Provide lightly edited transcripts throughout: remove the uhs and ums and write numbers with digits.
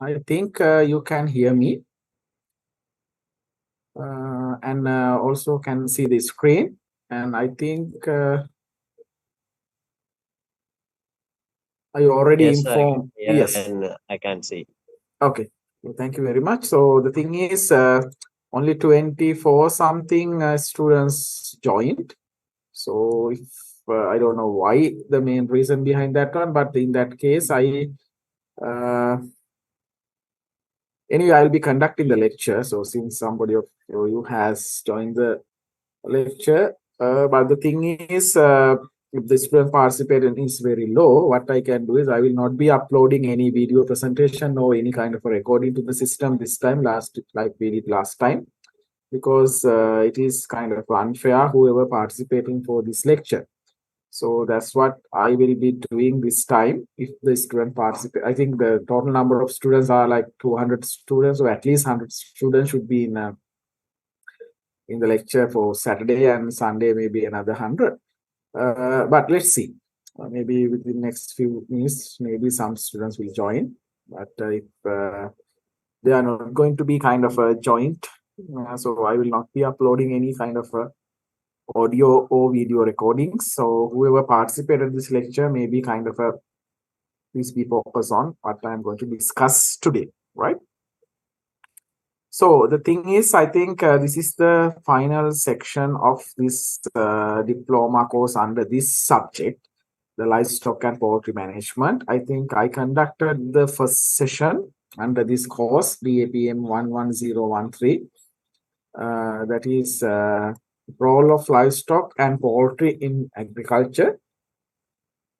I think you can hear me and also can see the screen. And I think are you already Yes, I can informed? hear Yes. and I can see. Okay. Well, thank you very much. So the thing is, only 24 something students joined. So if I don't know why the main reason behind that one, but in that case, uh, anyway, I'll be conducting the lecture. So since somebody of you has joined the lecture, but the thing is, if the student participation is very low, what I can do is I will not be uploading any video presentation or any kind of a recording to the system this time, like we did last time, because it is kind of unfair whoever participating for this lecture. So that's what I will be doing this time. If the student participate, I think the total number of students are like 200 students, or at least 100 students should be in the lecture for Saturday, and Sunday maybe another 100. But let's see. Maybe within the next few minutes, maybe some students will join. But if they are not going to be kind of a joint, so I will not be uploading any kind of audio or video recordings. So whoever participated in this lecture may be kind of a please be focused on what I'm going to discuss today, right? So the thing is, I think this is the final section of this diploma course under this subject, the livestock and poultry management. I think I conducted the first session under this course, DAPM 11013. That is role of livestock and poultry in agriculture.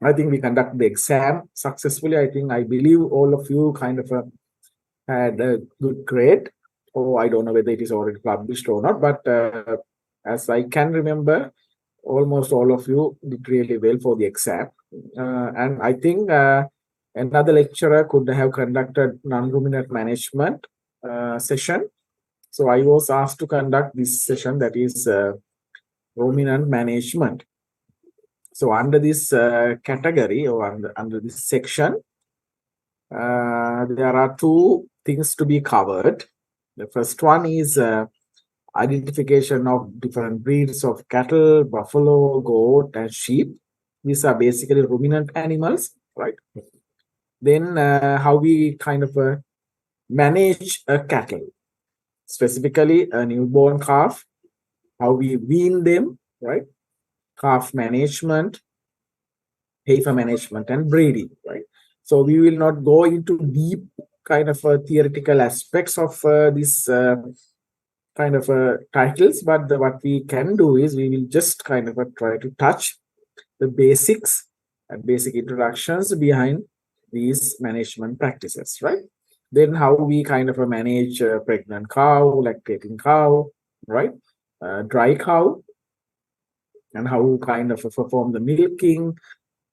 I think we conducted the exam successfully. I believe all of you kind of had a good grade. Oh, I don't know whether it is already published or not, but as I can remember, almost all of you did really well for the exam. And I think another lecturer could have conducted non-ruminant management session. So I was asked to conduct this session, that is ruminant management. So under this category, or under this section, there are two things to be covered. The first one is identification of different breeds of cattle, buffalo, goat, and sheep. These are basically ruminant animals, right? Then how we kind of manage a cattle, specifically a newborn calf, how we wean them, right? Calf management, heifer management, and breeding, right? So we will not go into deep kind of theoretical aspects of this kind of titles, but what we can do is we will just kind of try to touch the basics and basic introductions behind these management practices, right? Then how we kind of manage pregnant cow, lactating cow, right? Dry cow, and how kind of perform the milking.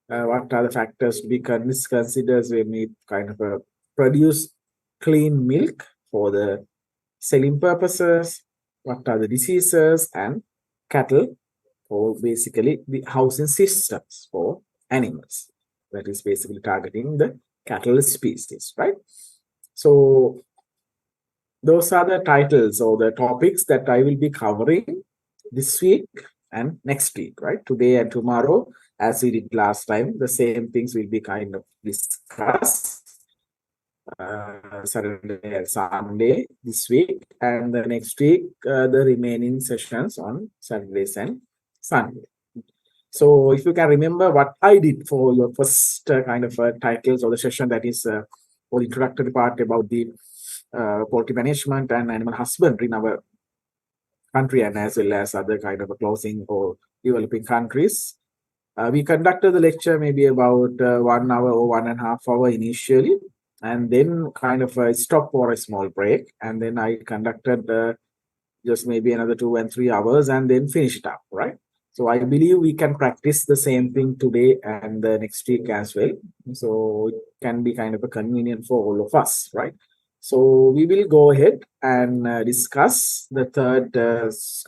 What are the factors to be considered when we kind of produce clean milk for the selling purposes? What are the diseases and cattle, or basically the housing systems for animals? That is basically targeting the cattle species, right? So those are the titles or the topics that I will be covering this week and next week, right? Today and tomorrow, as we did last time, the same things will be kind of discussed. Saturday and Sunday this week, and the next week, the remaining sessions on Saturdays and Sunday. So, if you can remember what I did for your first kind of titles or the session, that is for the introductory part about the poultry management and animal husbandry in our country, and as well as other kind of a closing or developing countries. We conducted the lecture maybe about 1 hour or 1.5 hour initially, and then kind of stop for a small break, and then I conducted just maybe another 2 and 3 hours, and then finish it up, right? So I believe we can practice the same thing today and the next week as well. So it can be kind of a convenient for all of us, right? So we will go ahead and discuss the third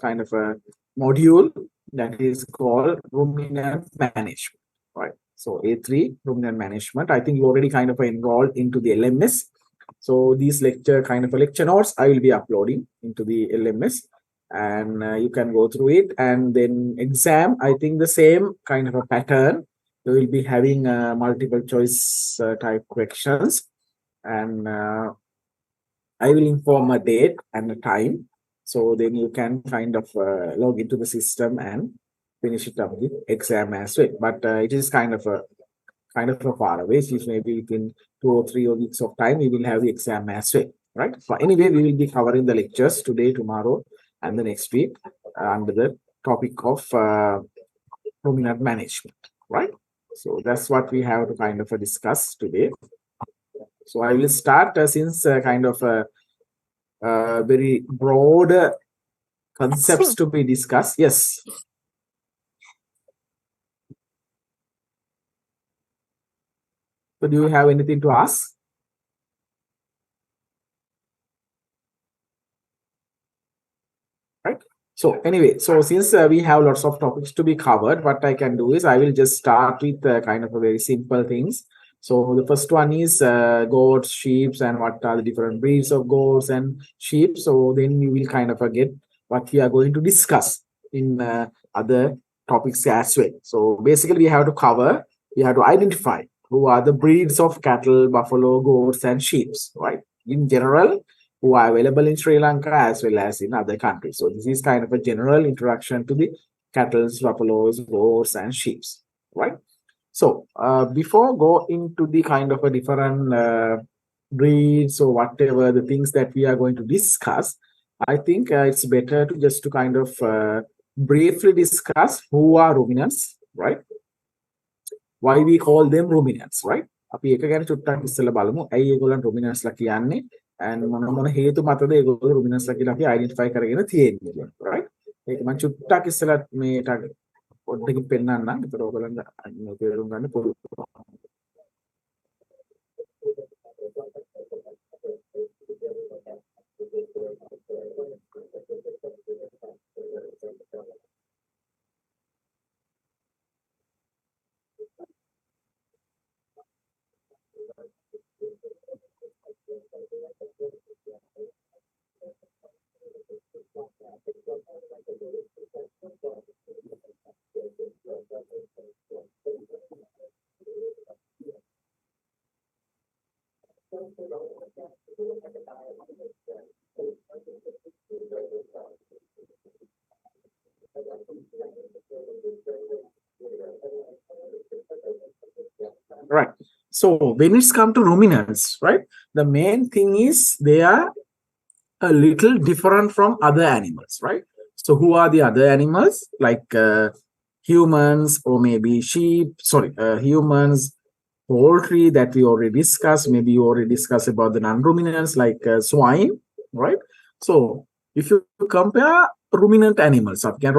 kind of a module, that is called ruminant management, right? So A3, ruminant management. I think you already kind of enrolled into the LMS So these lecture notes I will be uploading into the LMS, and you can go through it. And then exam, I think the same kind of a pattern. You will be having multiple choice type questions, and I will inform a date and a time. So then you can kind of log into the system and finish it up with exam as well. But it is kind of a far away. So maybe within 2 or 3 weeks of time, we will have the exam as well, right? So anyway, we will be covering the lectures today, tomorrow, and the next week under the topic of ruminant management, right? So that's what we have to kind of discuss today. So I will start since kind of very broad concepts to be discussed. Yes. So do you have anything to ask? Right. So anyway, so since we have lots of topics to be covered, what I can do is I will just start with kind of a very simple things. So the first one is goats, sheep, and what are the different breeds of goats and sheep. So then we will kind of get what we are going to discuss in other topics as well. So basically, we have to identify who are the breeds of cattle, buffalo, goats, and sheep, right? In general, who are available in Sri Lanka as well as in other countries. So this is kind of a general introduction to the cattle, buffaloes, goats, and sheep, right? So before go into the kind of a different breeds or whatever the things that we are going to discuss, I think it's better to just to kind of briefly discuss who are ruminants, right? Why we call them ruminants, right? අපි ඒක ගැන චුට්ටක් ඉස්සෙල්ලා බලමු. ඇයි ඒගොල්ලන් ruminants ලා කියන්නේ? And මොන හේතු මතද ඒගොල්ලෝ ruminants ලා කියලා අපි identify කරගෙන තියෙන්නේ, right? ඒක මම චුට්ටක් ඉස්සෙල්ලා මේ පොඩ්ඩකින් පෙන්නන්නම්. ඒතර ඔයගොල්ලන්ට තේරුම් ගන්න පුළුවන්. Right. So when it's come to ruminants, right, the main thing is they are a little different from other animals, right? So who are the other animals? Like humans or maybe sheep, humans, poultry that we already discussed. Maybe you already discussed about the non-ruminants like swine, right? So if you compare ruminant animals, right? The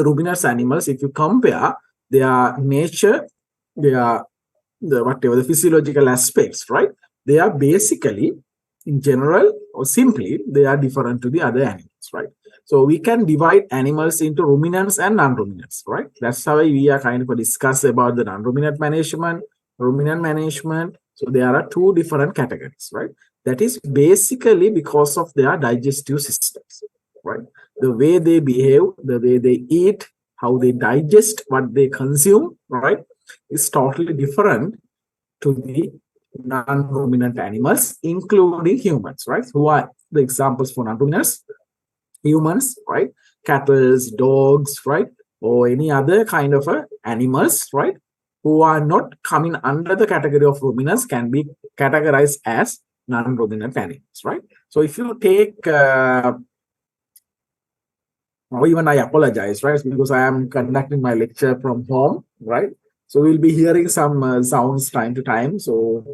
ruminant animals, if you compare their nature, their the physiological aspects, right? They are basically, in general or simply, they are different to the other animals, right? So we can divide animals into ruminants and non-ruminants, right? That's how we are kind of discuss about the non-ruminant management, ruminant management. So there are two different categories, right? That is basically because of their digestive systems, right? The way they behave, the way they eat, how they digest what they consume, right, is totally different to the non-ruminant animals, including humans, right? Who are the examples for non-ruminants? Humans, right? Cattle, dogs, right? Or any other kind of animals, right? Who are not coming under the category of ruminants can be categorized as non-ruminant animals, right? So if you take, or even I apologize, right? Because I am conducting my lecture from home, right? So we'll be hearing some sounds time to time. So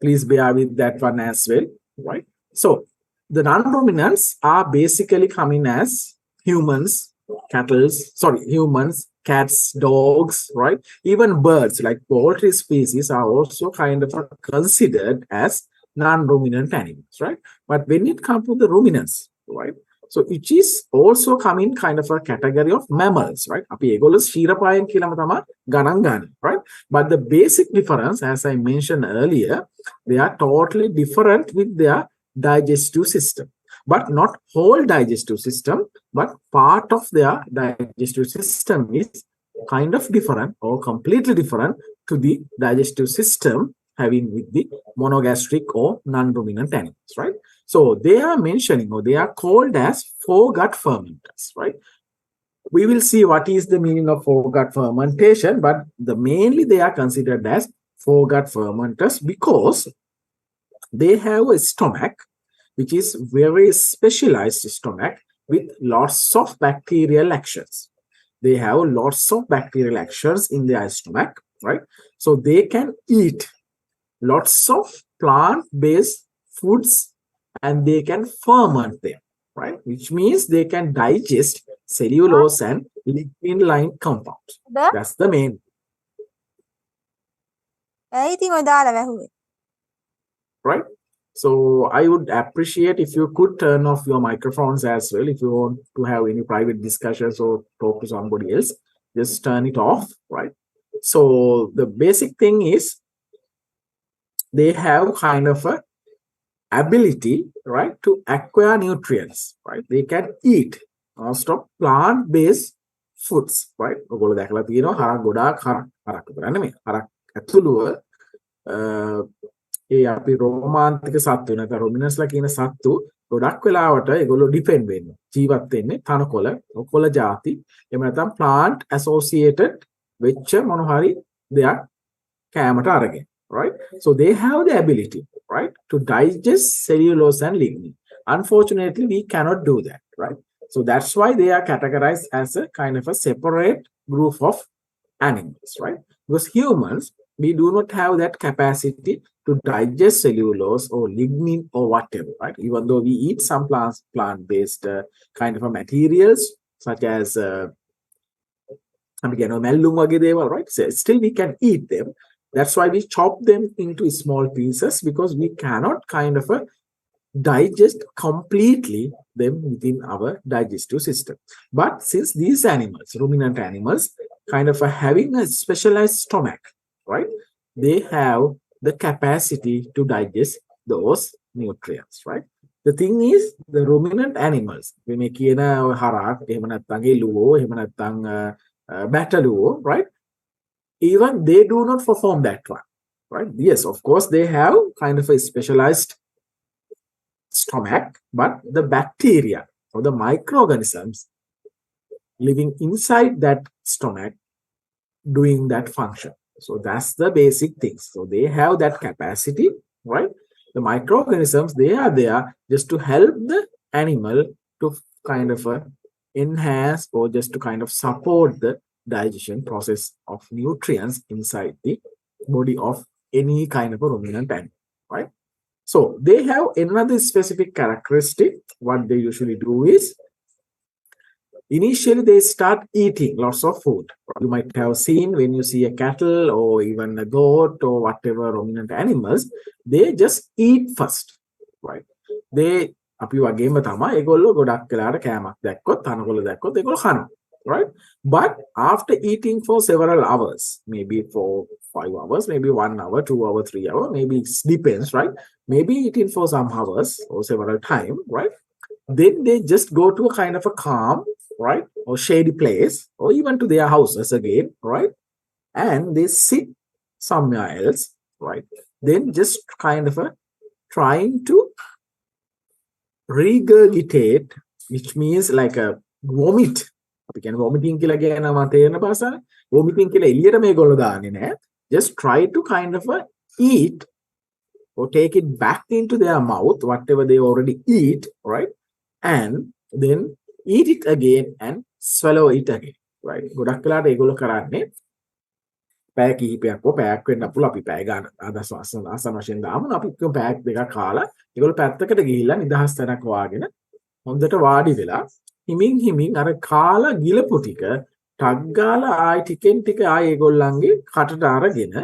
please bear with that one as well, right? So the non-ruminants are basically coming as humans, humans, cats, dogs, right? Even birds like poultry species are also kind of considered as non-ruminant animals, right? But when it comes to the ruminants, right? So it is also coming kind of a category of mammals, right? අපි ඒගොල්ලෝ ශීරපායන් කියලාම තමයි ගණන් ගන්න, right? But the basic difference, as I mentioned earlier, they are totally different with their digestive system. But not whole digestive system, but part of their digestive system is kind of different or completely different to the digestive system having with the monogastric or non-ruminant animals, right? So they are mentioning, or they are called as foregut fermenters, right? We will see what is the meaning of foregut fermentation, but mainly they are considered as foregut fermenters because they have a stomach which is very specialized stomach with lots of bacterial actions. They have lots of bacterial actions in their stomach, right? So they can eat lots of plant-based foods and they can ferment them, right? Which means they can digest cellulose and lignin-like compounds. That's the main. Right? So I would appreciate if you could turn off your microphones as well. If you want to have any private discussions or talk to somebody else, just turn it off, right? So the basic thing is they have kind of a ability, right, to acquire nutrients, right? They can eat most of plant-based foods, right? ඔයගොල්ලෝ දැකලා තියෙනවා හරක් ගොඩාක් හරක් විතර නෙමෙයි. හරක් ඇතුළුව ඒ අපි රෝමාන්තික සත්තු නැත්නම් රුමිනස්ලා කියන සත්තු ගොඩක් වෙලාවට ඒගොල්ලෝ ඩිපෙන්ඩ් වෙන්නේ. ජීවත් වෙන්නේ තනකොළ, කොළ ಜಾති, එහෙම නැත්නම් plant associated වෙච්ච මොන හරි දෙයක් කෑමට අරගෙන, right? So they have the ability, right, to digest cellulose and lignin. Unfortunately, we cannot do that, right? So that's why they are categorized as a kind of a separate group of animals, right? Because humans, we do not have that capacity to digest cellulose or lignin or whatever, right? Even though we eat some plant-based kind of a materials such as right? So still we can eat them. That's why we chop them into small pieces, because we cannot kind of digest completely them within our digestive system. But since these animals, ruminant animals, kind of having a specialized stomach, right? They have the capacity to digest those nutrients, right? The thing is, the ruminant animals, we make harak, bataluo, right? Even they do not perform that one, right? Yes, of course, they have kind of a specialized stomach, but the bacteria or the microorganisms living inside that stomach doing that function. So that's the basic things. So they have that capacity, right? The microorganisms, they are there just to help the animal to kind of enhance or just to kind of support the digestion process of nutrients inside the body of any kind of a ruminant animal, right? So they have another specific characteristic. What they usually do is, initially they start eating lots of food. You might have seen when you see a cattle or even a goat or whatever ruminant animals, they just eat first, right? They අපි වගේම තමයි ඒගොල්ලෝ ගොඩක් වෙලාට කෑමක් දැක්කොත් තනකොළ දැක්කොත් ඒගොල්ලෝ කනවා, right? But after eating for several hours, maybe for 5 hours, maybe 1 hour, 2 hours, 3 hours, maybe it depends, right? Maybe eating for some hours or several times, right? Then they just go to a kind of a calm, right, or shady place, or even to their houses again, right? And they sit somewhere else, right? Then just kind of trying to regurgitate, which means like a vomit. අපි කියන්නේ vomiting කියලා කියන මම තේරෙන භාෂාවේ vomiting කියලා එළියට මේගොල්ලෝ දාන්නේ නැහැ. Just try to kind of eat or take it back into their mouth, whatever they already eat, right? And then eat it again and swallow it again, right? ගොඩක් වෙලාට ඒගොල්ලෝ කරන්නේ පැය කිහිපයක් හෝ පැයක් වෙන්න පුළුවන්. අපි පැය ගන්න ආසන වශයෙන් දාමු. අපි පැයක් දෙකක් කාලා ඒගොල්ලෝ පැත්තකට ගිහිල්ලා නිදහස් තැනක් වාගෙන හොඳට වාඩි වෙලා හිමින් අර කාලා ගිලපු ටික ටක් ගාලා ආයි ටිකෙන් ටික ආයි ඒගොල්ලන්ගේ කටට අරගෙන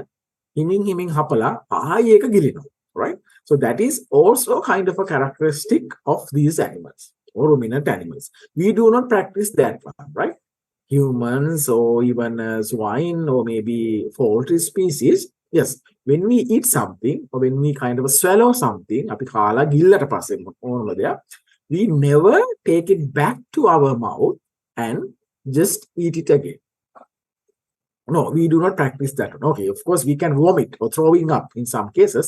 හිමින් හපලා ආයි ඒක ගිලිනවා, right? So that is also kind of a characteristic of these animals or ruminant animals. We do not practice that one, right? humans or even swine or maybe poultry species, yes, when we eat something or when we kind of swallow something, අපි කාලා ගිල්ලට පස්සේ ඕනම දෙයක්, we never take it back to our mouth and just eat it again. No, we do not practice that. Okay, of course, we can vomit or throwing up in some cases.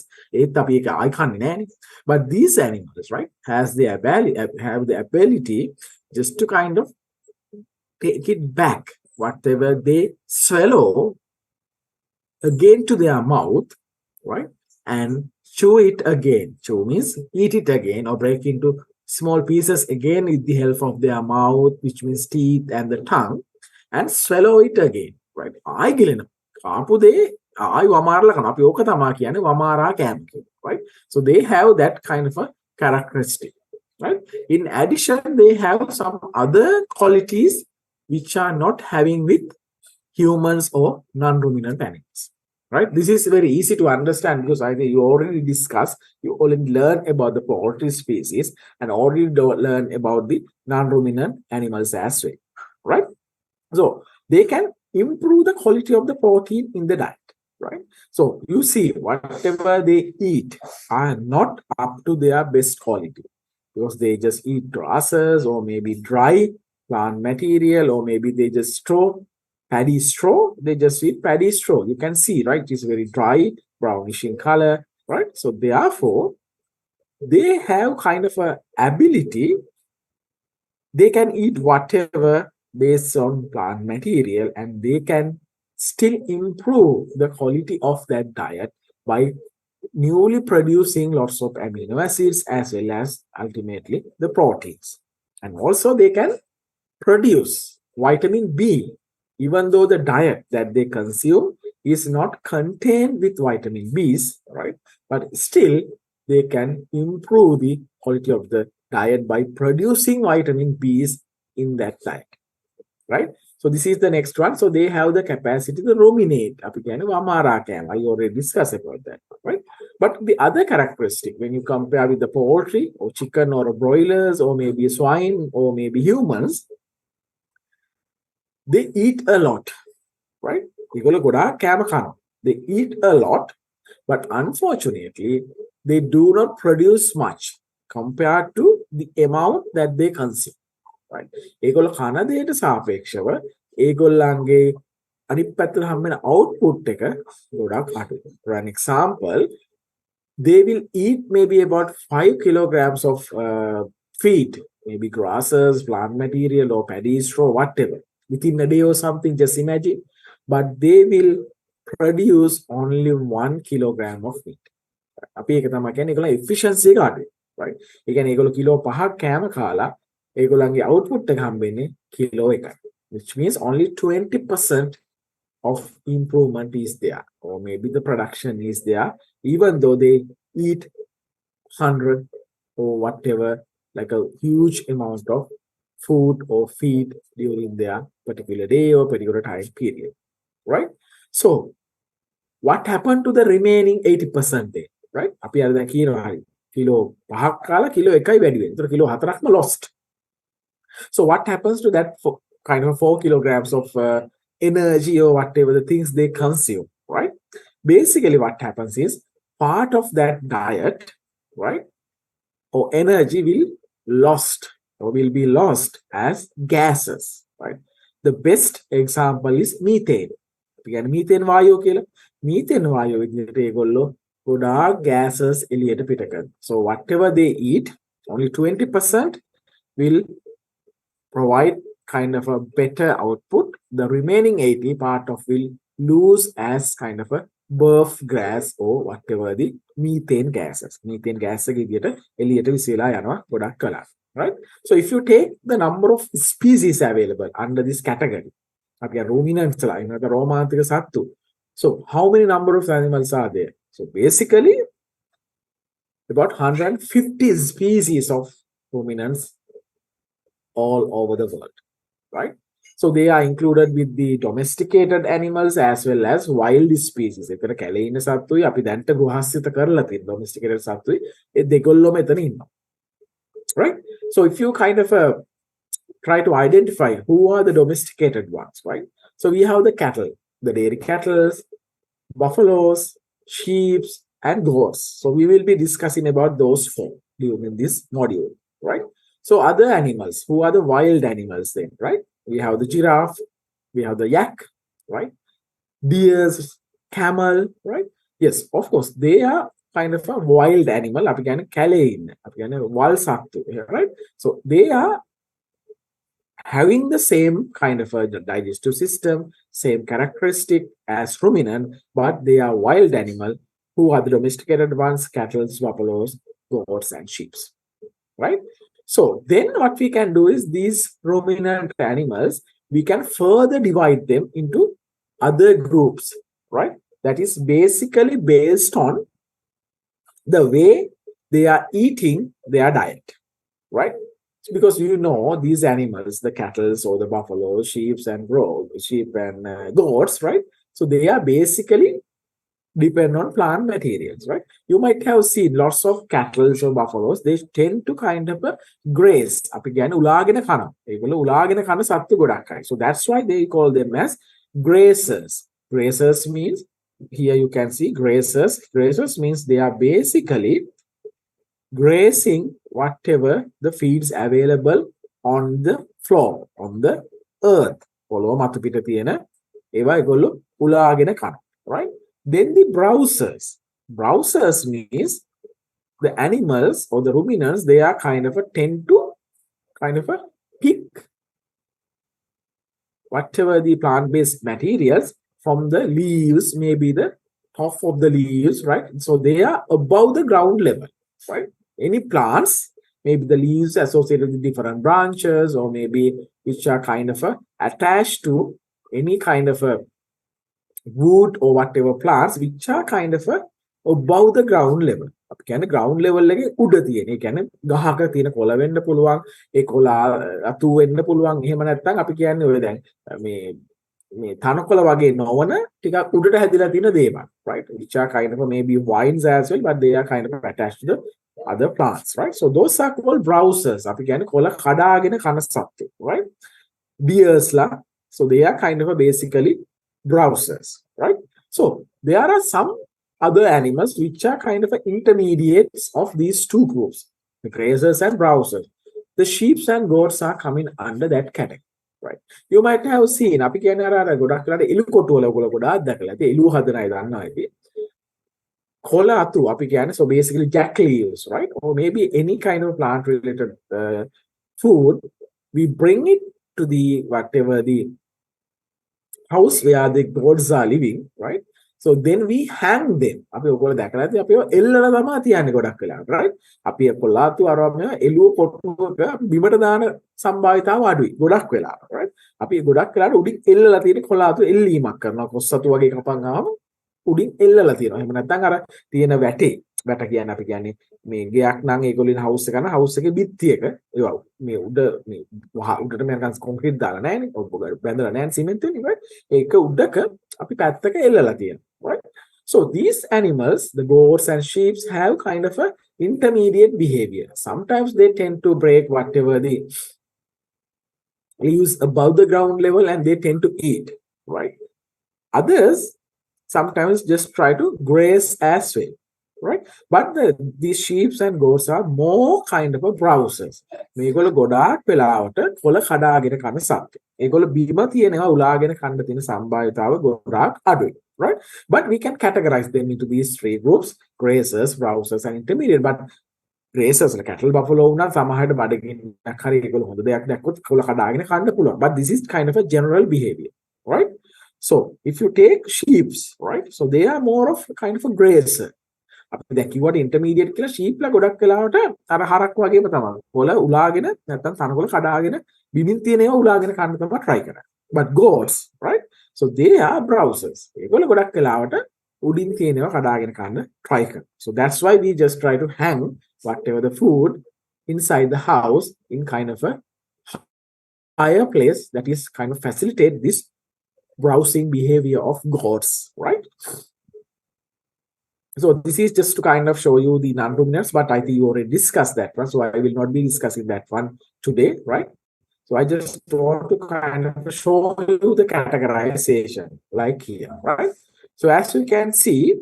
But these animals, right, have the ability just to kind of take it back, whatever they swallow, again to their mouth, right, and chew it again. Chew means eat it again or break into small pieces again with the help of their mouth, which means teeth and the tongue, and swallow it again, right? ආයි ගිලෙනවා. කාපු දේ ආයි වමාරලා කරනවා. අපි ඕක තමයි කියන්නේ වමාරා කෑම කියලා, right? So they have that kind of a characteristic, right? In addition, they have some other qualities which are not having with humans or non-ruminant animals, right? This is very easy to understand because I think you already discussed, you already learned about the poultry species and already learn about the non-ruminant animals as well, right? So they can improve the quality of the protein in the diet, right? So you see, whatever they eat are not up to their best quality because they just eat grasses or maybe dry plant material, or maybe they just paddy straw. They just eat paddy straw. You can see, right? It's very dry, brownish in color, right? So therefore, they have kind of a ability. They can eat whatever based on plant material, and they can still improve the quality of that diet by newly producing lots of amino acids as well as ultimately the proteins. And also they can produce vitamin B, even though the diet that they consume is not contained with vitamin B's, right? But still they can improve the quality of the diet by producing vitamin B's in that diet, right? So this is the next one. So they have the capacity to ruminate. I already discussed about that, right? But the other characteristic, when you compare with the poultry or chicken or broilers or maybe swine or maybe humans, they eat a lot, right? They eat a lot, but unfortunately, they do not produce much compared to the amount that they consume, right? ඒගොල්ලෝ කන දෙයට සාපේක්ෂව ඒගොල්ලන්ගේ අනිත් පැත්තට හම්බෙන output එක ගොඩක් අඩුයි. For an example, they will eat maybe about 5 kilograms of feed, maybe grasses, plant material, or paddy straw, whatever, within a day or something, just imagine. But they will produce only 1 kilogram of meat. අපි ඒක තමයි කියන්නේ ඒගොල්ලෝ efficiency එක අඩුයි, right? ඒ කියන්නේ ඒගොල්ලෝ kilo 5ක් කෑම කාලා ඒගොල්ලන්ගේ output එක හම්බෙන්නේ kilo 1යි, which means only 20% of improvement is there, or maybe the production is there, even though they eat 100 or whatever, like a huge amount of food or feed during their particular day or particular time period, right? So what happened to the remaining 80% day, right? අපි අර දැන් කියනවා හරි kilo 5ක් කාලා kilo 1යි වැඩි වෙනවා. ඒතර kilo 4ක්ම lost. So what happens to that kind of 4 kilograms of energy or whatever the things they consume, right? Basically what happens is part of that diet, right, or energy will be lost as gases, right? The best example is methane. Again, methane වායෝ කියලා. Methane වායෝ විදිහට ඒගොල්ලෝ ගොඩාක් gases එළියට පිට කරනවා. So whatever they eat, only 20% will provide kind of a better output. The remaining 80 part of will lose as kind of a birth gas or whatever the methane gases. Methane gas එක විදිහට එළියට විසිරලා යනවා ගොඩක් කලක්, right? So if you take the number of species available under this category, අපි ruminants ලා ඉන්නක රෝමාන්තික සත්තු. So how many number of animals are there? So basically about 150 species of ruminants all over the world, right? So they are included with the domesticated animals as well as wild species. එතන කැලේ ඉන්න සත්තුයි අපි දැන්ට ගෘහස්ථිත කරලා තියෙන domesticated සත්තුයි ඒ දෙකොල්ලම එතන ඉන්නවා, right? So if you kind of try to identify who are the domesticated ones, right? So we have the cattle, the dairy cattle, buffaloes, sheep, and goats. So we will be discussing about those four during this module, right? So other animals, who are the wild animals then, right? We have the giraffe, we have the yak, right? Deers, camel, right? Yes, of course, they are kind of a wild animal. අපි කියන්නේ කැලේ ඉන්න. අපි කියන්නේ වල් සත්තු, right? So they are having the same kind of a digestive system, same characteristic as ruminant, but they are wild animal. Who are the domesticated ones? Cattle, buffaloes, goats, and sheep, right? So then what we can do is these ruminant animals, we can further divide them into other groups, right? That is basically based on the way they are eating their diet, right? Because you know these animals, the cattle or the buffalo, sheep and goats, right? So they are basically depend on plant materials, right? You might have seen lots of cattle or buffaloes, they tend to kind of graze. අපි කියන්නේ උලාගෙන කනවා. ඒගොල්ලෝ උලාගෙන කන සත්තු ගොඩක් අය. So that's why they call them as grazers. Grazers means, here you can see grazers. Grazers means they are basically grazing whatever the feeds available on the floor, on the earth. පොළොව මතු පිට තියෙන ඒවා ඒගොල්ලෝ උලාගෙන කනවා, right? Then the browsers. Browsers means the animals or the ruminants, they are kind of tend to kind of pick whatever the plant-based materials from the leaves, maybe the top of the leaves, right? So they are above the ground level, right? Any plants, maybe the leaves associated with different branches, or maybe which are kind of attached to any kind of a wood or whatever plants which are kind of above the ground level. අපි කියන්නේ ground level එකේ උඩ තියෙන. ඒ කියන්නේ ගහක තියෙන කොළ වෙන්න පුළුවන්, ඒ කොළ අතු වෙන්න පුළුවන්. එහෙම නැත්නම් අපි කියන්නේ ඔය දැන් මේ තනකොළ වගේ නොවන ටිකක් උඩට හැදිලා තියෙන දේවල්, right? Which are kind of maybe vines as well, but they are kind of attached to the other plants, right? So those are called browsers. අපි කියන්නේ කොළ කඩාගෙන කන සත්තු, right? Deers la, so they are kind of basically browsers, right? So there are some other animals which are kind of intermediates of these two groups, the grazers and browsers. The sheep and goats are coming under that category, right? You might have seen අපි කියන්නේ අර ගොඩක් වෙලාට එළු කොටු වල ඔයගොල්ලෝ ගොඩාක් දැකලා ඇති. එළුව හදන අය දන්නවා ඇති. කොළ අතු අපි කියන්නේ, so basically jack leaves, right? Or maybe any kind of plant related food, we bring it to the whatever the house where the goats are living, right? So then we hang them. අපි ඔයගොල්ලෝ දැකලා ඇති අපි එල්ලලා තමයි තියන්නේ ගොඩක් වෙලාවට, right? අපි කොළාතු අරවම එළුව කොටුවක බිමට දාන සම්භාවිතාව අඩුයි ගොඩක් වෙලාවට, right? අපි ගොඩක් වෙලාවට උඩින් එල්ලලා තියෙන කොළාතු එල්ලීමක් කරනවා. කොස්සතු වගේ කපන් ආවම උඩින් එල්ලලා තියෙනවා. එහෙම නැත්නම් අර තියෙන වැට කියන්නේ අපි කියන්නේ මේ ගයක් නම් ඒගොල්ලෝ ඉන්න හවුස් එක කරන හවුස් එකේ බිත්තියක ඒවා මේ උඩ මේ උඩට මම කොන්ක්‍රීට් දාලා නැහැනේ. ඔබ බැඳලා නැහැ සිමෙන්ති වලින්, right? ඒක උඩක අපි පැත්තක එල්ලලා තියෙනවා, right? So these animals, the goats and sheep, have kind of a intermediate behavior. Sometimes they tend to break whatever the leaves above the ground level and they tend to eat, right? Others sometimes just try to graze as well, right? But these sheep and goats are more kind of a browsers. මේගොල්ලෝ ගොඩාක් වෙලාවට කොළ කඩාගෙන කන සත්තු. ඒගොල්ලෝ බීම තියෙනවා උලාගෙන කන්න තියෙන සම්භාවිතාව ගොඩාක් අඩුයි, right? But we can categorize them into these three groups: grazers, browsers, and intermediate. But grazers, like cattle, buffalo, උනත් සමහරට බඩගින්නක් හරි ඒගොල්ලෝ හොඳ දෙයක් දැක්කොත් කොළ කඩාගෙන කන්න පුළුවන්. But this is kind of a general behavior, right? So if you take sheep, right? So they are more of kind of a grazer. අපි දැන් කිව්වට intermediate කියලා sheep ලා ගොඩක් වෙලාවට අර හරක් වගේම තමයි. කොළ උලාගෙන නැත්නම් තනකොළ කඩාගෙන බිමින් තියෙන ඒවා උලාගෙන කන්න තමයි try කරන්නේ. But goats, right? So they are browsers. ඒගොල්ලෝ ගොඩක් වෙලාවට උඩින් තියෙන ඒවා කඩාගෙන කන්න try කරනවා. So that's why we just try to hang whatever the food inside the house in kind of a higher place that is kind of facilitate this browsing behavior of goats, right? So this is just to kind of show you the non-ruminants, but I think you already discussed that one, so I will not be discussing that one today, right? So So I just want to kind of show you the categorization like here, right? So as you can see,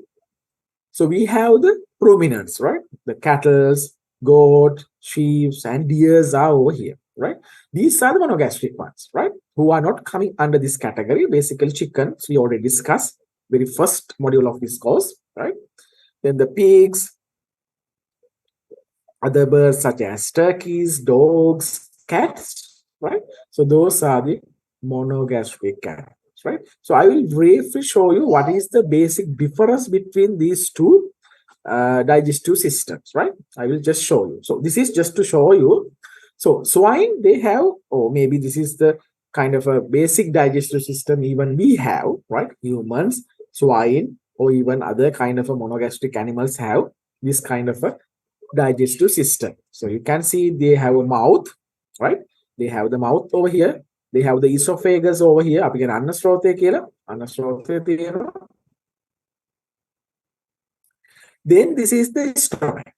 so we have the ruminants, right? The cattle, goat, sheep, and deers are over here, right? These are the monogastric ones, right? Who are not coming under this category. Basically, chickens, we already discussed very first module of this course, right? Then the pigs, other birds such as turkeys, dogs, cats, right? So those are the monogastric animals, right? So I will briefly show you what is the basic difference between these two digestive systems, right? I will just show you. So this is just to show you. So swine, they have, or maybe this is the kind of a basic digestive system even we have, right? Humans, swine, or even other kind of a monogastric animals have this kind of a digestive system. So you can see they have a mouth, right? They have the mouth over here. They have the esophagus over here. අපි කියන අන්න ස්රෝතය කියලා. අන්න ස්රෝතය තියෙනවා. Then this is the stomach.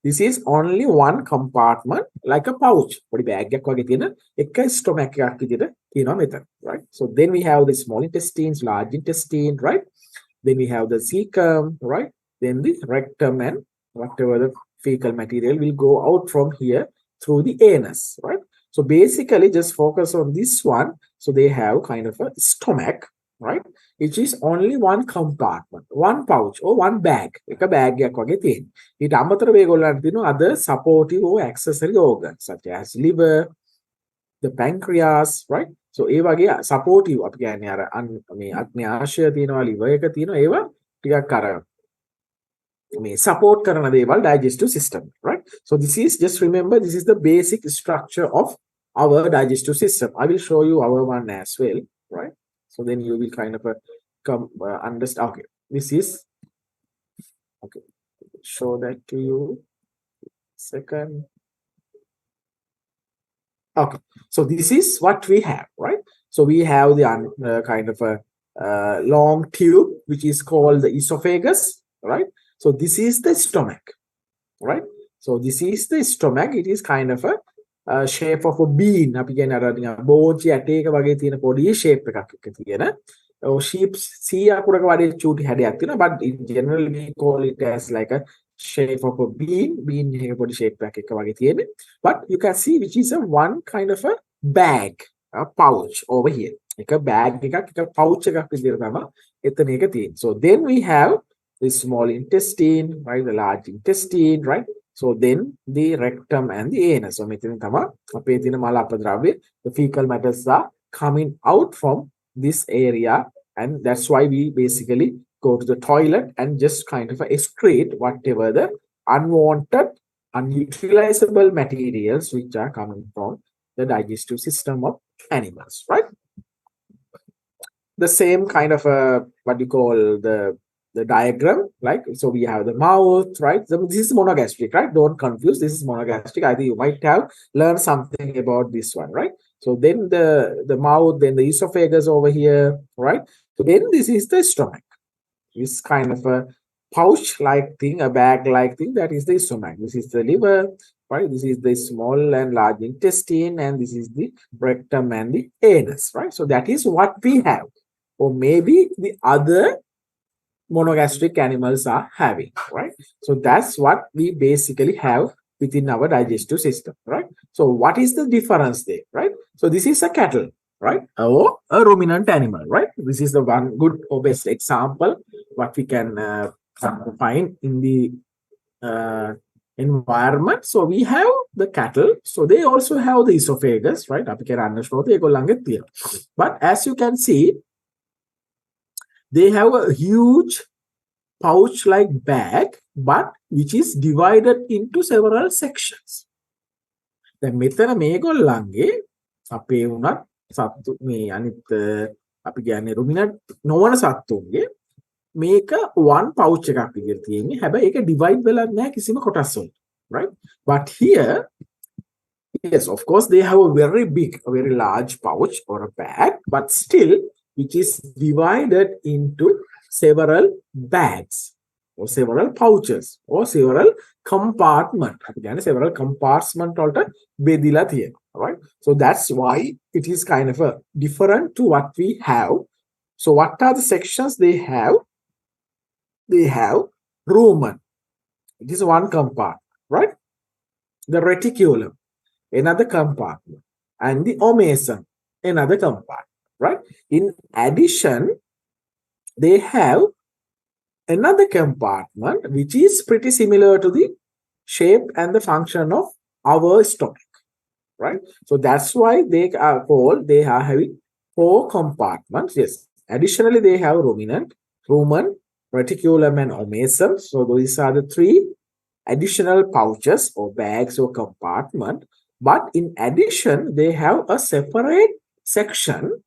This is only one compartment like a pouch. පොඩි bag එකක් වගේ තියෙන එක stomach එකක් විදිහට තියෙනවා මෙතන, right? So then we have the small intestines, large intestine, right? Then we have the cecum, right? Then the rectum and whatever the fecal material will go out from here through the anus, right? So basically just focus on this one. So they have kind of a stomach, right? Which is only one compartment, one pouch or one bag. එක bag එකක් වගේ තියෙන. ඊට අමතරව මේගොල්ලන්ට තියෙනවා other supportive or accessory organs such as liver, the pancreas, right? So ඒ වගේ supportive අපි කියන්නේ අර මේ අග්න්‍යාශය තියෙනවා, liver එක තියෙනවා, ඒවා ටිකක් අර මේ support කරන දේවල් digestive system, right? So this is, just remember, this is the basic structure of our digestive system. I will show you our one as well, right? So then you will kind of come understand. Okay, this is, okay, show that to you. Second. Okay, so this is what we have, right? So we have the kind of a long tube, which is called the esophagus, right? So this is the stomach, right? So this is the stomach. It is kind of a shape of a bean. අපි කියන්නේ අර බෝචි ඇටයක වගේ තියෙන පොඩි shape එකක් එක තියෙන. Sheep 100ක් උඩක වඩේ චූටි හැඩයක් තියෙනවා. But in general we call it as like a shape of a bean. Bean එකක පොඩි shape එකක් එක වගේ තියෙන්නේ. But you can see which is a one kind of a bag, a pouch over here. එක bag එකක්, එක pouch එකක් විදිහට තමයි එතන එක තියෙන්නේ. So then we have the small intestine, right? The large intestine, right? So then the rectum and the anus. So මෙතන තමයි අපේ තියෙන මල අපද්‍රව්‍ය, the fecal matters are coming out from this area, and that's why we basically go to the toilet and just kind of excrete whatever the unwanted, unutilizable materials which are coming from the digestive system of animals, right? The same kind of what you call the diagram, like, so we have the mouth, right? So this is monogastric, right? Don't confuse, this is monogastric. I think you might have learned something about this one, right? So then the mouth, then the esophagus over here, right? So then this is the stomach. This kind of a pouch-like thing, a bag-like thing, that is the stomach. This is the liver, right? This is the small and large intestine, and this is the rectum and the anus, right? So that is what we have. Or maybe the other monogastric animals are having, right? So that's what we basically have within our digestive system, right? So what is the difference there, right? So this is a cattle, right? Or a ruminant animal, right? This is the one good or best example what we can find in the environment. So we have the cattle, so they also have the esophagus, right? But as you can see, they have a huge pouch-like bag, but which is divided into several sections. දැන් මෙතන මේගොල්ලන්ගේ අපේ උනත් සත්තු මේ අනිත් අපි කියන්නේ ruminant නොවන සත්තුන්ගේ මේක one pouch එකක් විදිහට තියෙන්නේ. හැබැයි ඒක divide වෙලා නැහැ කිසිම කොටස් වලට, right? But here, yes, of course they have a very big, a very large pouch or a bag, but still which is divided into several bags, or several pouches or several compartment. Several compartment right? So that's why it is kind of a different to what we have. So what are the sections they have? They have rumen. It is one compartment, right? The reticulum, another compartment, and the omasum, another compartment, right? In addition, they have another compartment which is pretty similar to the shape and the function of our stomach, right? So that's why they are called, they are having 4 compartments. Yes. Additionally, they have ruminant, rumen, reticulum, and omasum. So these are the 3 additional pouches or bags or compartment. But in addition, they have a separate section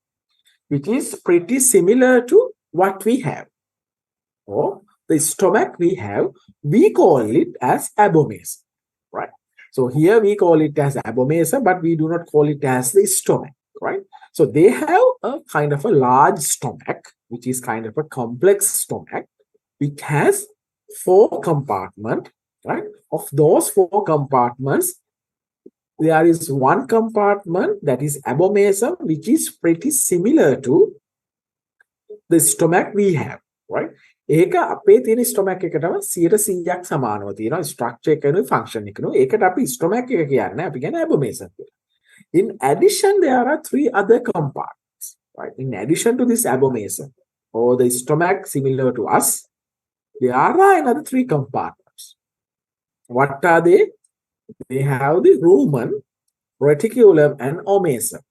which is pretty similar to what we have. Or the stomach we have, we call it as abomasum, right? So here we call it as abomasum, but we do not call it as the stomach, right? So they have a kind of a large stomach, which is kind of a complex stomach, which has 4 compartments, right? Of those 4 compartments, there is one compartment that is abomasum, which is pretty similar to the stomach we have, right? ඒක අපේ තියෙන ස්ටොමැක් එකටම 100%ක් සමානව තියෙනවා structure එකනු function එකනු ඒකට අපි ස්ටොමැක් එක කියන්නේ අපි කියන්නේ abomasum කියලා. In addition, there are 3 other compartments, right? In addition to this abomasum or the stomach similar to us, there are another 3 compartments. What are they? They have the rumen, reticulum, and omasum,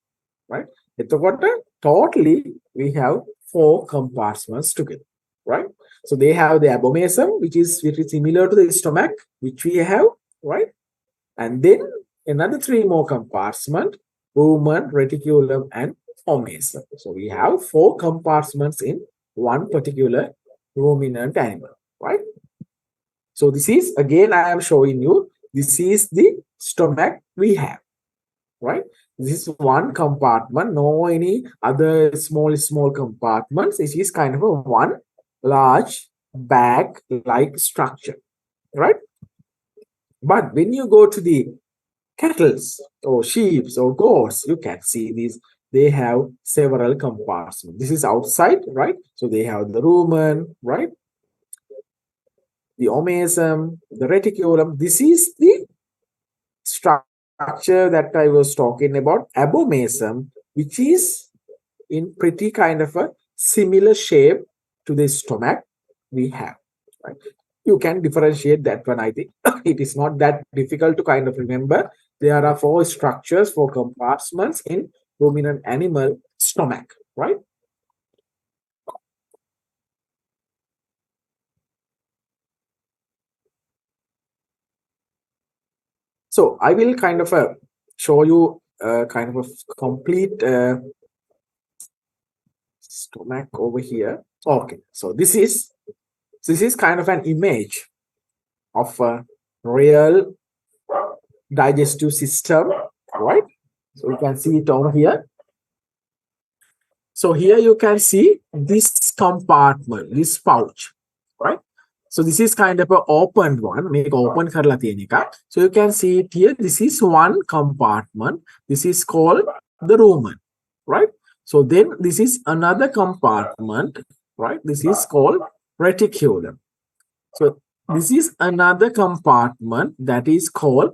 right? එතකොට totally we have 4 compartments together, right? So they have the abomasum, which is very similar to the stomach, which we have, right? And then another 3 more compartments, rumen, reticulum, and omasum. So we have 4 compartments in one particular ruminant animal, right? So this is, again, I am showing you, this is the stomach we have, right? This is one compartment, no any other small compartments. It is kind of a one large bag-like structure, right? But when you go to the cattle or sheep or goats, you can see these. They have several compartments. This is outside, right? So they have the rumen, right? The omasum, the reticulum. This is the structure that I was talking about, abomasum, which is in pretty kind of a similar shape to the stomach we have, right? You can differentiate that one, I think. It is not that difficult to kind of remember. There are 4 structures, 4 compartments in ruminant animal stomach, right? So I will kind of show you kind of a complete stomach over here. Okay, so this is kind of an image of a real digestive system, right? So you can see it over here. So here you can see this compartment, this pouch, right? So this is kind of an opened one. Make open karla tiyena ekak. So you can see it here. This is one compartment. This is called the rumen, right? So then this is another compartment, right? This is called reticulum. So this is another compartment that is called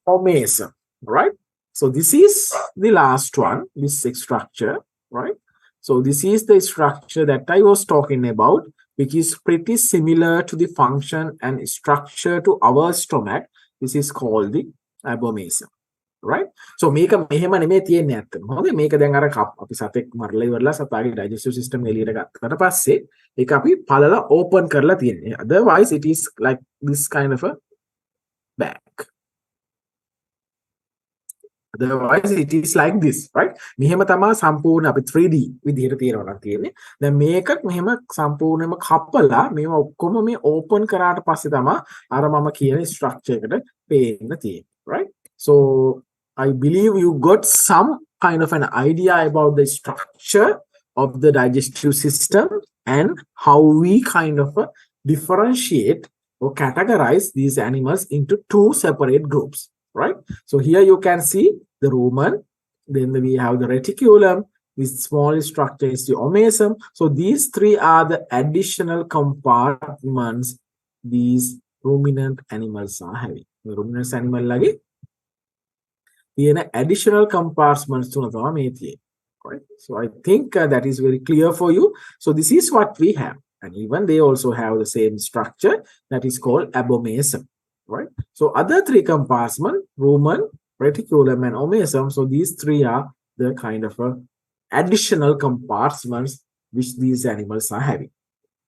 omasum, right? So this is the last one, this structure, right? So this is the structure that I was talking about, which is pretty similar to the function and structure to our stomach. This is called the abomasum, right? So මේක මෙහෙම නෙමෙයි තියෙන්නේ ඇත්තටම. හොඳයි මේක දැන් අර අපි සතෙක් මරලා ඉවරලා සතාගේ digestive system එළියට ගත්තට පස්සේ ඒක අපි පළලා open කරලා තියෙන්නේ. Otherwise it is like this kind of a bag. Otherwise it is like this, right? මෙහෙම තමයි සම්පූර්ණ අපි 3D විදිහට තියනවා නම් තියෙන්නේ. දැන් මේක මෙහෙම සම්පූර්ණයෙන්ම කපලා මේව ඔක්කොම මේ open කරාට පස්සේ තමයි අර මම කියන structure එකට පේන්න තියෙන්නේ, right? So I believe you got some kind of an idea about the structure of the digestive system and how we kind of differentiate or categorize these animals into two separate groups, right? So here you can see the rumen, then we have the reticulum, this small structure is the omasum. So these three are the additional compartments these ruminant animals are having. The ruminant animal lagi තියෙන additional compartments තුන තමයි මේ තියෙන්නේ. Right? So I think that is very clear for you. So this is what we have. And even they also have the same structure that is called abomasum. Right? So other three compartments, rumen, reticulum, and omasum. So these three are the kind of additional compartments which these animals are having.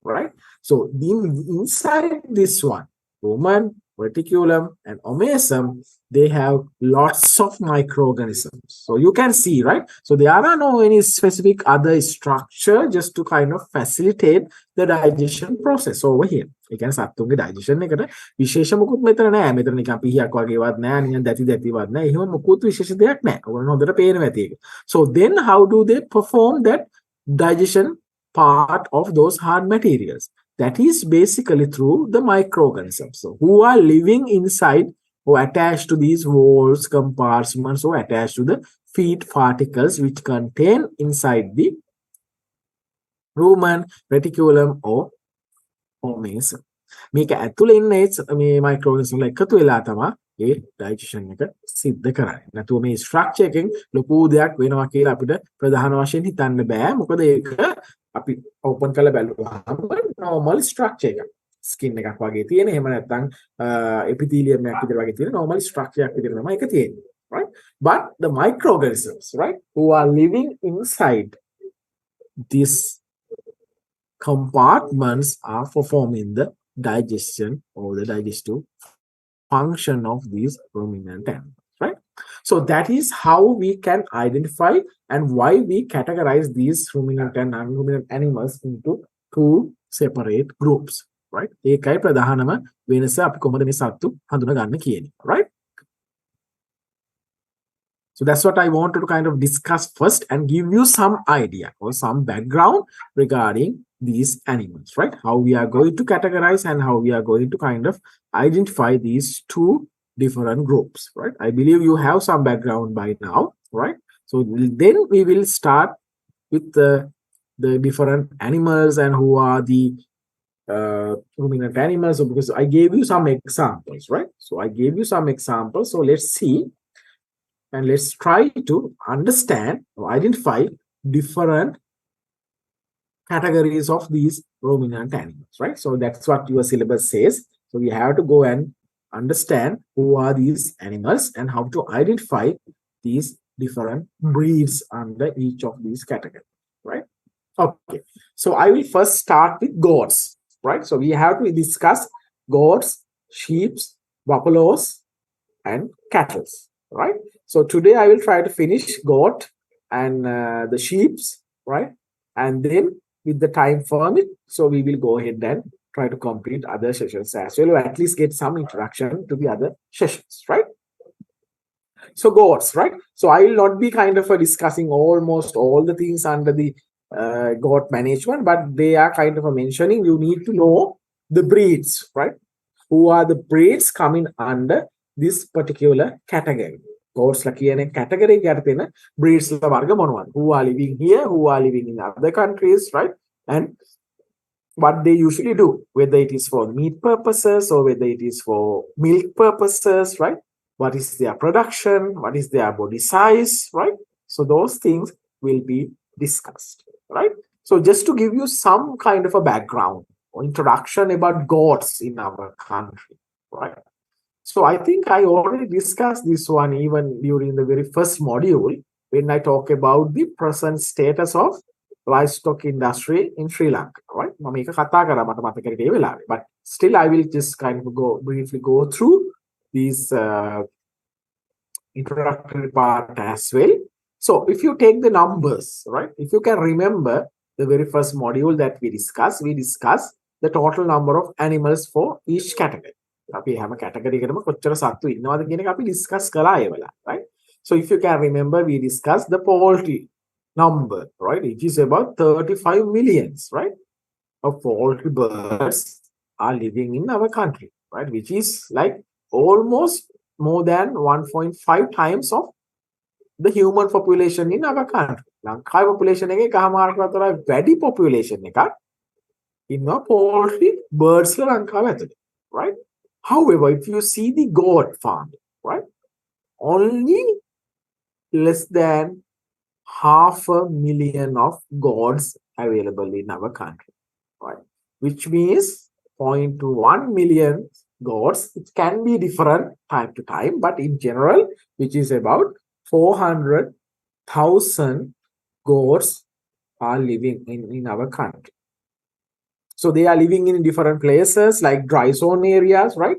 Right? So inside this one, rumen, reticulum, and omasum, they have lots of microorganisms. So you can see, right? So there are no any specific other structure just to kind of facilitate the digestion process over here. ඒ කියන්නේ සත්තුන්ගේ digestion එකට විශේෂ මුකුත් මෙතන නැහැ. මෙතන නිකන් පිහියක් වගේවත් නැහැ, නිකන් දැතිවත් නැහැ. එහෙම මුකුත් විශේෂ දෙයක් නැහැ. ඔයගොල්ලෝ හොඳට පේනවා ඇති ඒක. So then how do they perform that digestion part of those hard materials? That is basically through the microorganisms. So who are living inside or attached to these walls, compartments, or attached to the feed particles which contain inside the rumen, reticulum, or omasum. මේක ඇතුළේ ඉන්න මේ මයික්‍රෝගනිසම් වල එකතු වෙලා තමයි ඒ ඩයිජෙෂන් එක සිද්ධ කරන්නේ. නැතුව මේ ස්ට්‍රක්චර් එකෙන් ලොකු දෙයක් වෙනවා කියලා අපිට ප්‍රධාන වශයෙන් හිතන්න බෑ. මොකද ඒක අපි ඕපන් කරලා බැලුවාම normal structure එකක්. ස්කින් එකක් වගේ තියෙන. එහෙම නැත්නම් එපිතීලියම් එකක් විතර වගේ තියෙන normal structure එකක් විතර තමයි ඒක තියෙන්නේ. Right? But the microorganisms, right, who are living inside this compartments are performing the digestion or the digestive function of these ruminant animals, right? So that is how we can identify and why we categorize these ruminant and non-ruminant animals into two separate groups, right? ඒකයි ප්‍රධානම වෙනස අපි කොහොමද මේ සත්තු හඳුනා ගන්න කියන්නේ, right? So that's what I wanted to kind of discuss first and give you some idea or some background regarding these animals, right? How we are going to categorize and how we are going to kind of identify these two different groups, right? I believe you have some background by now, right? So then we will start with the different animals and who are the ruminant animals. So because I gave you some examples, right? So I gave you some examples. So let's see. And let's try to understand or identify different categories of these ruminant animals, right? So that's what your syllabus says. So we have to go and understand who are these animals and how to identify these different breeds under each of these categories, right? Okay. So I will first start with goats, right? So we have to discuss goats, sheep, buffaloes, and cattle, right? So today I will try to finish goat and the sheeps, right? And then with the time permit, so we will go ahead and try to complete other sessions as well, or at least get some introduction to the other sessions, right? So goats, right? So I will not be kind of discussing almost all the things under the goat management, but they are kind of mentioning you need to know the breeds, right? Who are the breeds coming under this particular category? Goats la කියන category එකට තියෙන breeds ලා වර්ග මොනවද? Who are living here, who are living in other countries, right? And what they usually do, whether it is for meat purposes or whether it is for milk purposes, right? What is their production? What is their body size, right? So those things will be discussed, right? So just to give you some kind of a background or introduction about goats in our country, right? So I think I already discussed this one even during the very first module when I talk about the present status of livestock industry in Sri Lanka, right? But still I will just kind of briefly go through these introductory part as well. So if you take the numbers, right? If you can remember the very first module that we discussed the total number of animals for each category. අපි හැම category එකකටම කොච්චර සත්තු ඉන්නවද කියන එක අපි discuss කළා ඒ වෙලාව, right? So if you can remember, we discussed the poultry number, right? It is about 35 millions, right, of poultry birds are living in our country, right? Which is like almost more than 1.5 times of the human population in our country. ලංකාවේ population එකේ කහමාරකට වතර වැඩි population එකක් ඉන්නවා poultry birds ලා ලංකාවේ ඇතුලේ, right? However, if you see the goat farm, right, only less than 500,000 of goats available in our country, right? Which means 0.1 million goats. It can be different time to time, but in general, which is about 400,000 goats are living in our country. So they are living in different places like dry zone areas, right?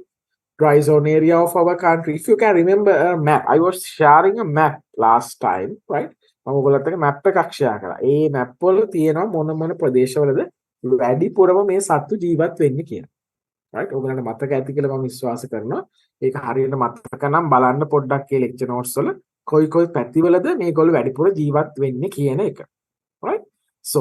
Dry zone area of our country. If you can remember a map, I was sharing a map last time, right? මම ඔයගොල්ලොත් එක්ක map එකක් share කරා. ඒ map වල තියෙනවා මොන මොන ප්‍රදේශවලද වැඩිපුරම මේ සත්තු ජීවත් වෙන්නේ කියලා. right? ඔයගොල්ලන්ට මතක ඇති කියලා මම විශ්වාස කරනවා. ඒක හරියට මතක නම් බලන්න පොඩ්ඩක් ඒ lecture notes වල කොයි පැතිවලද මේගොල්ලෝ වැඩිපුර ජීවත් වෙන්නේ කියන එක. right? So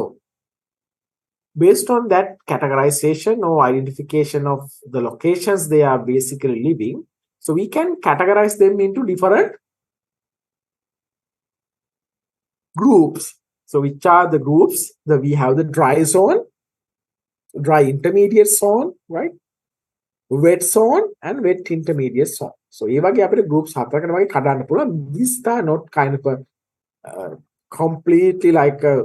based on that categorization or identification of the locations they are basically living, so we can categorize them into different groups. So which are the groups? We have the dry zone, dry intermediate zone, right? Wet zone and wet intermediate zone. So ඒ වගේ අපිට groups හතරකට වගේ කඩන්න පුළුවන්. These are not kind of a completely like a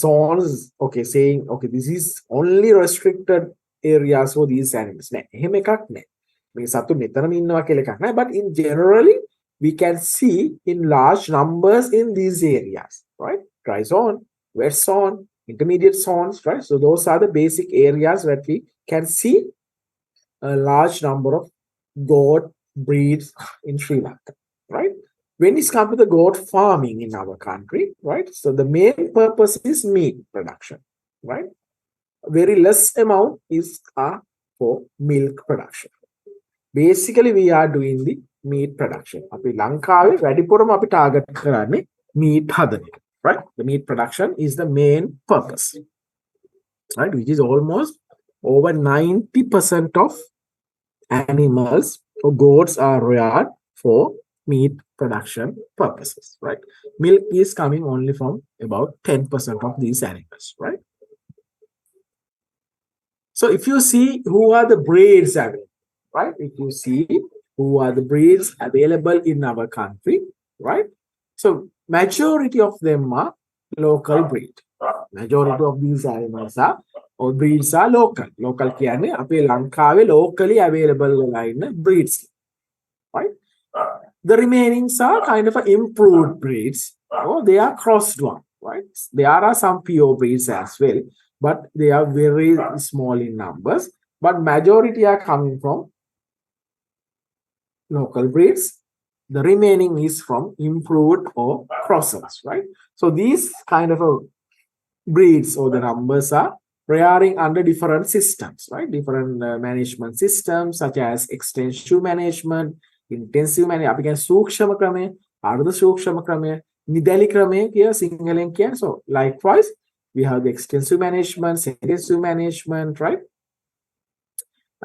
zones, okay, saying okay, this is only restricted areas for these animals. නෑ එහෙම එකක් නෑ. මේ සතු මෙතනම ඉන්නවා කියලා එකක් නෑ. But in generally we can see in large numbers in these areas, right? Dry zone, wet zone, intermediate zones, right? So those are the basic areas that we can see a large number of goat breeds in Sri Lanka, right? When it's come to the goat farming in our country, right? So the main purpose is meat production, right? Very less amount is for milk production. Basically, we are doing the meat production. අපි ලංකාවේ වැඩිපුරම අපි target කරන්නේ meat හදන එක, right? The meat production is the main purpose, right? Which is almost over 90% of animals or goats are reared for meat production purposes, right? Milk is coming only from about 10% of these animals, right? So if you see who are the breeds available, right? If you see who are the breeds available in our country, right? So majority of them are local breed. Majority of these animals are or breeds are local. Local කියන්නේ අපේ ලංකාවේ locally available වෙලා ඉන්න breeds, right? The remainings are kind of improved breeds, or they are crossed one, right? There are some pure breeds as well, but they are very small in numbers. But majority are coming from local breeds. The remaining is from improved or crosses, right? So these kind of breeds or the numbers are rearing under different systems, right? Different management systems such as extensive management, intensive management. අපි කියන්නේ සූක්ෂම ක්‍රමය, අර්ධ සූක්ෂම ක්‍රමය, නිදැලි ක්‍රමය කියලා සිංහලෙන් කියන්නේ. So likewise, we have the extensive management, intensive management, right?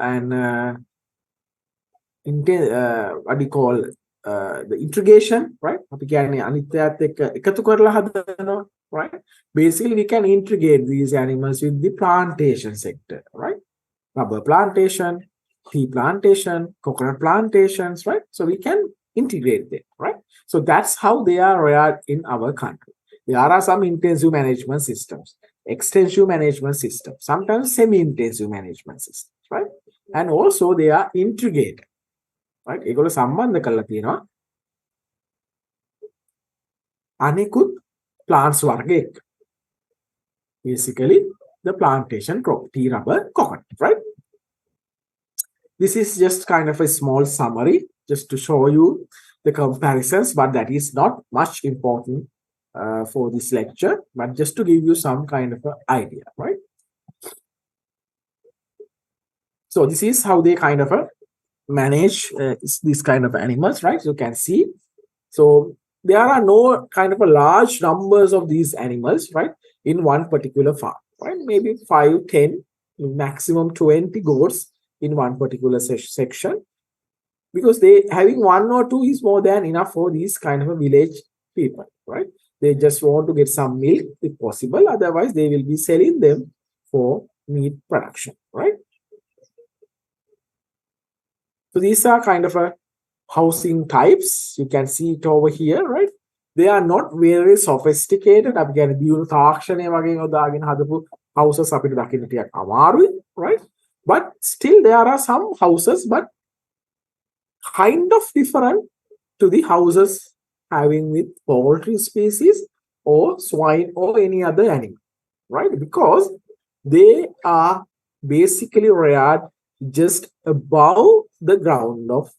And what do you call the integration, right? අපි කියන්නේ අනිත්‍යයත් එක්ක එකතු කරලා හදනවා, right? Basically, we can integrate these animals with the plantation sector, right? Rubber plantation, tea plantation, coconut plantations, right? So we can integrate them, right? So that's how they are reared in our country. There are some intensive management systems, extensive management systems, sometimes semi-intensive management systems, right? And also they are integrated, right? ඒගොල්ලෝ සම්බන්ධ කරලා තියෙනවා අනිකුත් plants වර්ග එක්ක. Basically the plantation crop, tea, rubber, coconut, right? This is just kind of a small summary just to show you the comparisons, but that is not much important for this lecture, but just to give you some kind of an idea, right? So this is how they kind of manage these kind of animals, right? So you can see. So there are no kind of a large numbers of these animals, right? In one particular farm, right? Maybe 5, 10 maximum 20 goats in one particular section, because they having one or two is more than enough for these kind of a village people, right? They just want to get some milk if possible, otherwise they will be selling them for meat production, right? So these are kind of a housing types. You can see it over here, right? They are not very sophisticated. අපි කියන්නේ දියුණු තාක්ෂණය වගේ යොදාගෙන හදපු houses අපිට දකින්න ටිකක් අමාරුයි, right? But still there are some houses, but kind of different to the houses having with poultry species or swine or any other animal, right? Because they are basically reared just above the ground of,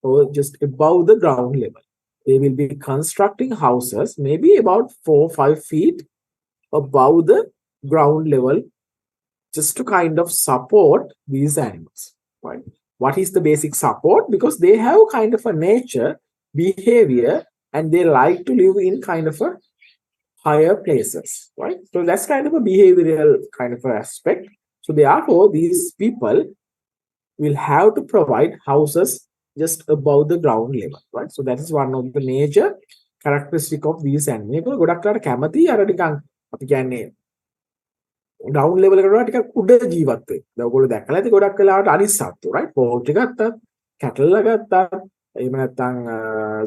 or just above the ground level. They will be constructing houses maybe about 4 or 5 feet above the ground level, just to kind of support these animals, right? What is the basic support? Because they have kind of a nature, behavior, and they like to live in kind of a higher places, right? So that's kind of a behavioral kind of aspect. So therefore, these people will have to provide houses just above the ground level, right? So that is one of the major characteristic of these animals. ගොඩක් අර කැමති අර නිකන් අපි කියන්නේ ground level එකට වඩා ටිකක් උඩ ජීවත් වෙයි. දැන් ඔයගොල්ලෝ දැක්කලා ඇති ගොඩක් වෙලාවට අනිත් සත්තු, right? poultry ගත්තත්, cattle ගත්තත්, එහෙම නැත්නම්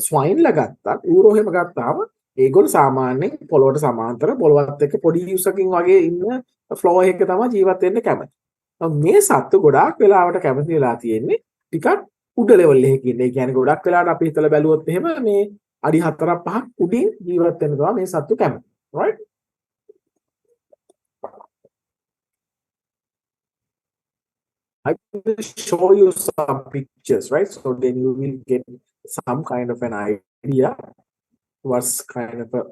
swine ලා ගත්තත්, ඌරෝ එහෙම ගත්තාම ඒගොල්ලෝ සාමාන්‍යයෙන් පොළොවට සමාන්තර පොළොවත් එක්ක පොඩි යුසකින් වගේ ඉන්න ෆ්ලෝර් එකක තමයි ජීවත් වෙන්න කැමති. මේ සත්තු ගොඩාක් වෙලාවට කැමති වෙලා තියෙන්නේ ටිකක් උඩ ලෙවල් එකක ඉන්න. ඒ කියන්නේ ගොඩක් වෙලාවට අපි හිතලා බැලුවොත් එහෙම මේ අඩි 4ක් 5ක් උඩින් ජීවත් වෙන්න තමයි මේ සත්තු කැමති, right? I will show you some pictures, right? So then you will get some kind of an idea what's kind of a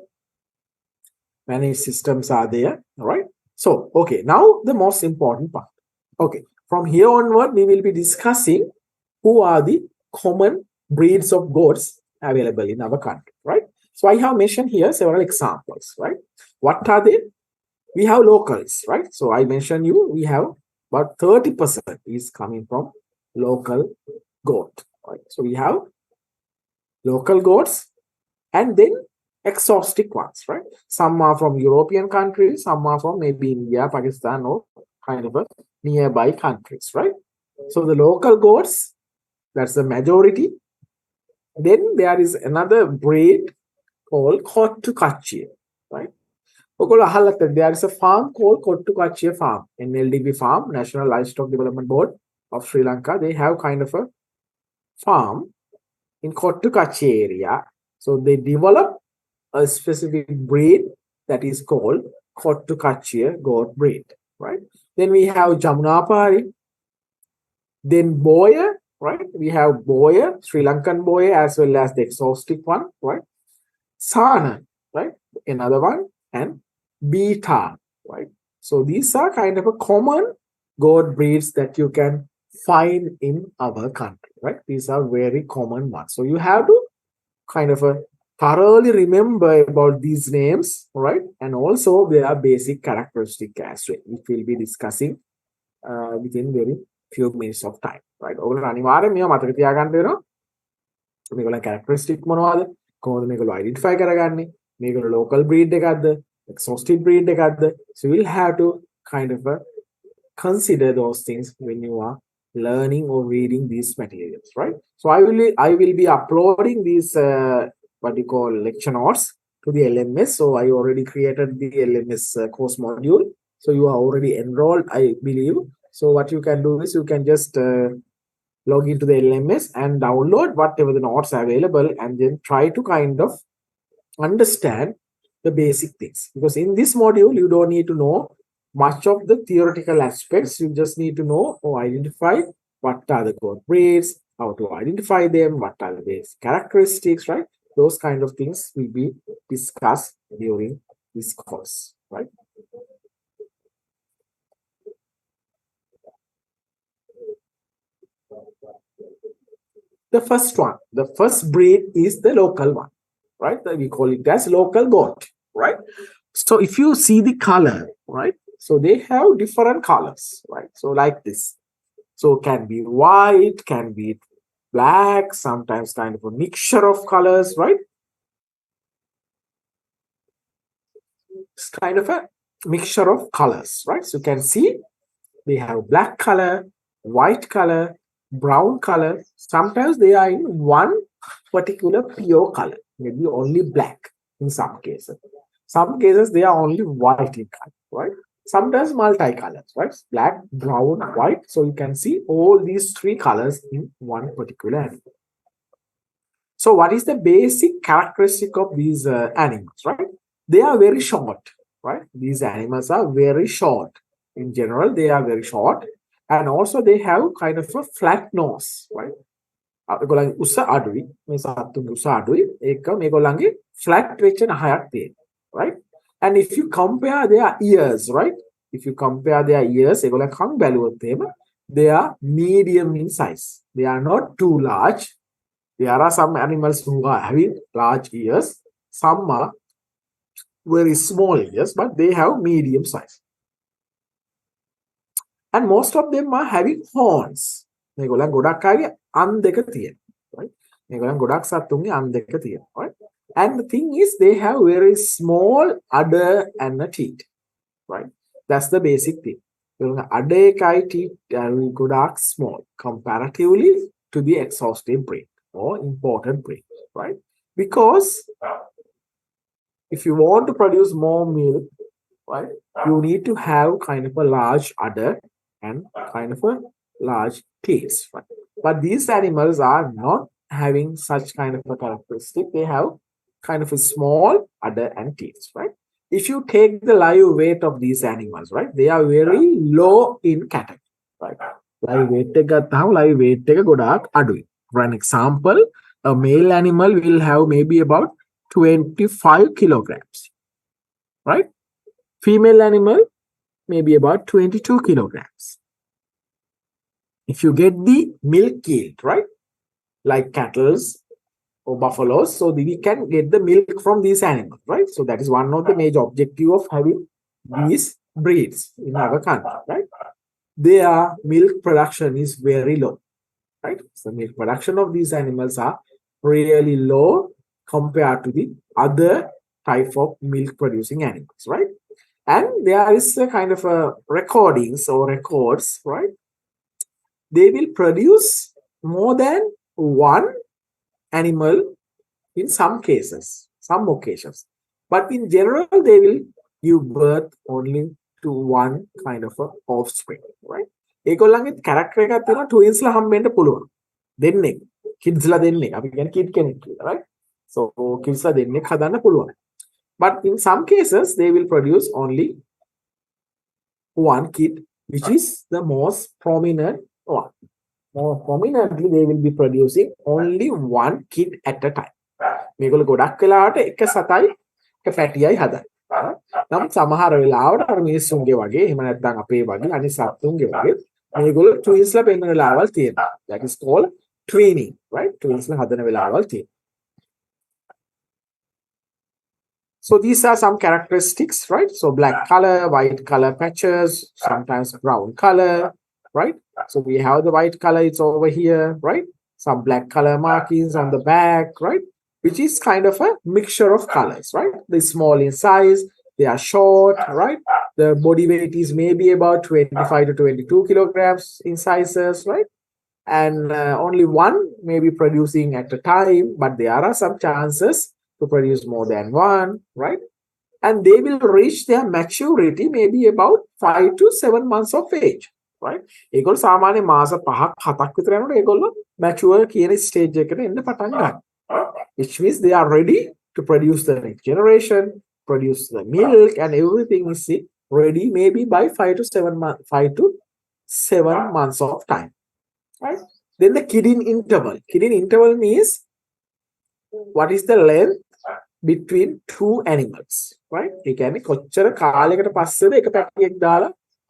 many systems are there, right? So, okay, now the most important part. Okay, from here onward, we will be discussing who are the common breeds of goats available in our country, right? So I have mentioned here several examples, right? What are they? We have locals, right? So I mentioned you, we have about 30% is coming from local goat, right? So we have local goats and then exotic ones, right? Some are from European countries, some are from maybe India, Pakistan, or kind of a nearby countries, right? So the local goats, that's the majority. Then there is another breed called Kottukachie, right? There is a farm called Kottukachie Farm, NLDB Farm, National Livestock Development Board of Sri Lanka. They have kind of a farm in Kottukachie area. So they develop a specific breed that is called Kottukachie goat breed, right? Then we have Jamunapari, then Boyer, right? We have Boyer, Sri Lankan Boyer, as well as the exotic one, right? Sana, right? Another one, and Beta, right? So these are kind of a common goat breeds that you can find in our country, right? These are very common ones. So you have to kind of thoroughly remember about these names, right? And also their basic characteristic as well, which we'll be discussing within very few minutes of time, right? ඔයගොල්ලෝ අනිවාර්යෙන් මේවා මතක තියාගන්න වෙනවා. මේගොල්ලෝ characteristic මොනවද? කොහොමද මේගොල්ලෝ identify කරගන්නේ? මේගොල්ලෝ local breed එකක්ද? Exhaustive breed එකක්ද? So you will have to kind of consider those things when you are learning or reading these materials, right? So I will be uploading these what you call lecture notes to the LMS. So I already created the LMS course module. So you are already enrolled, I believe. So what you can do is you can just log into the LMS and download whatever the notes are available, and then try to kind of understand the basic things. Because in this module, you don't need to know much of the theoretical aspects. You just need to know or identify what are the goat breeds, how to identify them, what are the basic characteristics, right? Those kind of things will be discussed during this course, right? The first one, the first breed is the local one, right? We call it as local goat, right? So if you see the color, right? So they have different colors, right? So like this. So can be white, can be black, sometimes kind of a mixture of colors, right? It's kind of a mixture of colors, right? So you can see they have black color, white color, brown color. Sometimes they are in one particular pure color, maybe only black in some cases. Some cases they are only white in color, right? Sometimes multicolors, right? Black, brown, white. So you can see all these three colors in one particular animal. So what is the basic characteristic of these animals, right? They are very short, right? These animals are very short. In general, they are very short. And also they have kind of a flat nose, right? ඒගොල්ලන්ගේ උස අඩුයි මේ සත්තුන්ගේ උස අඩුයි ඒක මේගොල්ලන්ගේ flat වෙච්ච නහයක් තියෙනවා, right? And if you compare their ears, right? If you compare their ears ඒගොල්ලන් කන් බැලුවොත් එහෙම they are medium in size. They are not too large. There are some animals who are having large ears. Some are very small ears, but they have medium size. And most of them are having horns. මේගොල්ලන් ගොඩක් අයගේ අන් දෙක තියෙනවා, right? මේගොල්ලන් ගොඩක් සත්තුන්ගේ අන් දෙක තියෙනවා, right? And the thing is they have very small udder and a teeth, right? That's the basic thing. Udder එකයි teeth ගොඩක් small comparatively to the exhaustive breed or important breed, right? Because if you want to produce more milk, right, you need to have kind of a large udder and kind of a large teeth, right? But these animals are not having such kind of a characteristic. They have kind of a small udder and teeth, right? If you take the live weight of these animals, right, they are very low in category, right? Live weight එක ගත්තාම live weight එක ගොඩාක් අඩුයි. For an example, a male animal will have maybe about 25 kilograms, right? Female animal maybe about 22 kilograms. If you get the milk yield, right, like cattle or buffaloes, so we can get the milk from these animals, right? So that is one of the major objective of having these breeds in our country, right? Their milk production is very low, right? So milk production of these animals are really low compared to the other type of milk producing animals, right? And there is a kind of a recordings or records, right? They will produce more than one animal in some cases, some occasions. But in general, they will give birth only to one kind of a offspring, right? ඒගොල්ලන්ගේ character එකක් තියෙනවා twins ලා හම්බෙන්න පුළුවන්. දෙන්නේ kids ලා දෙන්නේ. අපි කියන්නේ kid කෙනෙක් කියලා, right? So kids ලා දෙන්නේ හදන්න පුළුවන්. But in some cases, they will produce only one kid, which is the most prominent one. More prominently, they will be producing only one kid at a time. මේගොල්ලෝ ගොඩක් වෙලාවට එක සතයි එක පැටියයි හදන්නේ. නමුත් සමහර වෙලාවට අර මිනිස්සුන්ගේ වගේ එහෙම නැත්නම් අපේ වගේ අනිත් සත්තුන්ගේ වගේ මේගොල්ලෝ twins ලා පෙන්නන වෙලාවල් තියෙනවා. That is called twinning, right? Twins ලා හදන වෙලාවල් තියෙනවා. So these are some characteristics, right? So black color, white color patches, sometimes brown color, right? So we have the white color, it's over here, right? Some black color markings on the back, right? Which is kind of a mixture of colors, right? They're small in size, they are short, right? The body weight is maybe about 25 to 22 kilograms in sizes, right? And only one may be producing at a time, but there are some chances to produce more than one, right? And they will reach their maturity maybe about 5 to 7 months of age, right? ඒගොල්ලෝ සාමාන්‍ය මාස 5ක් 7ක් විතර යනකොට ඒගොල්ලෝ mature කියන stage එකට එන්න පටන් ගන්නවා. Which means they are ready to produce the next generation, produce the milk, and everything is ready maybe by 5 to 7 months of time, right? Then the kidding interval. Kidding interval means what is the length between two animals, right? ඒ කියන්නේ කොච්චර කාලයකට පස්සේද එක පැටියෙක් දාලා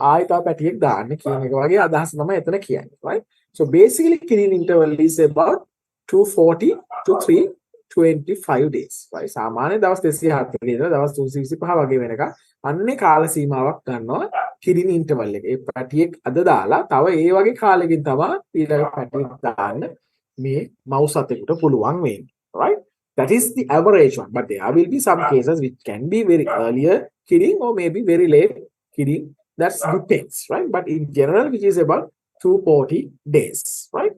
ආයෙ තව පැටියෙක් දාන්න කියන එක වගේ අදහස තමයි එතන කියන්නේ, right? So basically kidding interval is about 240 to 3 25 days. Right? සාමාන්‍ය දවස් 240 ඉඳලා දවස් 325 වගේ වෙනකන් අන්නේ කාල සීමාවක් ගන්නවා කිරින ඉන්ටර්වල් එක. ඒ පැටියෙක් අද දාලා තව ඒ වගේ කාලෙකින් තමයි ඊළඟ පැටියෙක් දාන්න මේ මවුස් අතෙකුට පුළුවන් වෙන්නේ. Right? That is the average one. But there will be some cases which can be very earlier kidding or maybe very late kidding. That depends, right? But in general, which is about 240 days, right?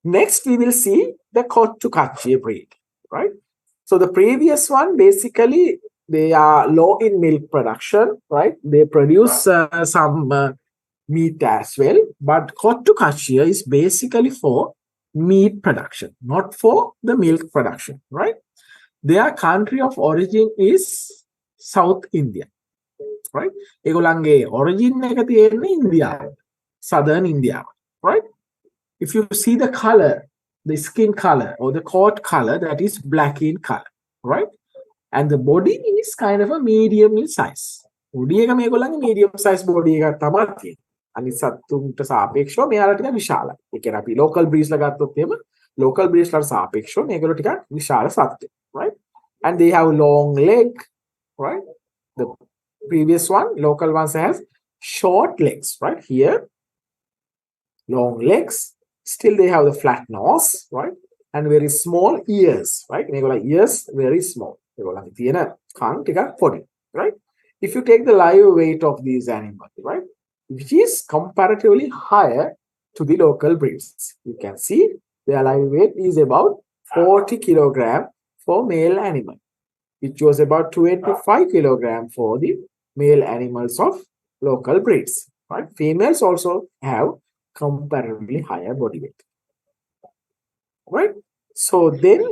Next, we will see the Kottukachie breed, right? So the previous one, basically, they are low in milk production, right? They produce some meat as well. But Kottukachie is basically for meat production, not for the milk production, right? Their country of origin is South India, right? ඒගොල්ලන්ගේ origin එක තියෙන්නේ ඉන්දියාව, southern India, right? If you see the color, the skin color or the coat color, that is black in color, right? And the body is kind of a medium in size. Body එක මේගොල්ලන්ගේ medium size body එකක් තමයි තියෙන්නේ. අනිත් සත්තුන්ට සාපේක්ෂව මෙයාලා ටික විශාලයි. ඒ කියන්නේ අපි local breeds ලා ගත්තොත් එහෙම local breeds ලාට සාපේක්ෂව මේගොල්ලෝ ටිකක් විශාල සත්තු, right? And they have long leg, right? The previous one, local ones has short legs, right? Here, long legs. Still, they have the flat nose, right? And very small ears, right? Ears very small. Right? If you take the live weight of these animals, right, which is comparatively higher to the local breeds, you can see their live weight is about 40 kilogram for male animal, which was about 25 kilogram for the male animals of local breeds, right? Females also have comparatively higher body weight, right? So then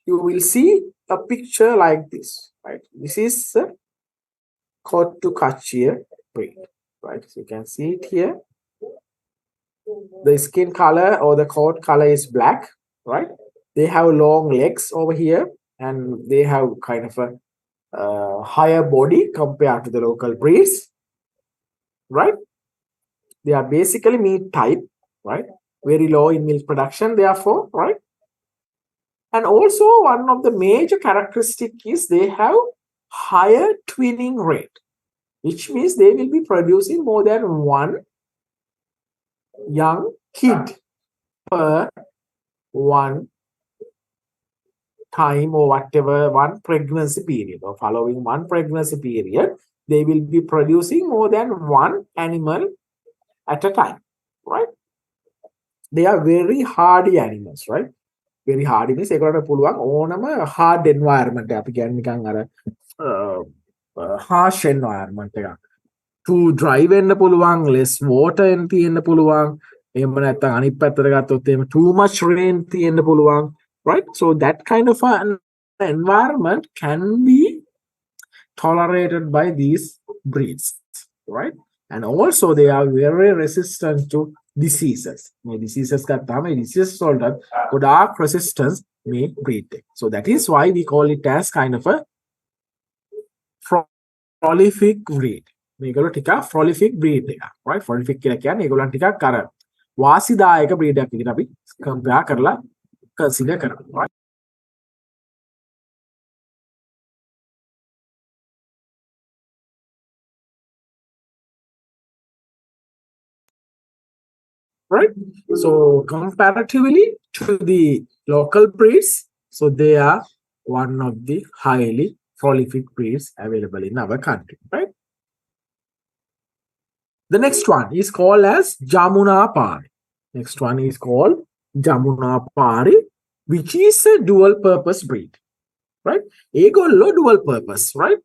you will see a picture like this, right? This is a Kottukachie breed, right? So you can see it here. The skin color or the coat color is black, right? They have long legs over here and they have kind of a higher body compared to the local breeds, right? They are basically meat type, right? Very low in milk production, therefore, right? And also one of the major characteristics is they have higher twinning rate, which means they will be producing more than one young kid per one time or whatever, one pregnancy period or following one pregnancy period, they will be producing more than one animal at a time, right? They are very hardy animals, right? Very hardy means ඒකට පුළුවන් ඕනම hard environment අපි කියන්නේ නිකන් අර harsh environment එකක්. To dry වෙන්න පුළුවන්, less water තියෙන්න පුළුවන්. එහෙම නැත්නම් අනිත් පැත්තට ගත්තොත් එහෙම too much rain තියෙන්න පුළුවන්, right? So that kind of an environment can be tolerated by these breeds, right? And also they are very resistant to diseases. Diseases වලට ගොඩාක් resistance මේ breed එක. So that is why we call it as kind of a prolific breed. මේගොල්ලෝ ටිකක් prolific breed එකක්, right? Prolific කියලා කියන්නේ ඒගොල්ලන් ටිකක් අර වාසිදායක breed එකක් විදිහට අපි compare කරලා consider කරනවා, right? Right? So comparatively to the local breeds, so they are one of the highly prolific breeds available in our country, right? The next one is called as Jamunapari. Next one is called Jamunapari, which is a dual purpose breed, right? Egollo dual purpose, right?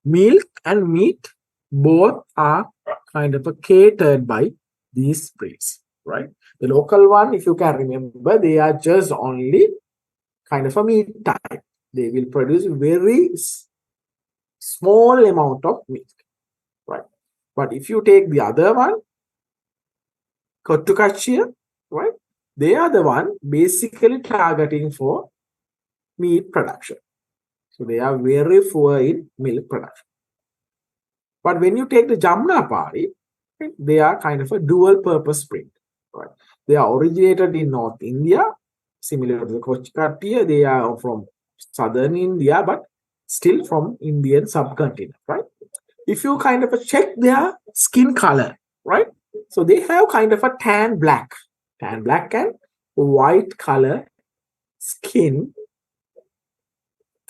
Milk and meat both are kind of catered by these breeds, right? The local one, if you can remember, they are just only kind of a meat type. They will produce very small amount of meat, right? But if you take the other one, Kottukachie, right? They are the one basically targeting for meat production. So they are very poor in milk production. But when you take the Jamunapari, they are kind of a dual purpose breed, right? They are originated in North India, similar to the Kochikatia. They are from southern India, but still from Indian subcontinent, right? If you kind of check their skin color, right? So they have kind of a tan black and white color skin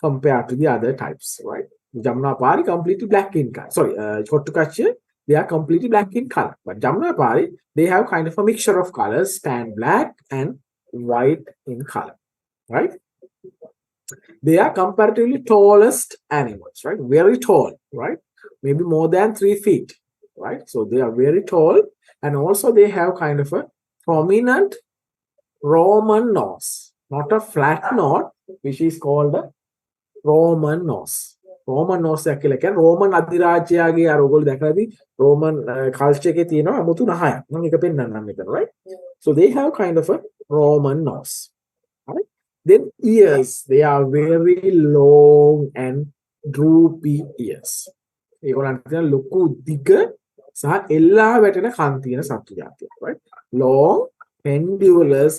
compared to the other types, right? Jamnapari completely black in color. Sorry, Chotukachia, they are completely black in color. But Jamnapari, they have kind of a mixture of colors, tan black and white in color, right? They are comparatively tallest animals, right? Very tall, right? Maybe more than 3 feet, right? So they are very tall, and also they have kind of a prominent Roman nose, not a flat nose, which is called a Roman nose. Roman nose එකක් කියලා කියන්නේ Roman අධිරාජ්‍යයාගේ අර ඔයගොල්ලෝ දැකලාදී Roman culture එකේ තියෙනවා 아무තු නහයක්. මම ඒක පෙන්නන්නම් මෙතන, right? So they have kind of a Roman nose. Right? Then ears, they are very long and droopy ears. ඒගොල්ලන්ට තියෙන ලොකු දිග සහ එල්ලා වැටෙන කන් තියෙන සත්තු జాතියක්, right? Long, pendulous,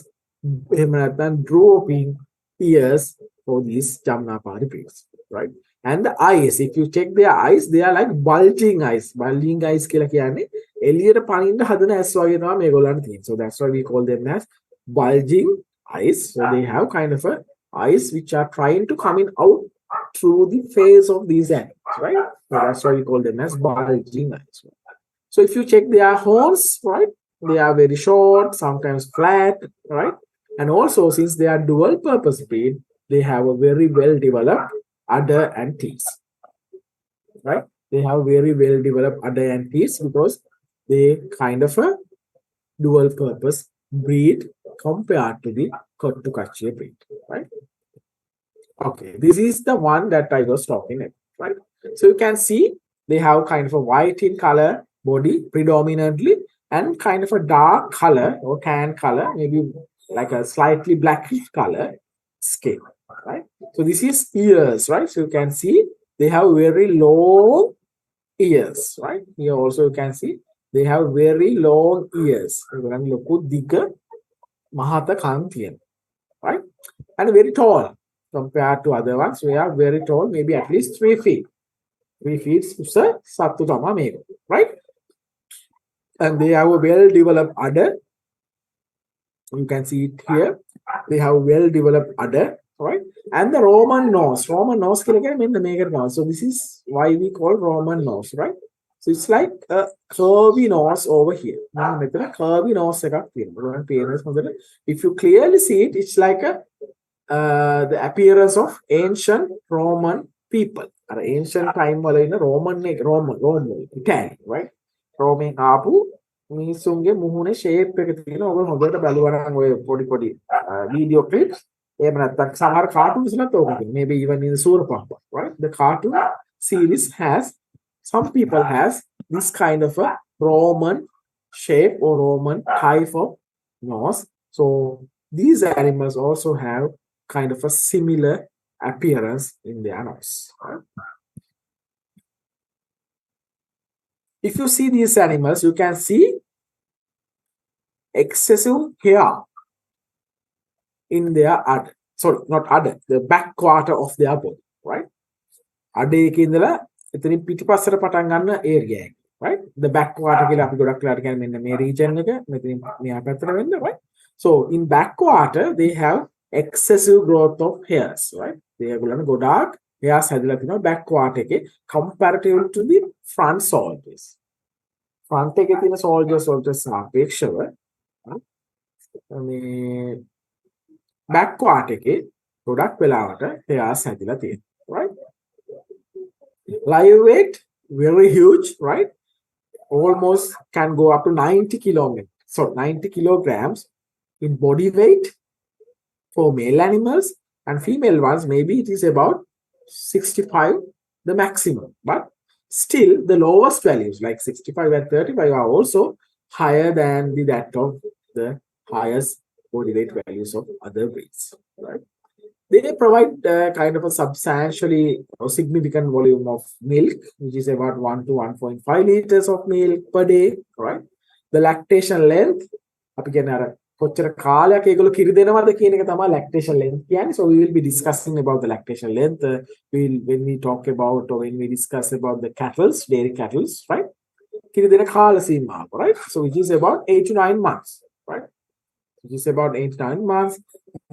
එහෙම නැත්නම් drooping ears for these Jamnapari breeds, right? And the eyes, if you check their eyes, they are like bulging eyes. Bulging eyes කියලා කියන්නේ එළියට පනින්න හදන ඇස් වගේ තමයි මේගොල්ලන්ට තියෙන්නේ. So that's why we call them as bulging eyes. So they have kind of a eyes which are trying to come in out through the face of these animals, right? So that's why we call them as bulging eyes. So if you check their horns, right, they are very short, sometimes flat, right? And also, since they are dual purpose breed, they have a very well developed udder and teeth, right? They have very well developed udder and teeth because they kind of a dual purpose breed compared to the Kottukachia breed, right? Okay, this is the one that I was talking about, right? So you can see they have kind of a white in color body predominantly and kind of a dark color or tan color, maybe like a slightly blackish color skin, right? So this is ears, right? So you can see they have very long ears, right? Here also you can see they have very long ears, right? And very tall compared to other ones. We are very tall, maybe at least 3 feet. 3 feet, right? And they have a well-developed udder. You can see it here. They have well-developed udder, right? And the Roman nose. Roman nose mean the maker nose. So this is why we call Roman nose, right? So it's like a curvy nose over here. Curvy nose. If you clearly see it, it's like the appearance of ancient Roman people. Ancient time Roman, Italian, right? Roman ආපු මිනිස්සුන්ගේ මුහුණේ shape එක තියෙන ඔයගොල්ලෝ හොඳට බලුවනම් ඔය පොඩි video clips එහෙම නැත්නම් සමහර cartoons වලත් ඕක තියෙනවා. Maybe even in the Surapapa, right? The cartoon series has, some people has this kind of a Roman shape or Roman type of nose. So these animals also have kind of a similar appearance in their nose, right? If you see these animals, you can see excessive hair in their udder. Sorry, not udder, the back quarter of their body, right? Udder එකේ ඉඳලා එතනින් පිටිපස්සට පටන් ගන්න area එක, right? The back quarter කියලා අපි ගොඩක් වෙලාට කියන්නේ මෙන්න මේ region එක මෙතනින් මෙහා පැත්තට වෙන්න, right? So in back quarter they have excessive growth of hairs, right? They are ගොඩාක් hairs හැදලා තිනවා back quarter එකේ comparative to the front soldiers. Front එකේ තියෙන soldiers සාපේක්ෂව මේ back quarter එකේ ගොඩක් වෙලාවට hairs හැදලා තියෙනවා, right? Live weight very huge, right? Almost can go up to 90 kilograms. So 90 kilograms in body weight for male animals, and female ones maybe it is about 65 the maximum, but still the lowest values like 65 and 35 are also higher than that of the highest body weight values of other breeds, right? They provide kind of a substantially or significant volume of milk, which is about 1 to 1.5 liters of milk per day, right? The lactation length, කොච්චර කාලයක් ඒගොල්ලෝ කිරි දෙනවද කියන එක තමයි lactation length කියන්නේ. So we will be discussing about the lactation length when we talk about or when we discuss about the cattles, dairy cattles, right? කිරි දෙන කාල සීමාව, right? So which is about 8 to 9 months, right? Which is about 8 to 9 months.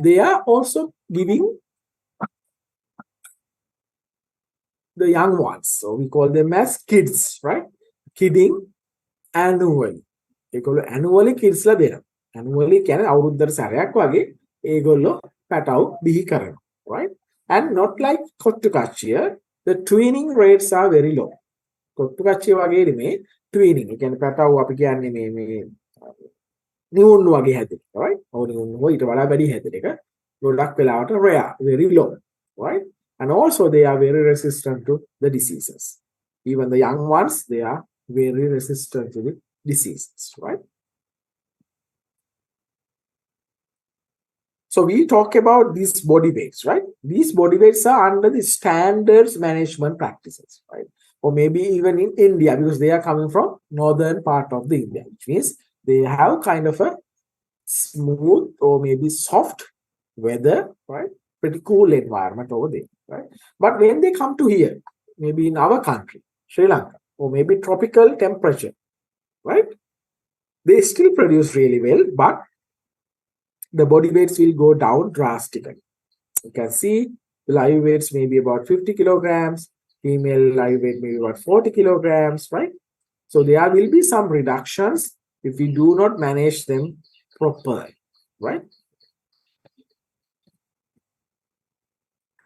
They are also giving the young ones. So we call them as kids, right? Kidding annually. ඒගොල්ලෝ annually kids ලා දෙනවා. Annually කියන්නේ අවුරුද්දට සැරයක් වගේ ඒගොල්ලෝ පැටව් බිහි කරනවා, right? And not like කොට්ටුකච්චිය, the twinning rates are very low. කොට්ටුකච්චිය වගේ නෙමේ twinning. ඒ කියන්නේ පැටව් අපි කියන්නේ මේ නියුන් වගේ හැදෙන, right? ඕනියුන් ඊට වඩා වැඩි හැදෙන එක ගොඩක් වෙලාවට rare, very low, right? And also they are very resistant to the diseases. Even the young ones, they are very resistant to the diseases, right? So we talk about these body weights, right? These body weights are under the standards management practices, right? Or maybe even in India, because they are coming from northern part of the India, which means they have kind of a smooth or maybe soft weather, right? Pretty cool environment over there, right? But when they come to here, maybe in our country, Sri Lanka, or maybe tropical temperature, right? They still produce really well, but the body weights will go down drastically. You can see the live weights may be about 50 kilograms, female live weight may be about 40 kilograms, right? So there will be some reductions if we do not manage them properly, right?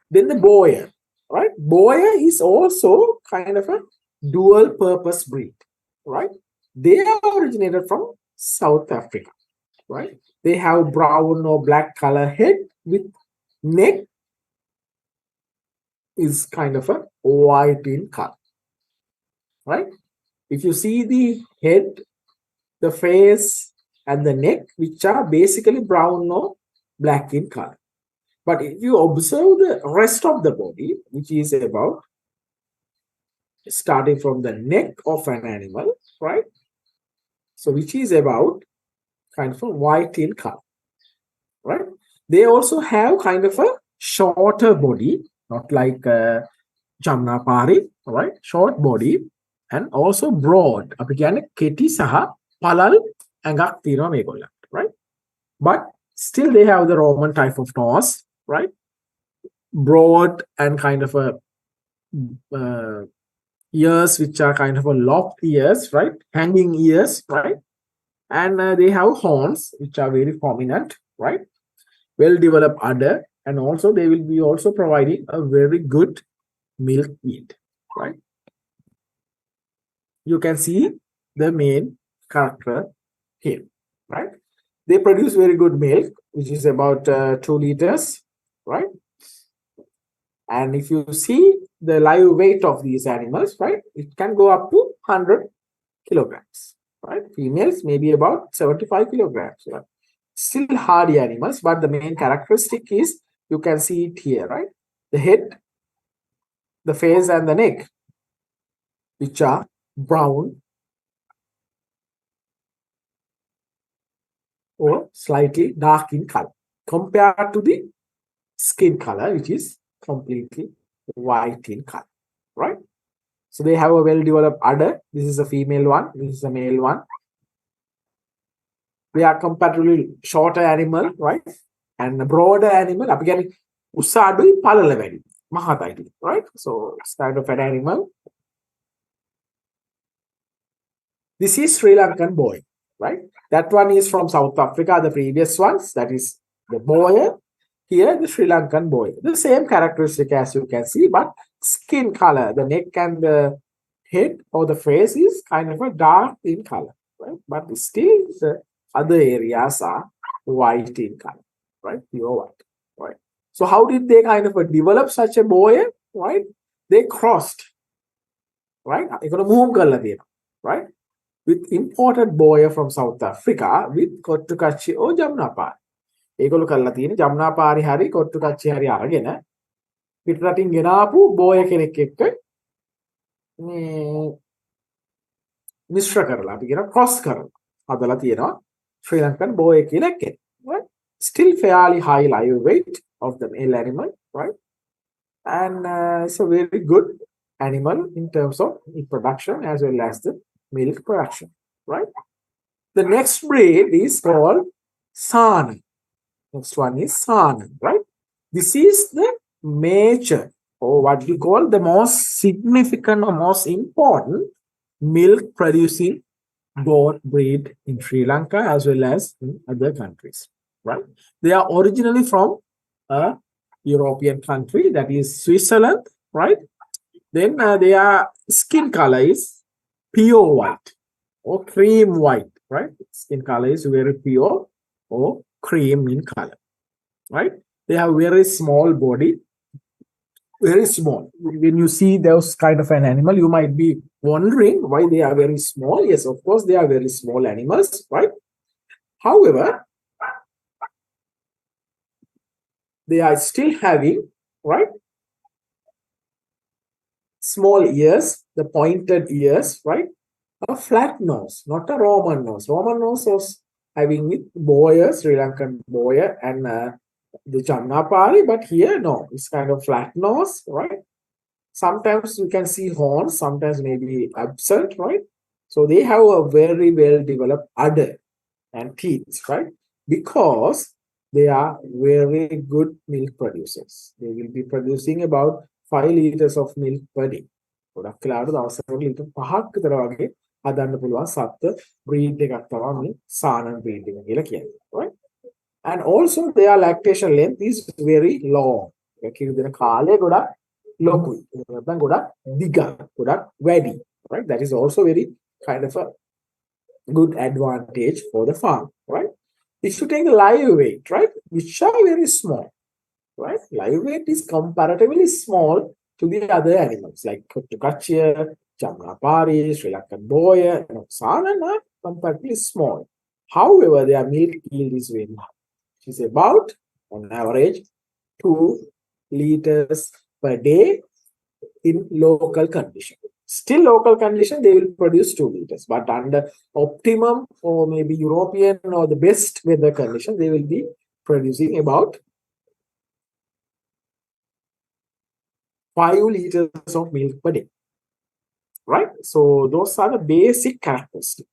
Then the boyer, right? Boyer is also kind of a dual purpose breed, right? They are originated from South Africa, right? They have brown or black color head with neck is kind of a white in color, right? If you see the head, the face and the neck, which are basically brown or black in color. But if you observe the rest of the body, which is about starting from the neck of an animal, right? So which is about kind of a white in color, right? They also have kind of a shorter body, not like Jamnapari, right? Short body and also broad. අපි කියන්නේ කෙටි සහ පළල් ඇඟක් තියෙනවා මේගොල්ලන්ට, right? But still they have the Roman type of nose, right? Broad and kind of a ears which are kind of a locked ears, right? Hanging ears, right? And they have horns which are very prominent, right? Well developed udder, and also they will be also providing a very good milk yield, right? You can see the main character here, right? They produce very good milk, which is about 2 liters, right? And if you see the live weight of these animals, right, it can go up to 100 kilograms, right? Females maybe about 75 kilograms, right? Still hardy animals, but the main characteristic is, you can see it here, right? The head, the face and the neck, which are brown or slightly dark in color compared to the skin color, which is completely white in color, right? So they have a well-developed udder. This is a female one. This is a male one. They are comparatively shorter animal, right? And a broader animal. අපි කියන්නේ උස අඩුයි පළල වැඩි. මහතයි, right? So it's kind of an animal. This is Sri Lankan boy, right? That one is from South Africa, the previous ones. That is the boy. Here, the Sri Lankan boy. The same characteristic as you can see, but skin color, the neck and the head or the face is kind of a dark in color, right? But still, the other areas are white in color, right? Pure white, right? So how did they kind of develop such a boy, right? They crossed, right? Right? With imported boy from South Africa with Kottukachi or Jamnapari. ඒගොල්ලෝ කරලා තියෙන ජම්නාපාරි හරි කොට්ටුකච්චි හරි අරගෙන පිටරටින් ගෙනාපු බෝය කෙනෙක් එක්ක මේ මිශ්‍ර කරලා අපි කියන ක්‍රොස් කරලා හදලා තියෙනවා. Sri Lankan boy කියලා එකෙන්, right? Still fairly high live weight of the male animal, right? And it's a very good animal in terms of reproduction as well as the milk production, right? The next breed is called Sana. Next one is Sana, right? This is the major, or what we call the most significant or most important milk producing goat breed in Sri Lanka as well as in other countries, right? They are originally from a European country, that is Switzerland, right? Then their skin color is pure white or cream white, right? Skin color is very pure or cream in color, right? They have very small body, very small. When you see those kind of an animal, you might be wondering why they are very small. Yes, of course, they are very small animals, right? However, they are still having, right, small ears, the pointed ears, right? A flat nose, not a Roman nose. Roman nose was having with boyer, Sri Lankan boyer, and the Jamnapari, but here no, it's kind of flat nose, right? Sometimes you can see horns, sometimes maybe absent, right? So they have a very well developed udder and teeth, right? Because they are very good milk producers. They will be producing about 5 liters of milk per day. ගොඩක් වෙලාවට දවසකට litre 5ක් විතර වගේ හදන්න පුළුවන් සත්ත්ව breed එකක් තමයි සානන් breed එක කියලා කියන්නේ, right? And also their lactation length is very long. කිරි දෙන කාලය ගොඩක් ලොකුයි. නැත්නම් ගොඩක් දිගයි, ගොඩක් වැඩි, right? That is also very kind of a good advantage for the farm, right? If you take the live weight, right, which are very small, right? Live weight is comparatively small to the other animals like Kachia, Jamnapari, Sri Lankan boyer, Sana are comparatively small. However, their milk yield is very high. It is about, on average, 2 liters per day in local condition. Still local condition, they will produce 2 liters. But under optimum or maybe European or the best weather condition, they will be producing about 5 liters of milk per day, right? So those are the basic characteristics.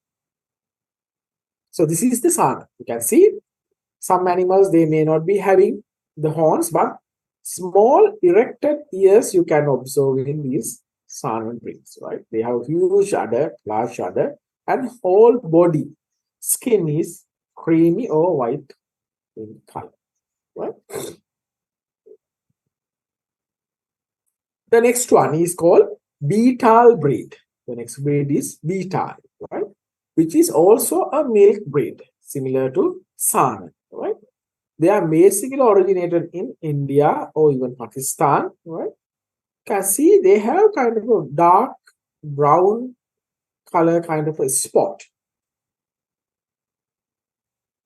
So this is the Sana. You can see some animals, they may not be having the horns, but small erected ears you can observe in these Sana breeds, right? They have huge udder, large udder, and whole body skin is creamy or white in color, right? The next one is called Beetal breed. The next breed is Beetal, right? Which is also a milk breed, similar to Sana, right? They are basically originated in India or even Pakistan, right? You can see they have kind of a dark brown color, kind of a spot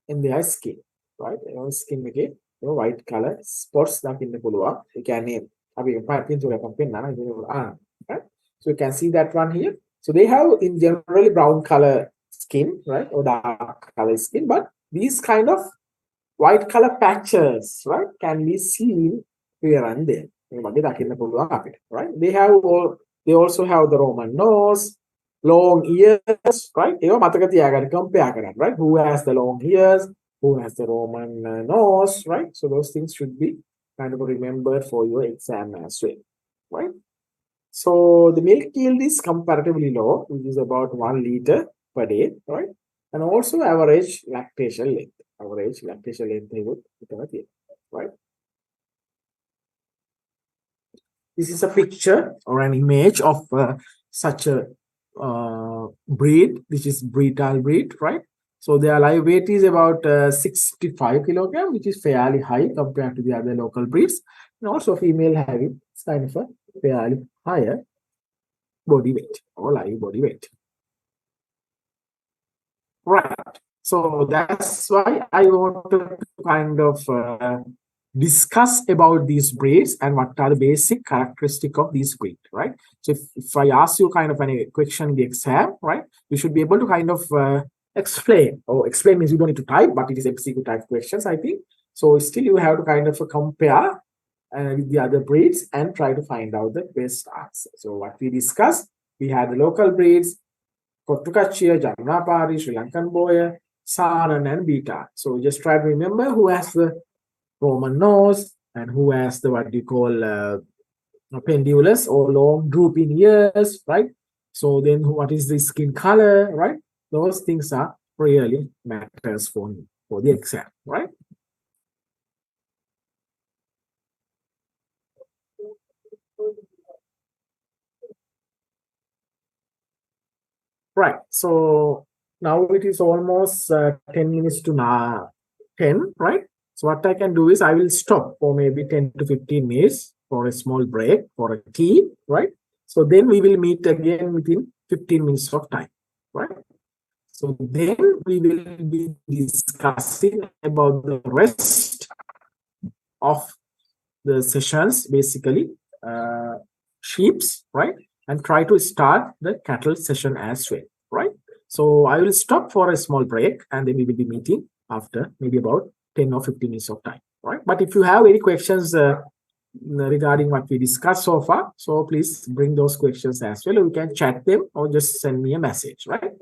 in their skin, right? Skin again, white color spots දකින්න පුළුවන්. ඒ කියන්නේ අපි පින්තූරයක් පෙන්නනවා right? So you can see that one here. So they have in generally brown color skin, right, or dark color skin, but these kind of white color patches, right, can be seen here and there. Right? They also have the Roman nose, long ears, right? Compare, right? Who has the long ears? Who has the Roman nose, right? So those things should be kind of remembered for your exam as well, right? So the milk yield is comparatively low, which is about 1 liter per day, right? And also average lactation length. Average lactation length, right? This is a picture or an image of such a breed. This is Beetal breed, right? So their live weight is about 65 kilogram, which is fairly high compared to the other local breeds. And also female having kind of a fairly higher body weight or live body weight. Right. So that's why I want to kind of discuss about these breeds and what are the basic characteristics of these breeds, right? So if I ask you kind of a question in the exam, right, you should be able to kind of explain. Or explain means you don't need to type, but it is MCQ type questions, I think. So still you have to kind of compare with the other breeds and try to find out the best answer. So what we discussed, we had the local breeds, Kotukachia, Jamnapari, Sri Lankan Boya, Saran, and Beta. So just try to remember who has the Roman nose and who has the what you call pendulous or long drooping ears, right? So then what is the skin color, right? Those things are really matters for me for the exam, right? Right. So now it is almost 10 minutes to 10, right? So what I can do is I will stop for maybe 10 to 15 minutes for a small break for a tea, right? So then we will meet again within 15 minutes of time, right? So then we will be discussing about the rest of the sessions, basically sheeps, right? And try to start the cattle session as well, right? So I will stop for a small break and then we will be meeting after maybe about 10 or 15 minutes of time, right? But if you have any questions regarding what we discussed so far, so please bring those questions as well. You can chat them or just send me a message, right?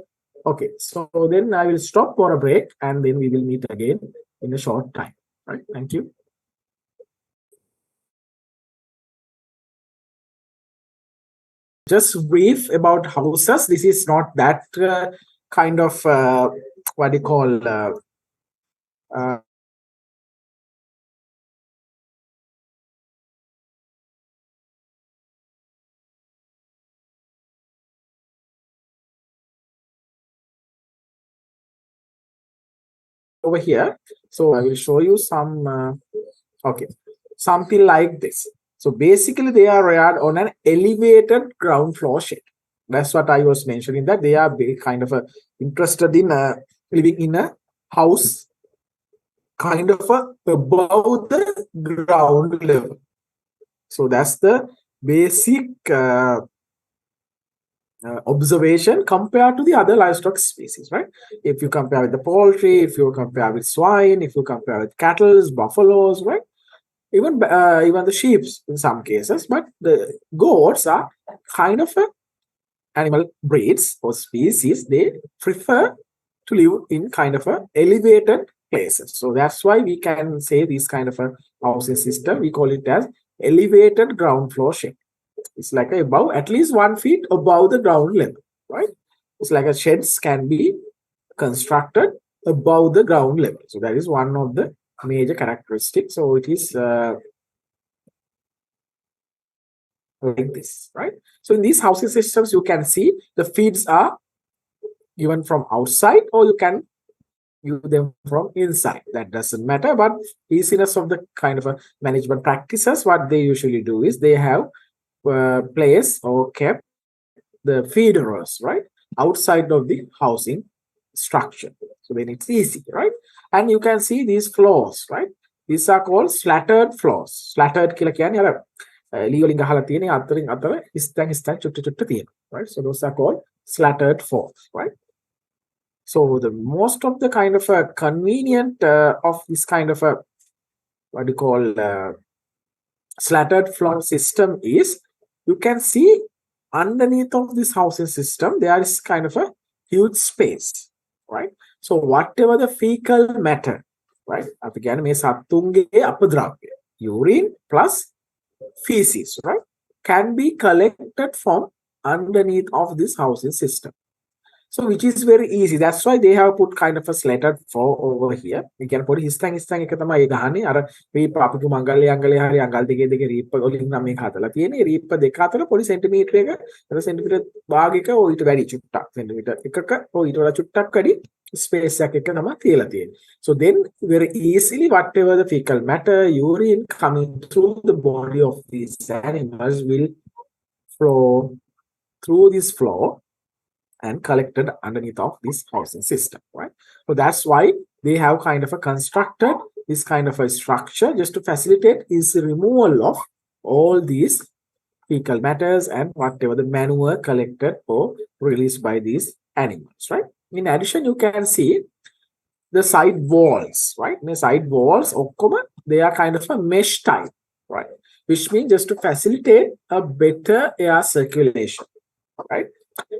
Okay, so then I will stop for a break and then we will meet again in a short time, right? Thank you. Just brief about houses. This is not that kind of what do you call uh, over here. So I will show you some. Okay, something like this. So basically, they are reared on an elevated ground floor shed. That's what I was mentioning. That they are very kind of interested in living in a house kind of above the ground level. So that's the basic observation compared to the other livestock species, right? If you compare with the poultry, if you compare with swine, if you compare with cattle, buffaloes, right? Even the sheep in some cases, but the goats are kind of a animal breeds or species. They prefer to live in kind of a elevated places. So that's why we can say this kind of a housing system. We call it as elevated ground floor shed. It's like above at least 1 feet above the ground level, right? It's like a sheds can be constructed above the ground level. So that is one of the major characteristics. So it is like this, right? So in these housing systems, you can see the feeds are given from outside or you can use them from inside. That doesn't matter, but easiness of the kind of a management practices, what they usually do is they have placed or kept the feeders, right, outside of the housing structure. So then it's easy, right? And you can see these floors, right? These are called slattered floors. Slattered කියලා කියන්නේ අර ලී වලින් ගහලා තියෙන අතරින් අතර හිස්තැන් චුට්ට චුට්ට තියෙන, right? So those are called slattered floors, right? So the most of the kind of a convenient of this kind of a what do you call slattered floor system is you can see underneath of this housing system there is kind of a huge space, right? So whatever the fecal matter, right, අපි කියන්නේ මේ සත්තුන්ගේ අපද්‍රව්‍ය urine plus feces, right, can be collected from underneath of this housing system. So which is very easy. That's why they have put kind of a slatted floor over here. You can put හිස්තැන් එක තමයි ඒ ගහන්නේ. අර රීප අපි කිව්ව මංගල්‍ය හරි අඟල් දෙකේ දෙකේ රීප වලින් නම් මේක හදලා තියෙන්නේ. රීප දෙක අතර පොඩි සෙන්ටිමීටර එක අර සෙන්ටිමීටර භාගයක ඔය ඊට වැඩි චුට්ටක් සෙන්ටිමීටර එකක ඔය ඊට වඩා චුට්ටක් වැඩි ස්පේස් එකක් එක තමයි තියලා තියෙන්නේ. So then very easily whatever the fecal matter, urine coming through the body of these animals will flow through this floor and collected underneath of this housing system, right? So that's why they have kind of a constructed this kind of a structure just to facilitate is the removal of all these fecal matters and whatever the manure collected or released by these animals, right? In addition, you can see the side walls, right? The side walls, they are kind of a mesh type, right? Which means just to facilitate a better air circulation, right?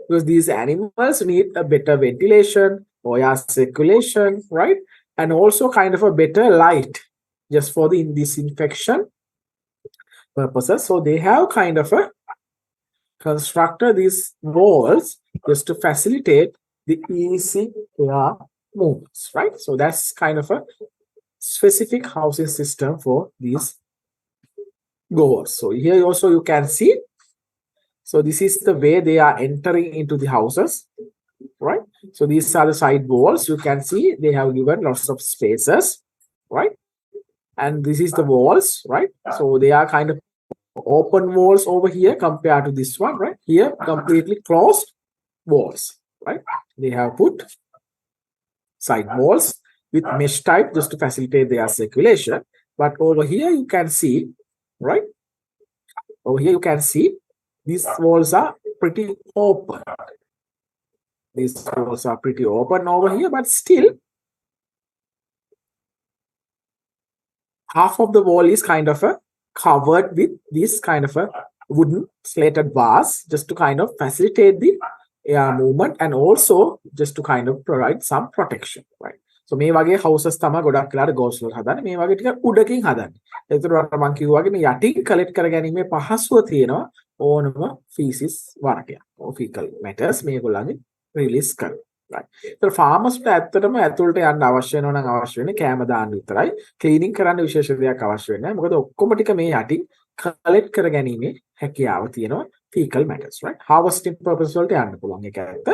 Because these animals need a better ventilation or air circulation, right? And also kind of a better light just for the disinfection purposes. So they have kind of a constructed these walls just to facilitate the easy air movements, right? So that's kind of a specific housing system for these goers. So here also you can see, so this is the way they are entering into the houses, right? So these are the side walls. You can see they have given lots of spaces, right? And this is the walls, right? So they are kind of open walls over here compared to this one, right? Here, completely closed walls, right? They have put side walls with mesh type just to facilitate their circulation. But over here, you can see, right? Over here, you can see these walls are pretty open. These walls are pretty open over here, but still, half of the wall is kind of a covered with this kind of a wooden slated bars just to kind of facilitate the air movement and also just to kind of provide some protection, right? So මේ වගේ houses තමයි ගොඩක් වෙලාට ගෝස් වල හදන්නේ. මේ වගේ ටික උඩකින් හදන්නේ. ඒතරට මම කිව්වා වගේ මේ යටින් කලෙක්ට් කර ගැනීමේ පහසුව තියෙනවා ඕනම feces වර්ගයක්. or fecal matters මේගොල්ලන්ගේ රිලීස් කරනවා. right. ඒතර ෆාමර්ස්ට ඇත්තටම ඇතුළට යන්න අවශ්‍ය වෙනවා නම් අවශ්‍ය වෙන්නේ කැම දාන්න විතරයි. ක්ලීනින් කරන්න විශේෂ දෙයක් අවශ්‍ය වෙන්නේ නැහැ. මොකද ඔක්කොම ටික මේ යටින් කලෙක්ට් කර ගැනීමේ හැකියාව තියෙනවා fecal matters, right? Harvesting purpose වලට යන්න පුළුවන් ඒක ඇත්ත.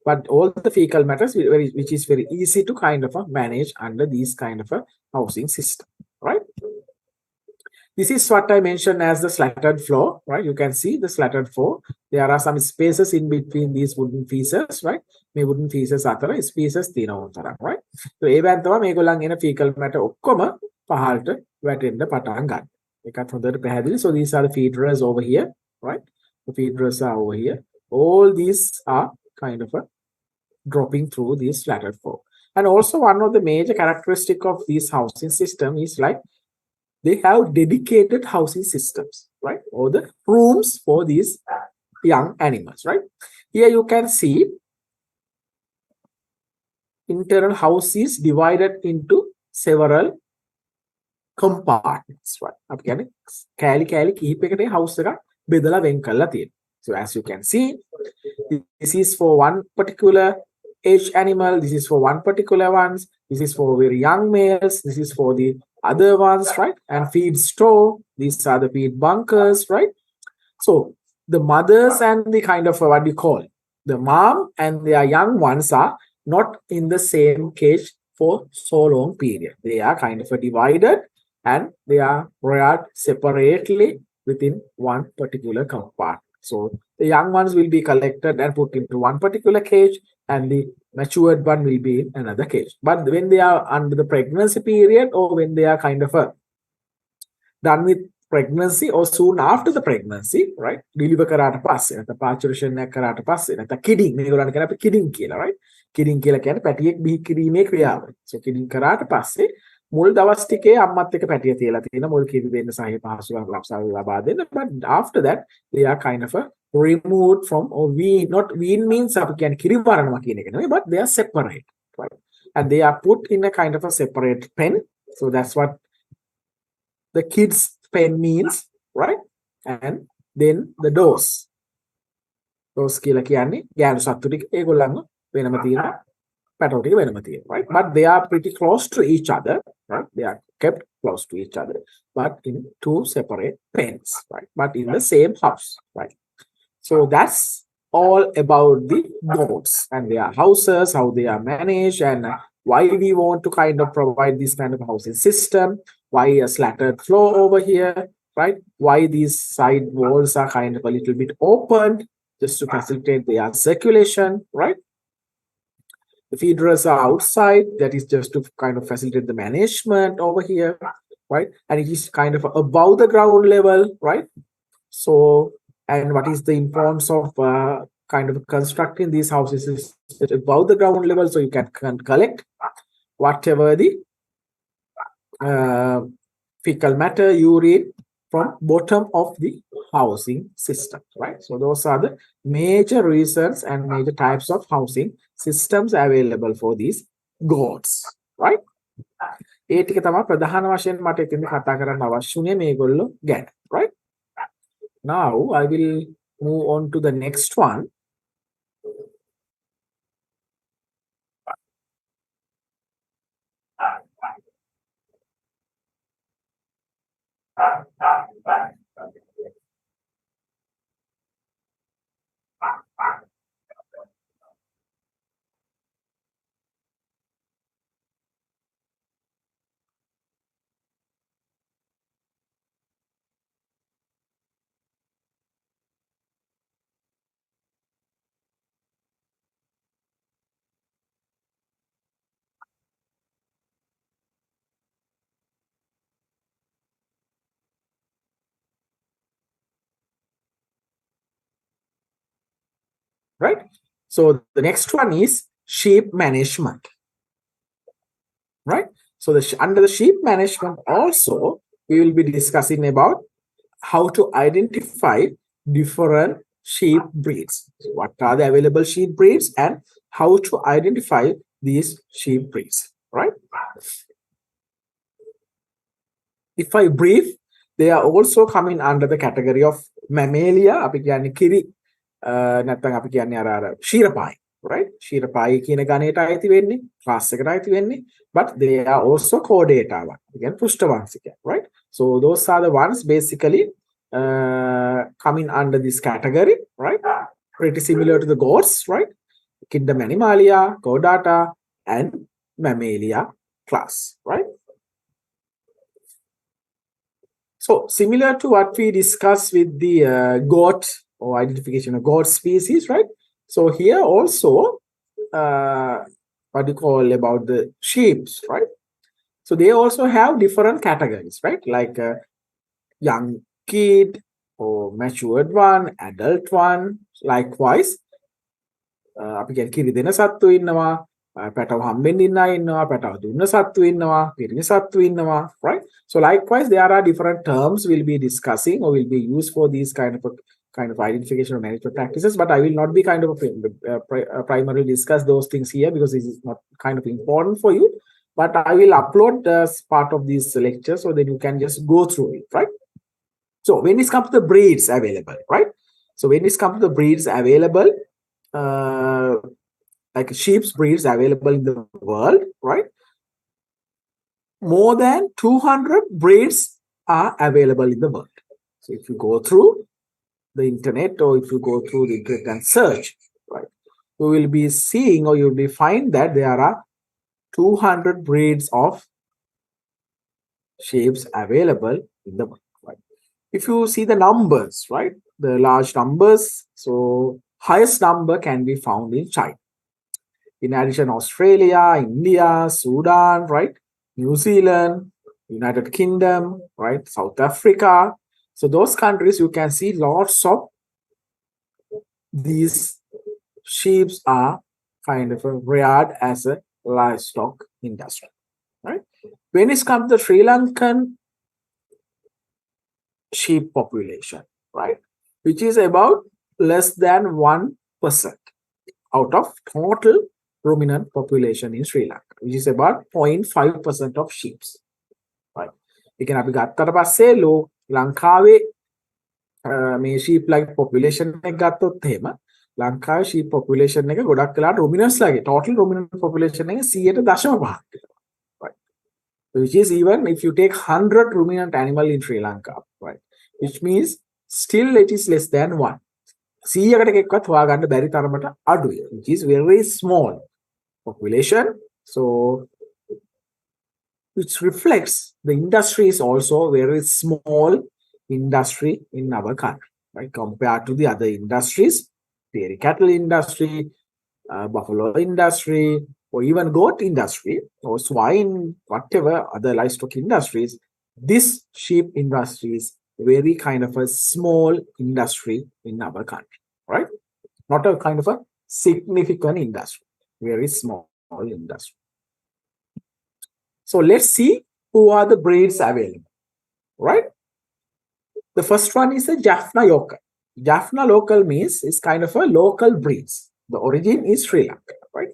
But all the fecal matters which is very easy to kind of manage under these kind of a housing system, right? This is what I mentioned as the slatted floor, right? You can see the slatted floor. There are some spaces in between these wooden pieces, right? මේ wooden pieces අතර spaces තියෙනවා තරම්, right? So ඒ වගේම තමයි මේගොල්ලන් එන fecal matter ඔක්කොම පහළට වැටෙන්න පටන් ගන්න. ඒකත් හොඳට පැහැදිලි. So these are the feeders over here, right? The feeders are over here. All these are kind of a dropping through this slatted floor. And also one of the major characteristic of this housing system is like they have dedicated housing systems, right? Or the rooms for these young animals, right? Here you can see internal house is divided into several compartments, right? අපි කියන්නේ කෑලි කෑලි කිහිපයකට house එකක් බෙදලා වෙන් කරලා තියෙනවා. So as you can see, this is for one particular age animal, this is for one particular ones, this is for very young males, this is for the other ones, right? And feed store, these are the feed bunkers, right? So the mothers and the kind of what you call the mom and their young ones are not in the same cage for so long period. They are kind of divided and they are reared separately within one particular compartment. So the young ones will be collected and put into one particular cage and the matured one will be in another cage. But when they are under the pregnancy period or when they are kind of done with pregnancy or soon after the pregnancy, right? Deliver කරාට පස්සේ නැත්නම් parturition එක කරාට පස්සේ නැත්නම් kidding මේගොල්ලන් කියන අපි kidding කියලා, right? Kidding කියලා කියන්නේ පැටියෙක් බිහි කිරීමේ ක්‍රියාව. So kidding කරාට පස්සේ මුල් දවස් ටිකේ අම්මත් එක්ක පැටිය තියලා තියෙන මුල් කිරි දෙන්න සහය පහසුවක් ලබා දෙන්න. But after that they are kind of removed from or wean. Not wean means අපි කියන්නේ කිරි වරනවා කියන එක නෙවෙයි, but they are separate, right? And they are put in a kind of a separate pen. So that's what the kids pen means, right? And then the dose කියලා කියන්නේ ගෑනු සත්තු ටික ඒගොල්ලන්ව වෙනම තියෙනවා, පැටව ටික වෙනම තියෙනවා, right? But they are pretty close to each other, right? They are kept close to each other but in two separate pens, right? But in the same house, right? So that's all about the goats and their houses, how they are managed, and why we want to kind of provide this kind of housing system, why a slatted floor over here, right? Why these side walls are kind of a little bit opened just to facilitate their circulation, right? The feeders are outside, that is just to kind of facilitate the management over here, right? And it is kind of above the ground level, right? So, and what is the importance of kind of constructing these houses is above the ground level, so you can collect whatever the fecal matter, urine from bottom of the housing system, right? So those are the major reasons and major types of housing systems available for these goats, right? ඒ ටික තමයි ප්‍රධාන වශයෙන් මට ඉතින් කතා කරන්න අවශ්‍ය උනේ මේගොල්ලෝ ගැන, right? Now I will move on to the next one. Right? So the next one is sheep management. Right? So under the sheep management also, we will be discussing about how to identify different sheep breeds. What are the available sheep breeds and how to identify these sheep breeds, right? If I brief, they are also coming under the category of mammalia, අපි කියන්නේ කිරි නැත්නම් අපි කියන්නේ අර ශීරපායි, right? ශීරපායි කියන ගණයට අයිති වෙන්නේ, class එකට අයිති වෙන්නේ, but they are also chordata one. Again, පුෂ්ඨවංශිකයන්, right? So those are the ones basically coming under this category, right? Pretty similar to the goats, right? Kingdom Animalia, Chordata, and Mammalia class, right? So similar to what we discussed with the goat or identification of goat species, right? So here also, what you call about the sheep, right? So they also have different categories, right? Like young kid or matured one, adult one. Likewise, අපි කියන්නේ කිරි දෙන සත්තු ඉන්නවා, පැටව හම්බෙන්න ඉන්න අය ඉන්නවා, පැටව දුන්න සත්තු ඉන්නවා, පිරිමි සත්තු ඉන්නවා, right? So likewise, there are different terms we'll be discussing or will be used for these kind of identification of management practices, but I will not be kind of primarily discuss those things here because this is not kind of important for you, but I will upload as part of this lecture so that you can just go through it, right? So when it comes to the breeds available, right? So when it comes to the breeds available, like sheep's breeds available in the world, right? More than 200 breeds are available in the world. So if you go through the internet or if you go through the internet and search, right, you will be seeing or you'll be find that there are 200 breeds of sheep available in the world, right? If you see the numbers, right, the large numbers, so highest number can be found in China. In addition, Australia, India, Sudan, right, New Zealand, United Kingdom, right, South Africa. So those countries, you can see lots of these sheep are kind of reared as a livestock industry, right? When it comes to the Sri Lankan sheep population, right, which is about less than 1% out of total ruminant population in Sri Lanka, which is about 0.5% of sheep, right? You can have ගත්තට පස්සේ ලංකාවේ මේ sheep like population එක ගත්තොත් එහෙම ලංකාවේ sheep population එක ගොඩක් වෙලාට ruminants ලගේ total ruminant population එක 100.5, right? Which is even if you take 100 ruminant animal in Sri Lanka, right, which means still it is less than 1. 100කට එකක්වත් හොයාගන්න බැරි තරමට අඩුයි, which is very small population. So which reflects the industry is also very small industry in our country, right, compared to the other industries, dairy cattle industry, buffalo industry, or even goat industry or swine, whatever other livestock industries. This sheep industry is very kind of a small industry in our country, right? not a kind of a significant industry, very small industry. So let's see who are the breeds available, right? The first one is the Jaffna local. Jaffna local means it's kind of a local breeds. The origin is Sri Lanka, right?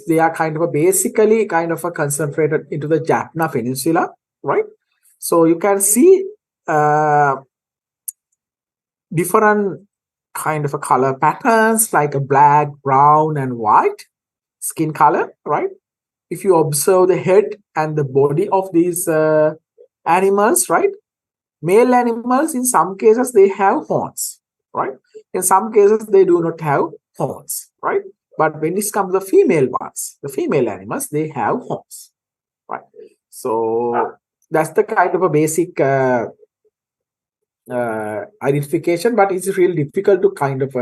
They are kind of a basically kind of a concentrated into the Jaffna Peninsula, right? So you can see different kind of a color patterns like a black, brown, and white skin color, right? If you observe the head and the body of these animals, right? Male animals, in some cases, they have horns, right? In some cases, they do not have horns, right? But when it comes to the female ones, the female animals, they have horns, right? So that's the kind of a basic identification, but it's really difficult to kind of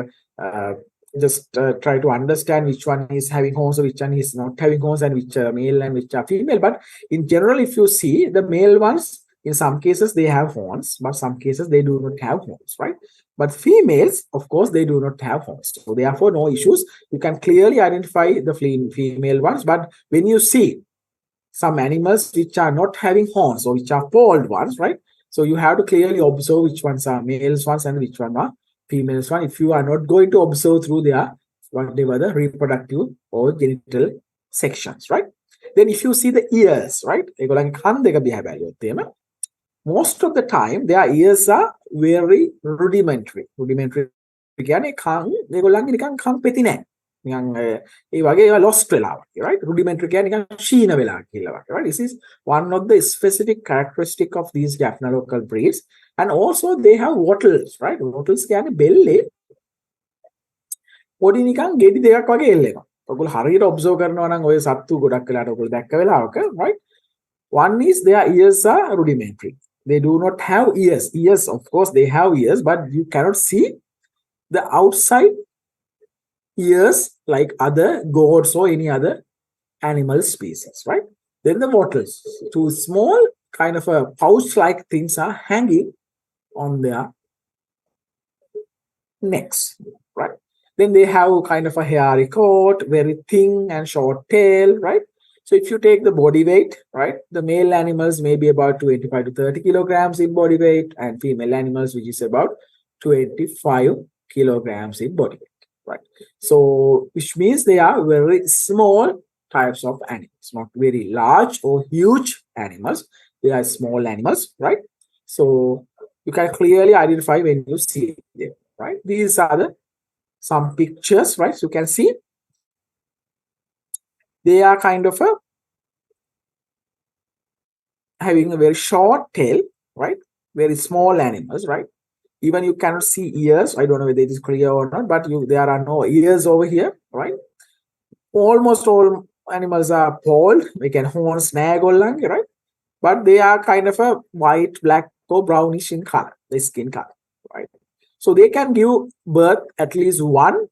just try to understand which one is having horns or which one is not having horns, and which are male and which are female. But in general, if you see the male ones, in some cases they have horns, but some cases they do not have horns, right? But females, of course, they do not have horns. So therefore, no issues. You can clearly identify the female ones. But when you see some animals which are not having horns or which are polled ones, right? So you have to clearly observe which ones are males ones and which one are females one. If you are not going to observe through their whatever the reproductive or genital sections, right? Then if you see the ears, right? Most of the time their ears are very rudimentary. Rudimentary කියන්නේ කන් ඒගොල්ලන්ගේ නිකන් කන් පෙති නැහැ. නිකන් ඒ වගේ ඒවා lost වෙලා වගේ, right? Rudimentary කියන්නේ නිකන් ക്ഷീණ වෙලා කියලා වගේ, right? This is one of the specific characteristic of these Jaffna local breeds. And also they have wattles, right? Wattles කියන්නේ බෙල්ලේ පොඩි නිකන් ගෙඩි දෙකක් වගේ එල්ලෙනවා. ඔයගොල්ලෝ හරියට observe කරනවා නම් ඔය සත්තු ගොඩක් වෙලාට ඔයගොල්ලෝ දැක්ක වෙලාවක, right? One is their ears are rudimentary. They do not have ears. Ears, of course, they have ears, but you cannot see the outside ears like other goats or any other animal species, right? Then the wattles, two small kind of a pouch-like things are hanging on their necks, right? Then they have kind of a hairy coat, very thin and short tail, right? So if you take the body weight, right, the male animals may be about 25 to 30 kilograms in body weight, and female animals, which is about 25 kilograms in body weight, right? So which means they are very small types of animals, not very large or huge animals. They are small animals, right? So you can clearly identify when you see them, right? These are the some pictures, right? So you can see they are kind of a having a very short tail, right? Very small animals, right? Even you cannot see ears. I don't know whether it is clear or not, but there are no ears over here, right? Almost all animals are polled. We can horn snag or lang, right? But they are kind of a white, black, or brownish in color, the skin color, right? So they can give birth at least one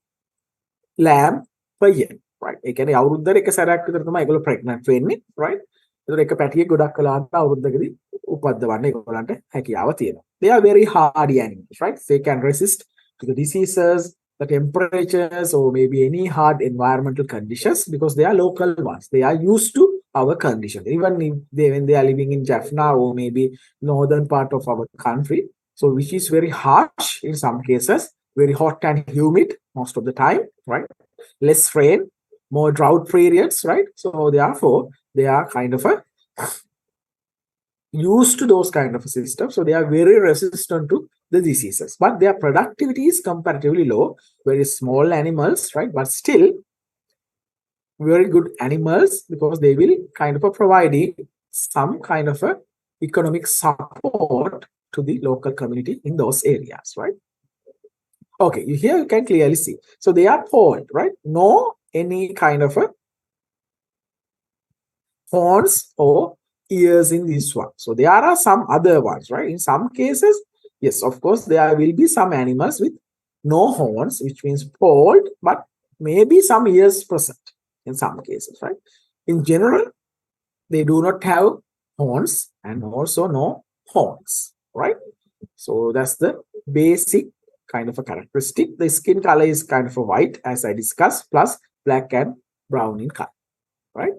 lamb per year, right? ඒ කියන්නේ අවුරුද්දට එක සැරයක් විතර තමයි ඒගොල්ලෝ pregnant වෙන්නේ, right? ඒතර එක පැටියෙක් ගොඩක් කලකට අවුරුද්දකදී උපද්දවන්න ඒගොල්ලන්ට හැකියාව තියෙනවා. They are very hardy animals, right? They can resist to the diseases, the temperatures, or maybe any hard environmental conditions because they are local ones. They are used to our conditions. Even if when they are living in Jaffna or maybe northern part of our country, so which is very harsh in some cases, very hot and humid most of the time, right? Less rain, more drought periods, right? So therefore, they are kind of a used to those kind of systems. So they are very resistant to the diseases. But their productivity is comparatively low, very small animals, right? But still very good animals because they will kind of providing some kind of a economic support to the local community in those areas, right? Okay, here you can clearly see. So they are polled, right? No any kind of a horns or ears in this one. So there are some other ones, right? In some cases, yes, of course, there will be some animals with no horns, which means polled, but maybe some ears present in some cases, right? In general, they do not have horns and also no horns, right? So that's the basic kind of a characteristic. The skin color is kind of a white, as I discussed, plus black and brown in color, right?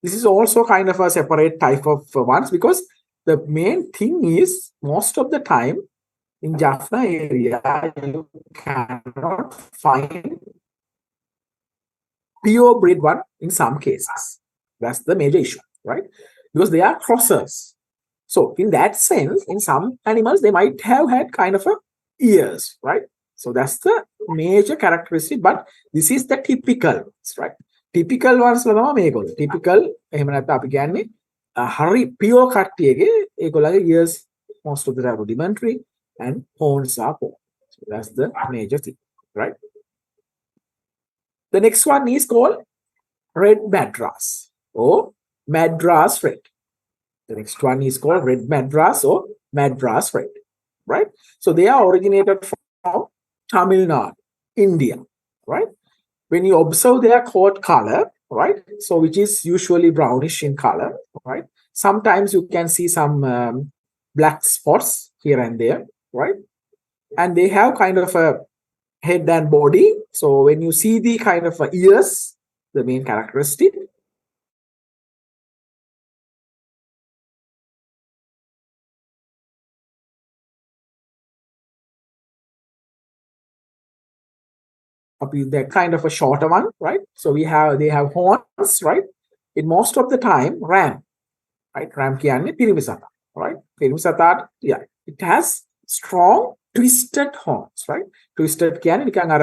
This is also kind of a separate type of ones, because the main thing is most of the time in Jaffna area, you cannot find pure breed one in some cases. That's the major issue, right? Because they are crossers. So in that sense, in some animals, they might have had kind of a ears, right? So that's the major characteristic, but this is the typical ones, right? Typical ones la තමයි මේගොල්ලෝ. Typical එහෙම නැත්නම් අපි කියන්නේ හරි pure කට්ටියගේ ඒගොල්ලගේ ears most of the time rudimentary and horns are poor. So that's the major thing, right? The next one is called red madras or madras red. The next one is called red madras or madras red, right? So they are originated from Tamil Nadu, India, right? When you observe their coat color, right? So which is usually brownish in color, right? Sometimes you can see some black spots here and there, right? And they have kind of a head and body. So when you see the kind of ears, the main characteristic, they're kind of a shorter one, right? So they have horns, right? In most of the time, ram, right? Ram කියන්නේ පිරිමිසතා, right? පිරිමිසතාට, yeah, it has strong twisted horns, right? Twisted කියන්නේ නිකන් අර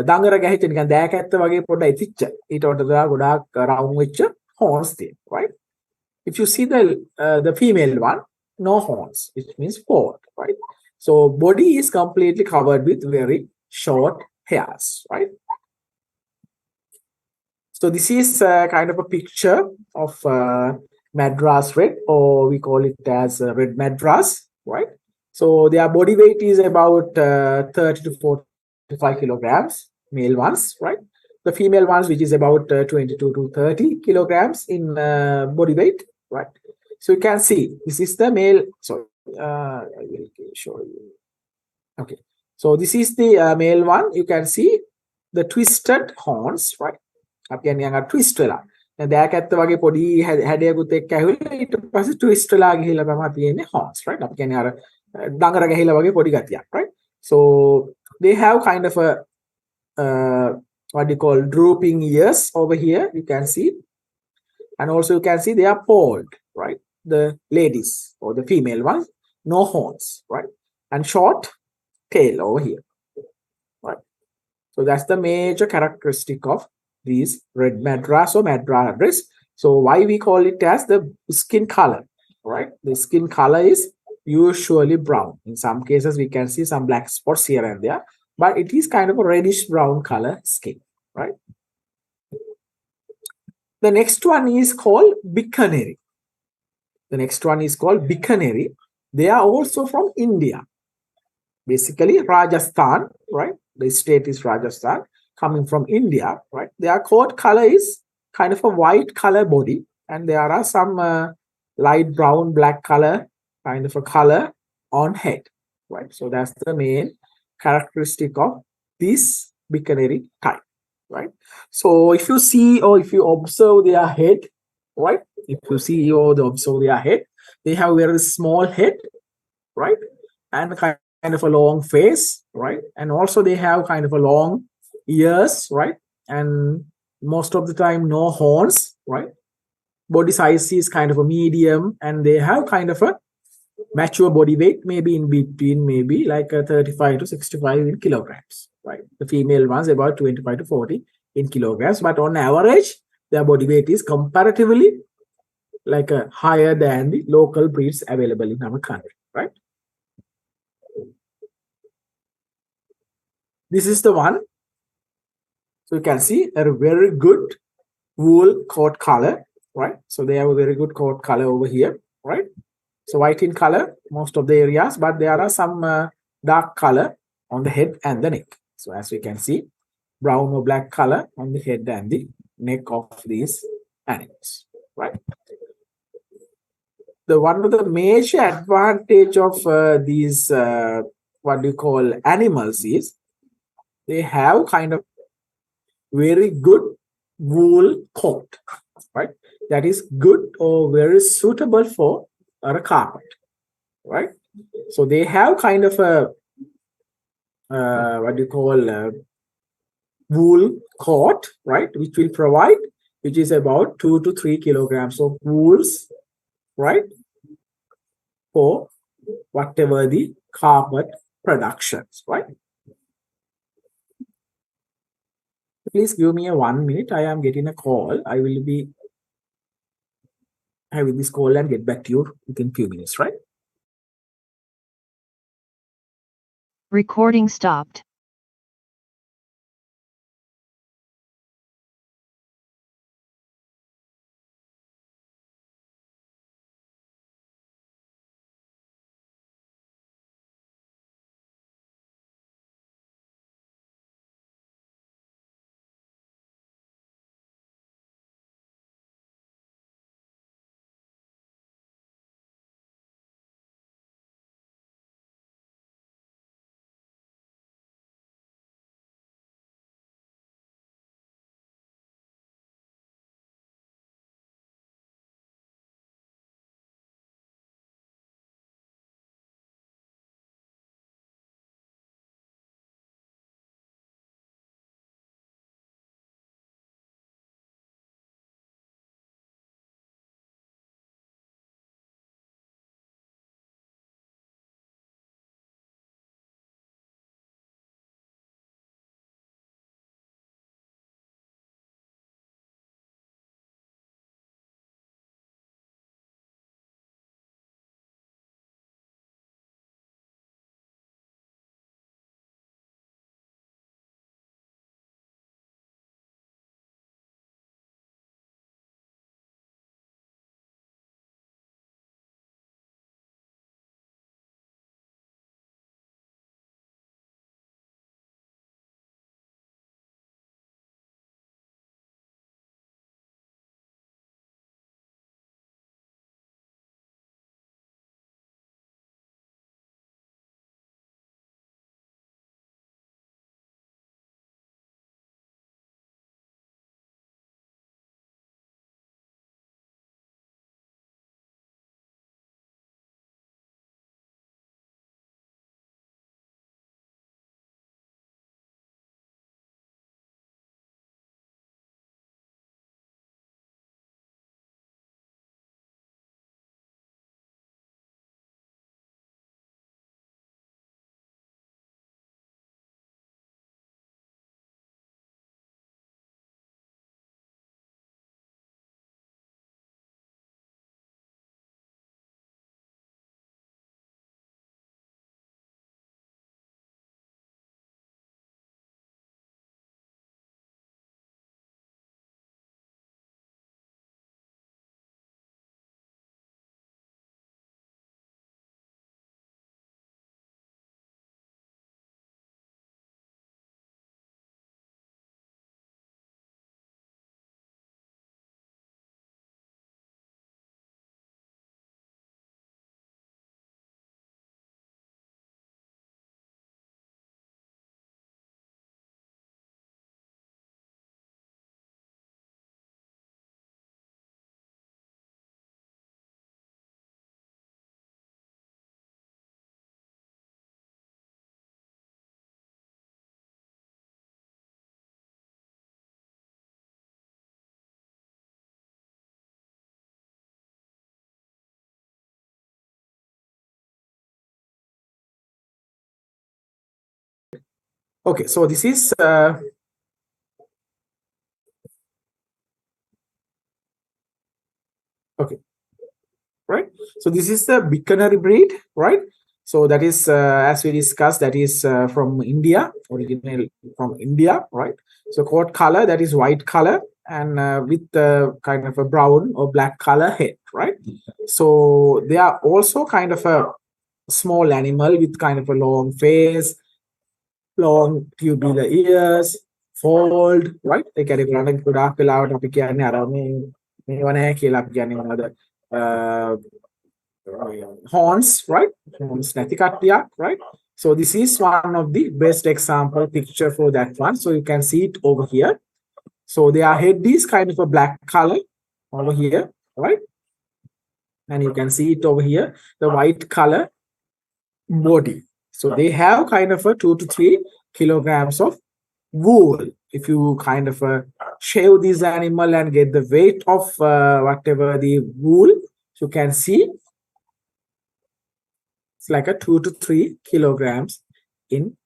දඟර ගැහිච්ච නිකන් දෑකැත්ත වගේ පොඩ්ඩක් ඉතිච්ච ඊට වඩා ගොඩාක් round වෙච්ච horns තියෙන, right? If you see the female one, no horns, which means forward, right? So body is completely covered with very short hairs, right? So this is kind of a picture of madras red, or we call it as red madras, right? So their body weight is about 30 to 45 kilograms, male ones, right? The female ones, which is about 22 to 30 kilograms in body weight, right? So you can see this is the male. So I will show you. Okay. So this is the male one. You can see the twisted horns, right? අපි කියන්නේ අර twist වෙලා. දැන් දෑකැත්ත වගේ පොඩි හැඩයකුත් එක්ක ඇවිල්ලා ඊට පස්සේ twist වෙලා ගිහිල්ලා තමයි තියෙන්නේ horns, right? අපි කියන්නේ අර දඟර ගහිලා වගේ පොඩි ගතියක්, right? So they have kind of a what you call drooping ears over here, you can see. And also you can see they are polled, right? The ladies or the female ones, no horns, right? And short tail over here, right? So that's the major characteristic of these red madras or madras. So why we call it as the skin color, right? The skin color is usually brown. In some cases we can see some black spots here and there, but it is kind of a reddish brown color skin, right? The next one is called bicanary. The next one is called bicanary. They are also from India, basically Rajasthan, right? The state is Rajasthan, coming from India, right? Their coat color is kind of a white color body, and there are some light brown, black color, kind of a color on head, right? So that's the main characteristic of this bicanary type, right? So if you see or if you observe their head, right? If you see or observe their head, they have very small head, right? And kind of a long face, right? And also they have kind of a long ears, right? And most of the time no horns, right? Body size is kind of a medium, and they have kind of a mature body weight, maybe in between maybe like 35 to 65 in kilograms, right? The female ones about 25 to 40 in kilograms, but on average their body weight is comparatively like higher than the local breeds available in our country, right? This is the one. So you can see a very good wool coat color, right? So they have a very good coat color over here, right? So white in color, most of the areas, but there are some dark color on the head and the neck. So as we can see, brown or black color on the head and the neck of these animals, right? the one of the major advantage of these what do you call animals is they have kind of very good wool coat, right? That is good or very suitable for a carpet, right? So they have kind of a what do you call wool coat, right? Which will provide, which is about 2 to 3 kilograms of wools, right? For whatever the carpet productions, right? Please give me a 1 minute. I am getting a call. I will be having this call and get back to you within few minutes, right? Recording stopped. Okay, so this is okay, right? So this is the Bikaner breed, right? So that is, as we discussed, that is from India, original from India, right? So coat color, that is white color, and with kind of a brown or black color head, right? So they are also kind of a small animal with kind of a long face, long tubular ears, fold, right? ඒ කියන්නේ ගොඩක් ගොඩාක් වෙලාවට අපි කියන්නේ අර මේ මේව නැහැ කියලා අපි කියන්නේ මොනවද horns, right? Horns නැති කට්ටියක්, right? So this is one of the best example picture for that one. So you can see it over here. So their head is kind of a black color over here, right? And you can see it over here, the white color body. So they have kind of a 2 to 3 kilograms of wool. If you kind of shave this animal and get the weight of whatever the wool, you can see it's like a 2 to 3 kilograms in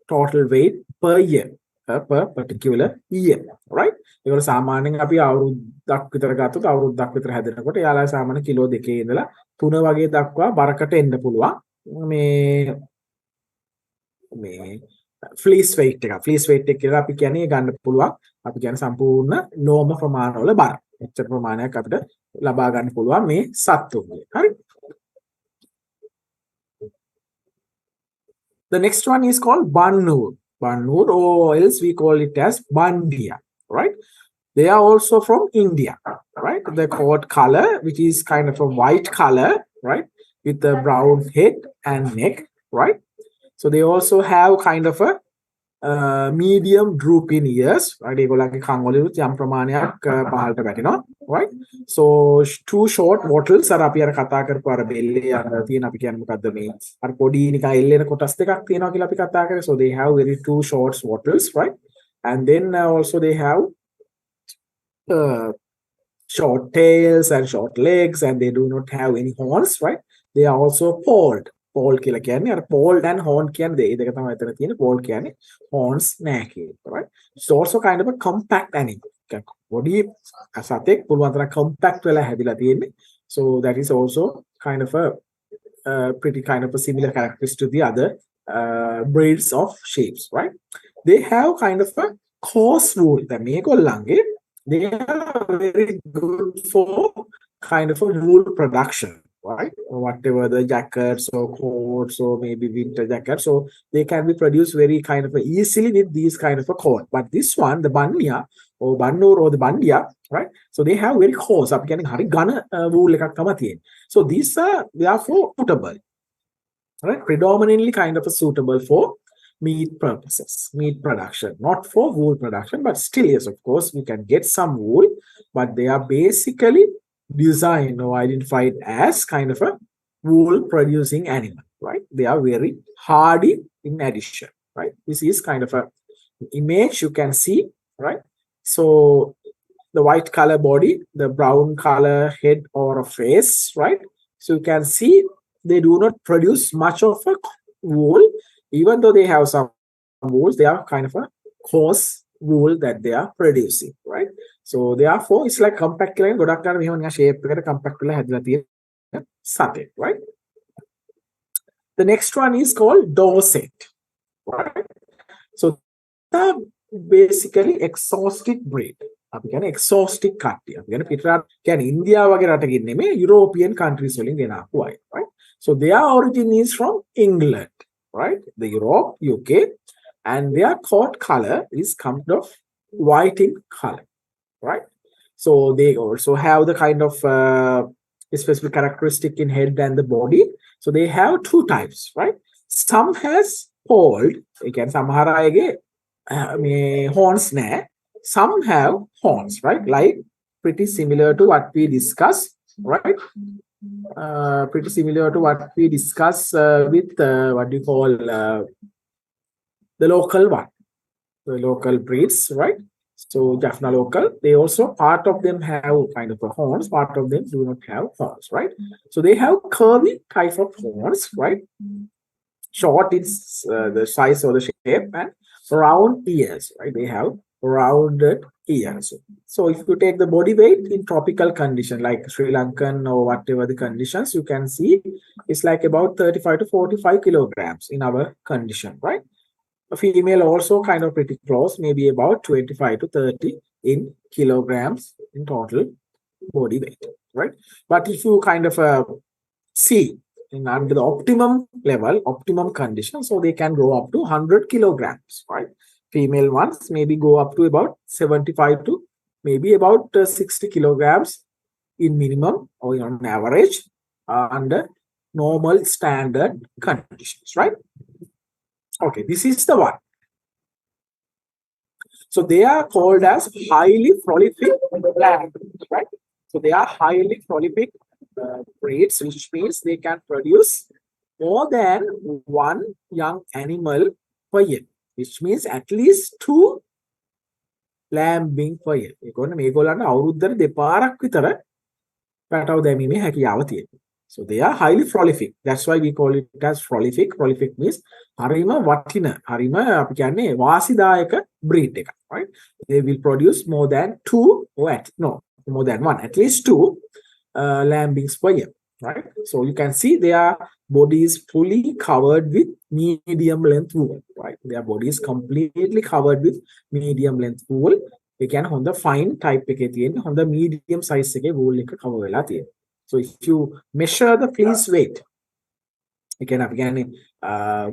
total weight per year, per particular year, right? ඒවල සාමාන්‍යයෙන් අපි අවුරුද්දක් විතර ගත්තොත් අවුරුද්දක් විතර හැදෙනකොට යාලා සාමාන්‍ය kilo 2 ඉඳලා 3 වගේ දක්වා බරකට එන්න පුළුවන්. මේ ෆ්ලීස් weight එක. ෆ්ලීස් weight එක කියලා අපි කියන්නේ ගන්න පුළුවන්. අපි කියන්නේ සම්පූර්ණ ලෝම ප්‍රමාණවල බර. එච්චර ප්‍රමාණයක් අපිට ලබා ගන්න පුළුවන් මේ සත්තුන්ගේ. හරි? The next one is called Bannur. Bannur, or else we call it as Bandia, right? They are also from India, right? The coat color, which is kind of a white color, right? With the brown head and neck, right? So they also have kind of a medium drooping ears, right? ඒගොල්ලන්ගේ කන් වලින් යම් ප්‍රමාණයක් පහළට වැටෙනවා, right? So two short wattles අර අපි අර කතා කරපු අර බෙල්ලේ අර තියෙන අපි කියන්නේ මොකද්ද මේ අර පොඩි නිකන් එල්ලෙන කොටස් දෙකක් තියෙනවා කියලා අපි කතා කරේ. So they have very two short wattles, right? And then also they have short tails and short legs, and they do not have any horns, right? They are also polled. Polled කියලා කියන්නේ අර polled and horn කියන්නේ දෙක තමයි එතන තියෙන්නේ. Polled කියන්නේ horns නැහැ කියන එක, right? It's also kind of a compact animal. Body සතෙක් පුළුවන් තරම් compact වෙලා හැදිලා තියෙන්නේ. So that is also kind of a pretty kind of a similar characteristic to the other breeds of sheep, right? They have kind of a coarse wool. දැන් මේගොල්ලන්ගේ they are very good for kind of a wool production, right? Or whatever the jackets or coats or maybe winter jackets, so they can be produced very kind of easily with these kind of a coat. But this one, the Banya or Bannur or the Bandia, right? So they have very coarse, අපි කියන්නේ හරි ඝන wool එකක් තමයි තියෙන්නේ. So these are therefore suitable, right? Predominantly kind of a suitable for meat purposes, meat production, not for wool production, but still yes, of course we can get some wool, but they are basically designed or identified as kind of a wool producing animal, right? They are very hardy in addition, right? This is kind of a image you can see, right? So the white color body, the brown color head or a face, right? So you can see they do not produce much of a wool. Even though they have some wool, they are kind of a coarse wool that they are producing, right? So therefore it's like compact කියලා ගොඩක් අර මෙහෙම නිකන් shape එකකට compact වෙලා හැදලා තියෙන සතෙක්, right? The next one is called Dorset, right? So basically exotic breed. අපි කියන්නේ exotic කට්ටිය. අපි කියන්නේ පිටරට කියන්නේ ඉන්දියාව වගේ රටකින් නෙමෙයි European countries වලින් ගෙන ආපු අය, right? So their origin is from England, right? The Europe, UK, and their coat color is kind of white in color, right? So they also have the kind of specific characteristic in head and the body. So they have two types, right? Some has polled, again සමහර අයගේ මේ horns නැහැ. Some have horns, right? Like pretty similar to what we discussed, right? Pretty similar to what we discussed with what do you call the local one, the local breeds, right? So Jaffna local, they also part of them have kind of a horns, part of them do not have horns, right? So they have curvy type of horns, right? Short is the size or the shape, and round ears, right? They have rounded ears. So if you take the body weight in tropical condition like Sri Lankan or whatever the conditions, you can see it's like about 35 to 45 kilograms in our condition, right? A female also kind of pretty close, maybe about 25 to 30 in kilograms in total body weight, right? But if you kind of see in under the optimum level, optimum condition, so they can go up to 100 kilograms, right? Female ones maybe go up to about 75 to maybe about 60 kilograms in minimum or on average. under normal standard conditions, right? Okay, this is the one. So they are called as highly prolific lambs, right? So they are highly prolific breeds, which means they can produce more than one young animal per year, which means at least two lambing per year. ඒගොල්ලෝ මේගොල්ලන්ට අවුරුද්දට දෙපාරක් විතර පැටව දැමීමේ හැකියාව තියෙනවා. So they are highly prolific. That's why we call it as prolific. Prolific means හරිම වටින, හරිම අපි කියන්නේ වාසිදායක breed එක, right? They will produce more than more than one, at least two lambings per year, right? So you can see their body is fully covered with medium length wool, right? Their body is completely covered with medium length wool. We can on the fine type එකේ තියෙන on the medium size එකේ wool එක cover වෙලා තියෙනවා. So if you measure the fleece weight, again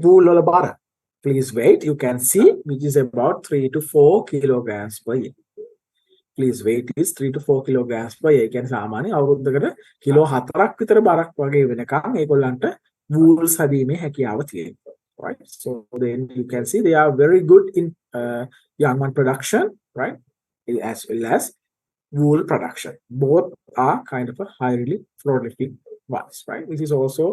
wool වල බර fleece weight, you can see which is about 3 to 4 kilograms per year. Fleece weight is 3 to 4 kilograms per year. කියන්නේ සාමාන්‍ය අවුරුද්දකට kilo 4ක් විතර බරක් වගේ වෙනකන් ඒගොල්ලන්ට wool සදීමේ හැකියාව තියෙනවා. Right? So then you can see they are very good in young one production, right? As well as wool production. Both are kind of a highly prolific ones, right? This is also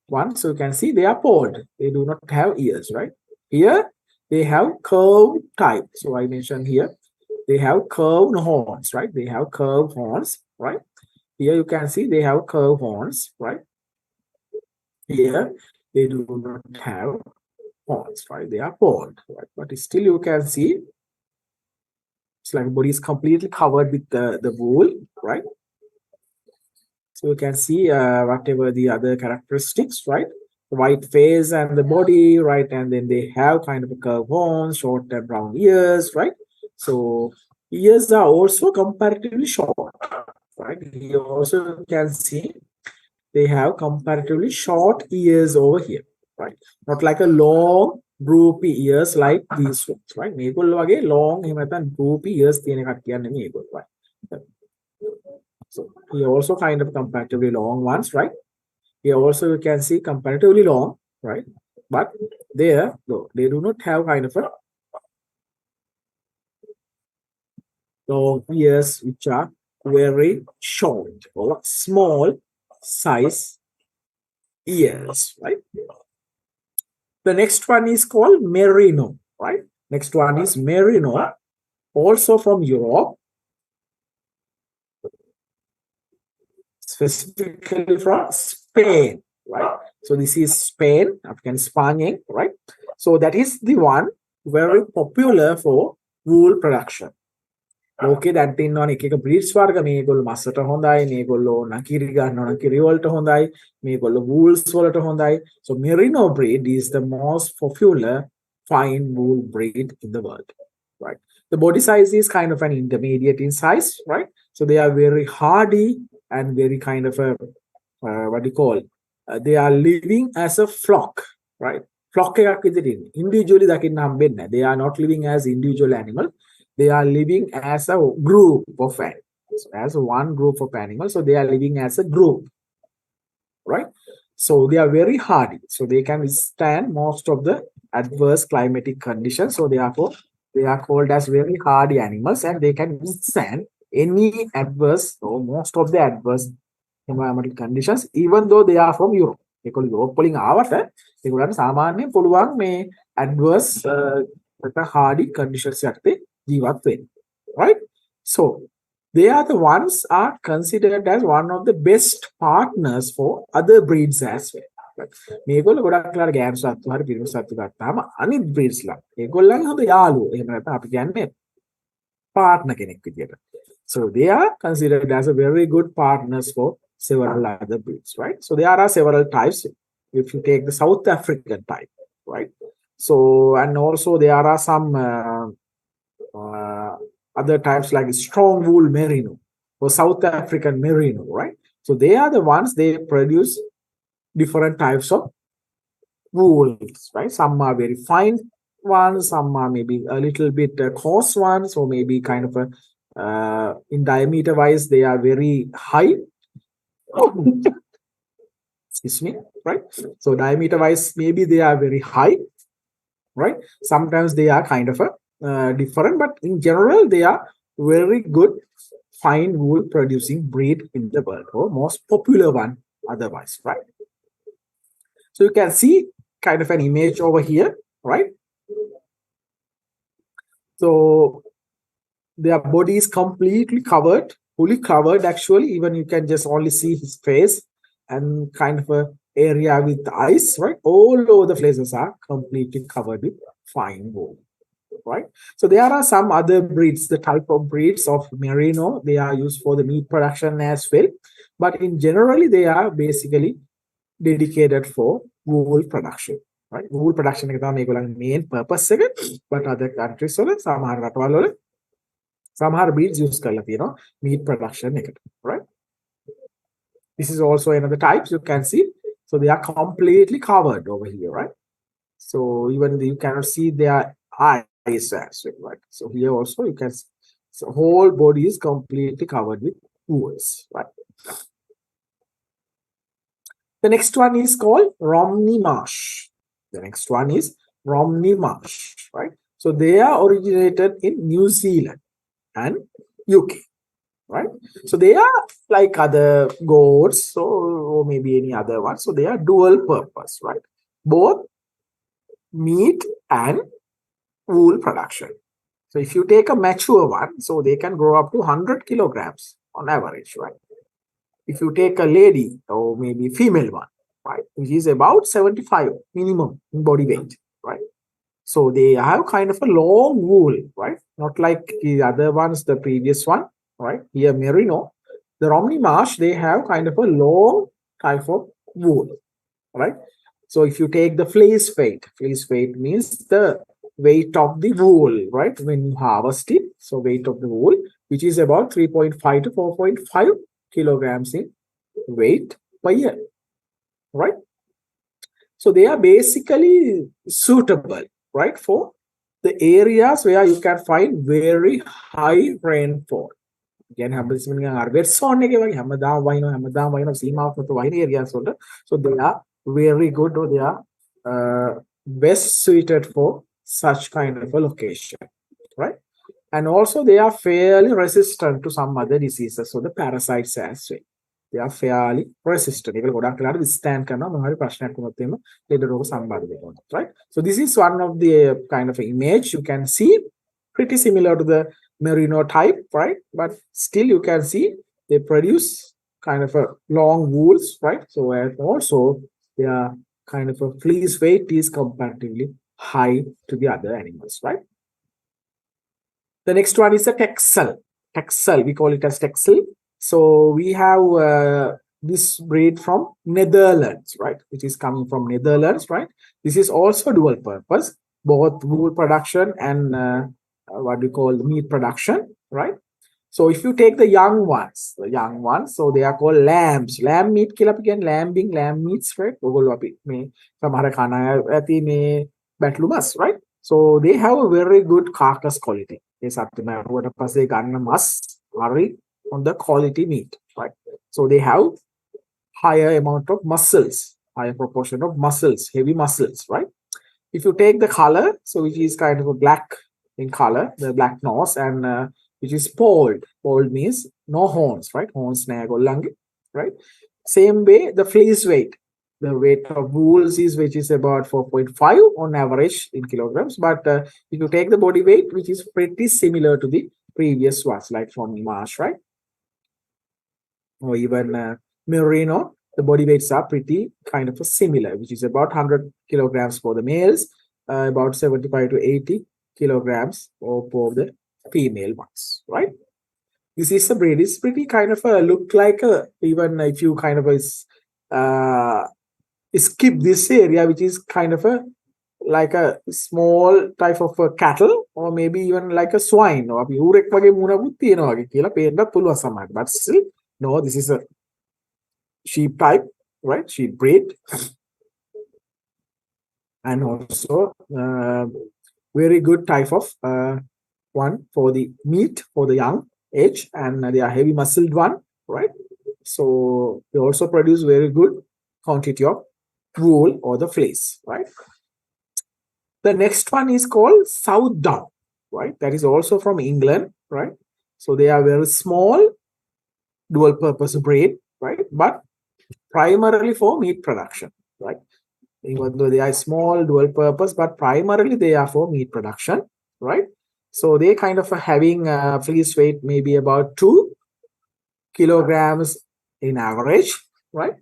one. So you can see they are polled. They do not have ears, right? Here they have curved type. So I mentioned here they have curved horns, right? They have curved horns, right? Here you can see they have curved horns, right? Here they do not have horns, right? They are polled, right? But still you can see it's like body is completely covered with the wool, right? So you can see whatever the other characteristics, right? The white face and the body, right? And then they have kind of a curved horns, short and brown ears, right? So ears are also comparatively short, right? You also can see they have comparatively short ears over here, right? Not like a long droopy ears like these ones, right? මේගොල්ලෝ වගේ long එහෙම නැත්නම් droopy ears තියෙන කට්ටියක් නෙමෙයි මේගොල්ලෝ, right? So here also kind of comparatively long ones, right? Here also you can see comparatively long, right? But there, though, they do not have kind of a long ears which are very short or small size ears, right? The next one is called merino, right? Next one is merino, also from Europe, specifically from Spain, right? So this is Spain, African Spanish, right? So that is the one very popular for wool production. Okay, that thing on එක breeds වර්ග මේගොල්ලෝ මස්සට හොඳයි, මේගොල්ලෝ නකිරි ගන්නවා නකිරි වලට හොඳයි, මේගොල්ලෝ wools වලට හොඳයි. So merino breed is the most popular fine wool breed in the world, right? The body size is kind of an intermediate in size, right? So they are very hardy and very kind of a what do you call? They are living as a flock, right? Flock එකක් විදිහට individually දකින්න හම්බෙන්නේ නැහැ. They are not living as individual animal. They are living as a group of animals, as one group of animals. So they are living as a group, right? So they are very hardy. So they can withstand most of the adverse climatic conditions. So therefore, they are called as very hardy animals, and they can withstand any adverse or most of the adverse environmental conditions, even though they are from Europe. ඒගොල්ලෝ Europe වලින් ආවට ඒගොල්ලන්ට සාමාන්‍යයෙන් පුළුවන් මේ adverse hardy conditions යටතේ ජීවත් වෙන්න, right? So they are the ones are considered as one of the best partners for other breeds as well. මේගොල්ලෝ ගොඩක් වෙලාවට ගෑනු සත්තු හරි පිරිමි සත්තු ගත්තාම අනිත් breeds ලා ඒගොල්ලන් හොඳ යාළුවෝ. එහෙම නැත්නම් අපි කියන්නේ partner කෙනෙක් විදියට. So they are considered as a very good partners for several other breeds, right? So there are several types. If you take the South African type, right? So and also there are some other types like strong wool merino or South African merino, right? So they are the ones they produce different types of wools, right? Some are very fine ones, some are maybe a little bit coarse ones, or maybe kind of a in diameter wise they are very high. Excuse me, right? So diameter wise, maybe they are very high, right? Sometimes they are kind of a different, but in general, they are very good fine wool producing breed in the world, or most popular one otherwise, right? So you can see kind of an image over here, right? So their body is completely covered, fully covered actually. Even you can just only see his face and kind of a area with eyes, right? All over the places are completely covered with fine wool, right? So there are some other breeds, the type of breeds of merino, they are used for the meat production as well. But in generally, they are basically dedicated for wool production. Right? Wool production එක තමයි මේගොල්ලන්ගේ main purpose එක. But other countries වල සමහර රටවල් වල සමහර breeds use කරලා තියෙනවා meat production එකට. Right? This is also another type you can see. So they are completely covered over here, right? So even you cannot see their eyes as well, right? So here also you can see, so whole body is completely covered with wools, right? The next one is called Romney Marsh. The next one is Romney Marsh, right? So they are originated in New Zealand and UK, right? So they are like other goats, so or maybe any other one. So they are dual purpose, right? Both meat and wool production. So if you take a mature one, so they can grow up to 100 kilograms on average, right? If you take a lady or maybe female one, right, which is about 75 minimum in body weight, right? So they have kind of a long wool, right? Not like the other ones, the previous one, right? Here, merino, the Romney Marsh, they have kind of a long type of wool, right? So if you take the fleece weight means the weight of the wool, right? When you harvest it, so weight of the wool, which is about 3.5 to 4.5 kilograms in weight per year, right? So they are basically suitable, right, for the areas where you can find very high rainfall. Again, red zone areas. So they are very good, or they are best suited for such kind of a location, right? And also they are fairly resistant to some other diseases, so the parasites as well. They are fairly resistant. Even ගොඩක් වෙලාවට withstand කරනවා මොනවා හරි ප්‍රශ්නයක් වුණොත් එහෙම ලෙඩ රෝග සම්බන්ධ වෙනවා, right? So this is one of the kind of image you can see, pretty similar to the merino type, right? But still you can see they produce kind of a long wools, right? So and also their kind of a fleece weight is comparatively high to the other animals, right? The next one is a Texel. Texel, we call it as Texel. So we have this breed from Netherlands, right? Which is coming from Netherlands, right? This is also dual purpose, both wool production and what we call the meat production, right? So if you take the young ones, so they are called lambs. Lamb meat kila again, lambing, lamb meats, right? ඔගොල්ලෝ අපි මේ සමහර කන ඇති මේ බැටළුමස්, right? So they have a very good carcass quality. ඒ සත්තු මරුවට පස්සේ ගන්න මස් හරි on the quality meat, right? So they have higher amount of muscles, higher proportion of muscles, heavy muscles, right? If you take the color, so which is kind of a black in color, the black nose, and which is polled. Polled means no horns, right? Horns nagolangi, right? Same way, the fleece weight. The weight of wools is which is about 4.5 on average in kilograms. But if you take the body weight, which is pretty similar to the previous ones, like from Marsh, right? Or even merino, the body weights are pretty kind of similar, which is about 100 kilograms for the males, about 75 to 80 kilograms for the female ones, right? This is a breed. It's pretty kind of a look like a, even if you kind of skip this area, which is kind of a like a small type of a cattle, or maybe even like a swine, or අපි ඌරෙක් වගේ මුණකුත් තියෙනවා වගේ කියලා පේන්නත් පුළුවන් සමහරට. But still, no, this is a sheep type, right? Sheep breed. And also very good type of one for the meat for the young age, and they are heavy muscled one, right? So they also produce very good quantity of wool or the fleece, right? The next one is called Southdown, right? That is also from England, right? So they are very small dual purpose breed, right? But primarily for meat production, right? Even though they are small dual purpose, but primarily they are for meat production, right? So they kind of are having fleece weight maybe about 2 kilograms in average, right?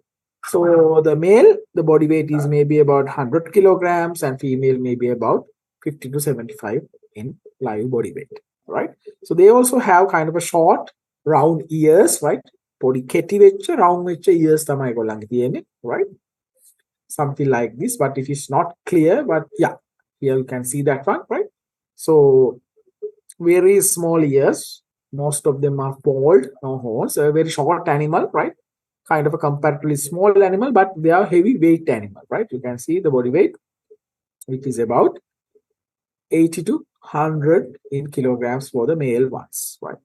So the male, the body weight is maybe about 100 kilograms and female maybe about 50 to 75 in live body weight, right? So they also have kind of a short, round ears, right? Body ketty vecha, round vecha ears tamai gollange tiyenne, right? Something like this, but it is not clear. But yeah, here you can see that one, right? So very small ears. Most of them are bald, no horns. A very short animal, right? Kind of a comparatively small animal, but they are heavy weight animal, right? You can see the body weight, which is about 80 to 100 in kilograms for the male ones, right?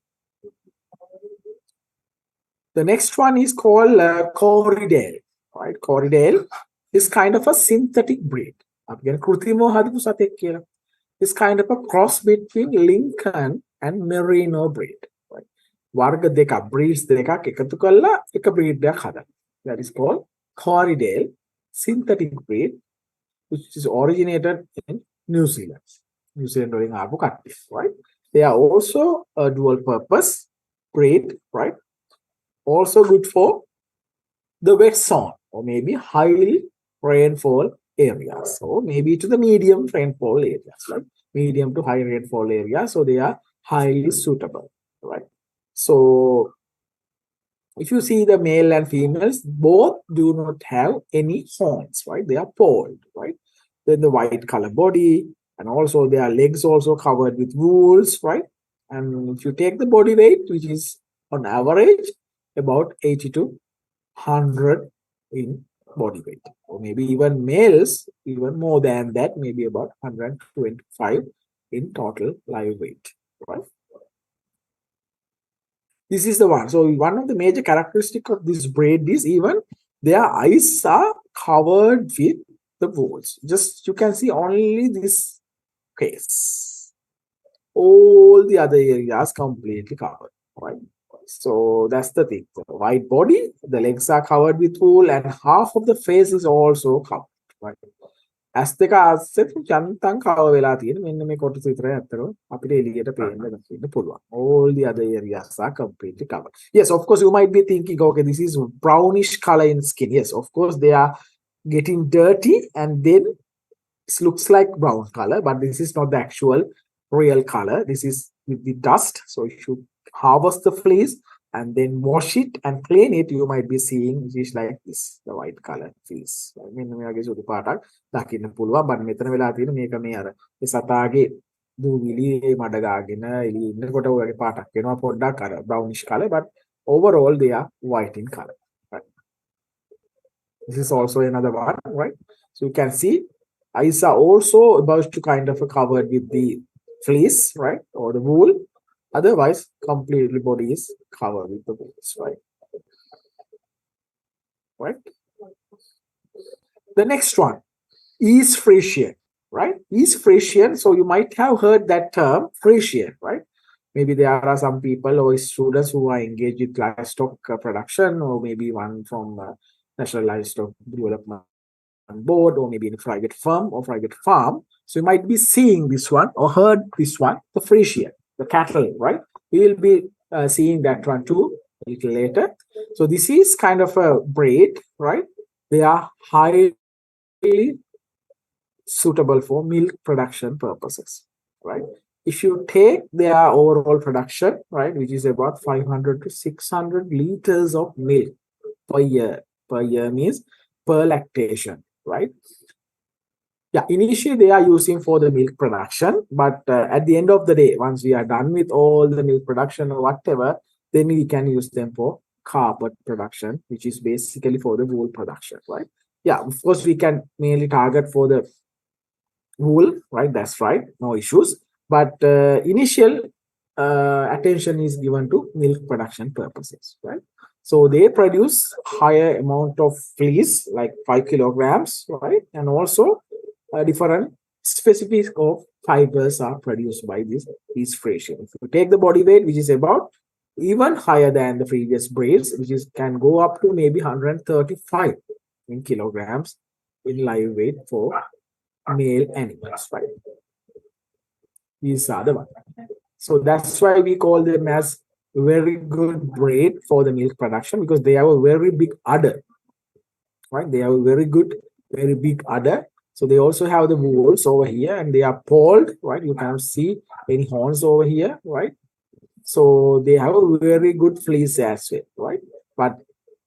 The next one is called Corriedale, right? Corriedale is kind of a synthetic breed. Again, krutrimo hadapu satek කියලා. It's kind of a cross between Lincoln and Merino breed. Right? වර්ග දෙකක්, breeds දෙකක් එකතු කරලා එක breed එකක් හදනවා. That is called Corriedale synthetic breed, which is originated in New Zealand. New Zealand වලින් ආපු කට්ටිය, right? They are also a dual purpose breed, right? Also good for the wet zone or maybe highly rainfall areas, or maybe to the medium rainfall areas, right? Medium to high rainfall areas, so they are highly suitable, right? So if you see the male and females, both do not have any horns, right? They are polled, right? Then the white color body, and also their legs also covered with wools, right? And if you take the body weight, which is on average about 80 to 100 in body weight, or maybe even males even more than that, maybe about 125 in total live weight, right? This is the one. So one of the major characteristics of this breed is even their eyes are covered with the wools. Just you can see only this case, all the other areas completely covered, right? So that's the thing. The white body, the legs are covered with wool, and half of the face is also covered, right? ඇස් දෙක අස්සෙත් යන්තම් කව වෙලා තියෙන මෙන්න මේ කොටස විතරයි අතරම අපිට එළියට පේන්න ගන්න පුළුවන්. All the other areas are completely covered. Yes, of course you might be thinking, okay, this is brownish color in skin. Yes, of course they are getting dirty and then it looks like brown color, but this is not the actual real color. This is with the dust. So if you harvest the fleece and then wash it and clean it, you might be seeing just like this, the white color fleece. මෙන්න මේ වගේ සුදු පාටක් දකින්න පුළුවන්. බන් මෙතන වෙලා තියෙන මේක මේ අර මේ සතාගේ දූවිලි මඩ ගාගෙන එළිය ඉන්නකොට ඔය වගේ පාටක් වෙනවා පොඩ්ඩක් අර brownish color, but overall they are white in color, right? This is also another one, right? So you can see eyes are also about to kind of covered with the fleece, right, or the wool. Otherwise, completely body is covered with the wools, right? Right. The next one is Frisian, right? Is Frisian. So you might have heard that term, Frisian, right? Maybe there are some people or students who are engaged with livestock production, or maybe one from National Livestock Development Board, or maybe in a private firm or private farm. So you might be seeing this one or heard this one, the Frisian, the cattle, right? We will be seeing that one too a little later. So this is kind of a breed, right? They are highly suitable for milk production purposes, right? If you take their overall production, right, which is about 500 to 600 liters of milk per year. Per year means per lactation, right? Yeah, initially they are using for the milk production, but at the end of the day, once we are done with all the milk production or whatever, then we can use them for carpet production, which is basically for the wool production, right? Yeah, of course we can mainly target for the wool, right? That's right, no issues. But initial attention is given to milk production purposes, right? So they produce higher amount of fleece, like 5 kilograms, right? And also different specific of fibers are produced by this fraction. If you take the body weight, which is about even higher than the previous breeds, which is can go up to maybe 135 in kilograms in live weight for male animals, right? These are the ones. So that's why we call them as very good breed for the milk production, because they have a very big udder, right? They have a very good, very big udder. So they also have the wools over here, and they are polled, right? You cannot see any horns over here, right? So they have a very good fleece as well, right? But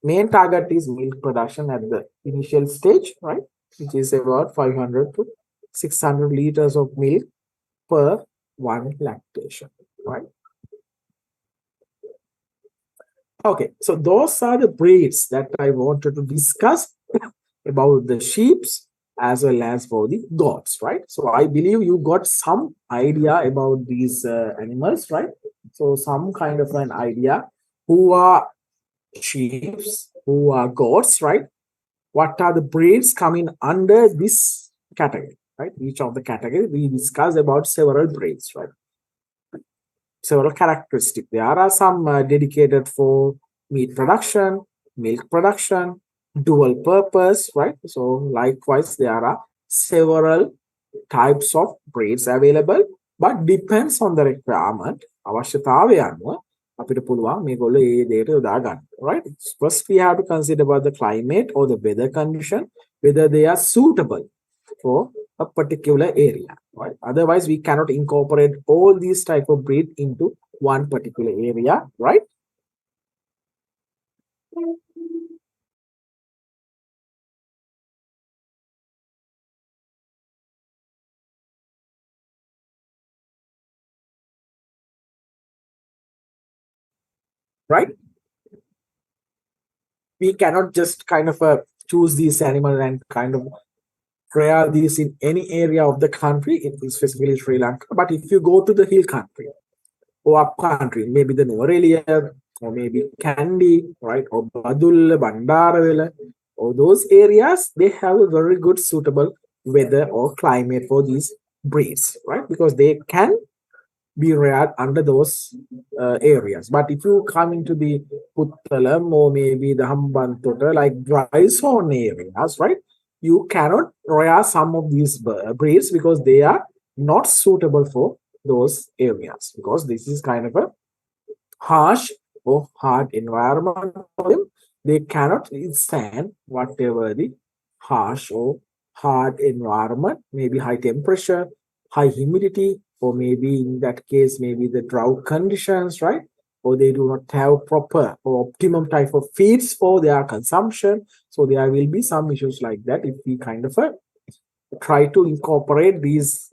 main target is milk production at the initial stage, right? Which is about 500 to 600 liters of milk per one lactation, right? Okay, so those are the breeds that I wanted to discuss about the sheeps as well as for the goats, right? So I believe you got some idea about these animals, right? So some kind of an idea who are sheeps, who are goats, right? What are the breeds coming under this category, right? Each of the category we discuss about several breeds, right? Several characteristics. There are some dedicated for meat production, milk production, dual purpose, right? So likewise, there are several types of breeds available, but depends on the requirement. අවශ්‍යතාවය අනුව අපිට පුළුවන් මේගොල්ලෝ ඒ දෙයට යොදා ගන්න. Right? First, we have to consider about the climate or the weather condition, whether they are suitable for a particular area. Right? Otherwise, we cannot incorporate all these type of breed into one particular area. Right? Right? We cannot just kind of choose these animals and kind of rear these in any area of the country, specifically Sri Lanka. But if you go to the hill country or up country, maybe the Nuwara or maybe Kandy, right, or Badulla, Bandaravilla, or those areas, they have a very good suitable weather or climate for these breeds, right? Because they can be reared under those areas. But if you come into the Puttalam or maybe the Hambantota, like dry zone areas, right, you cannot rear some of these breeds because they are not suitable for those areas, because this is kind of a harsh or hard environment for them. They cannot withstand whatever the harsh or hard environment, maybe high temperature, high humidity, or maybe in that case, maybe the drought conditions, right? Or they do not have proper or optimum type of feeds for their consumption. So there will be some issues like that if we kind of try to incorporate these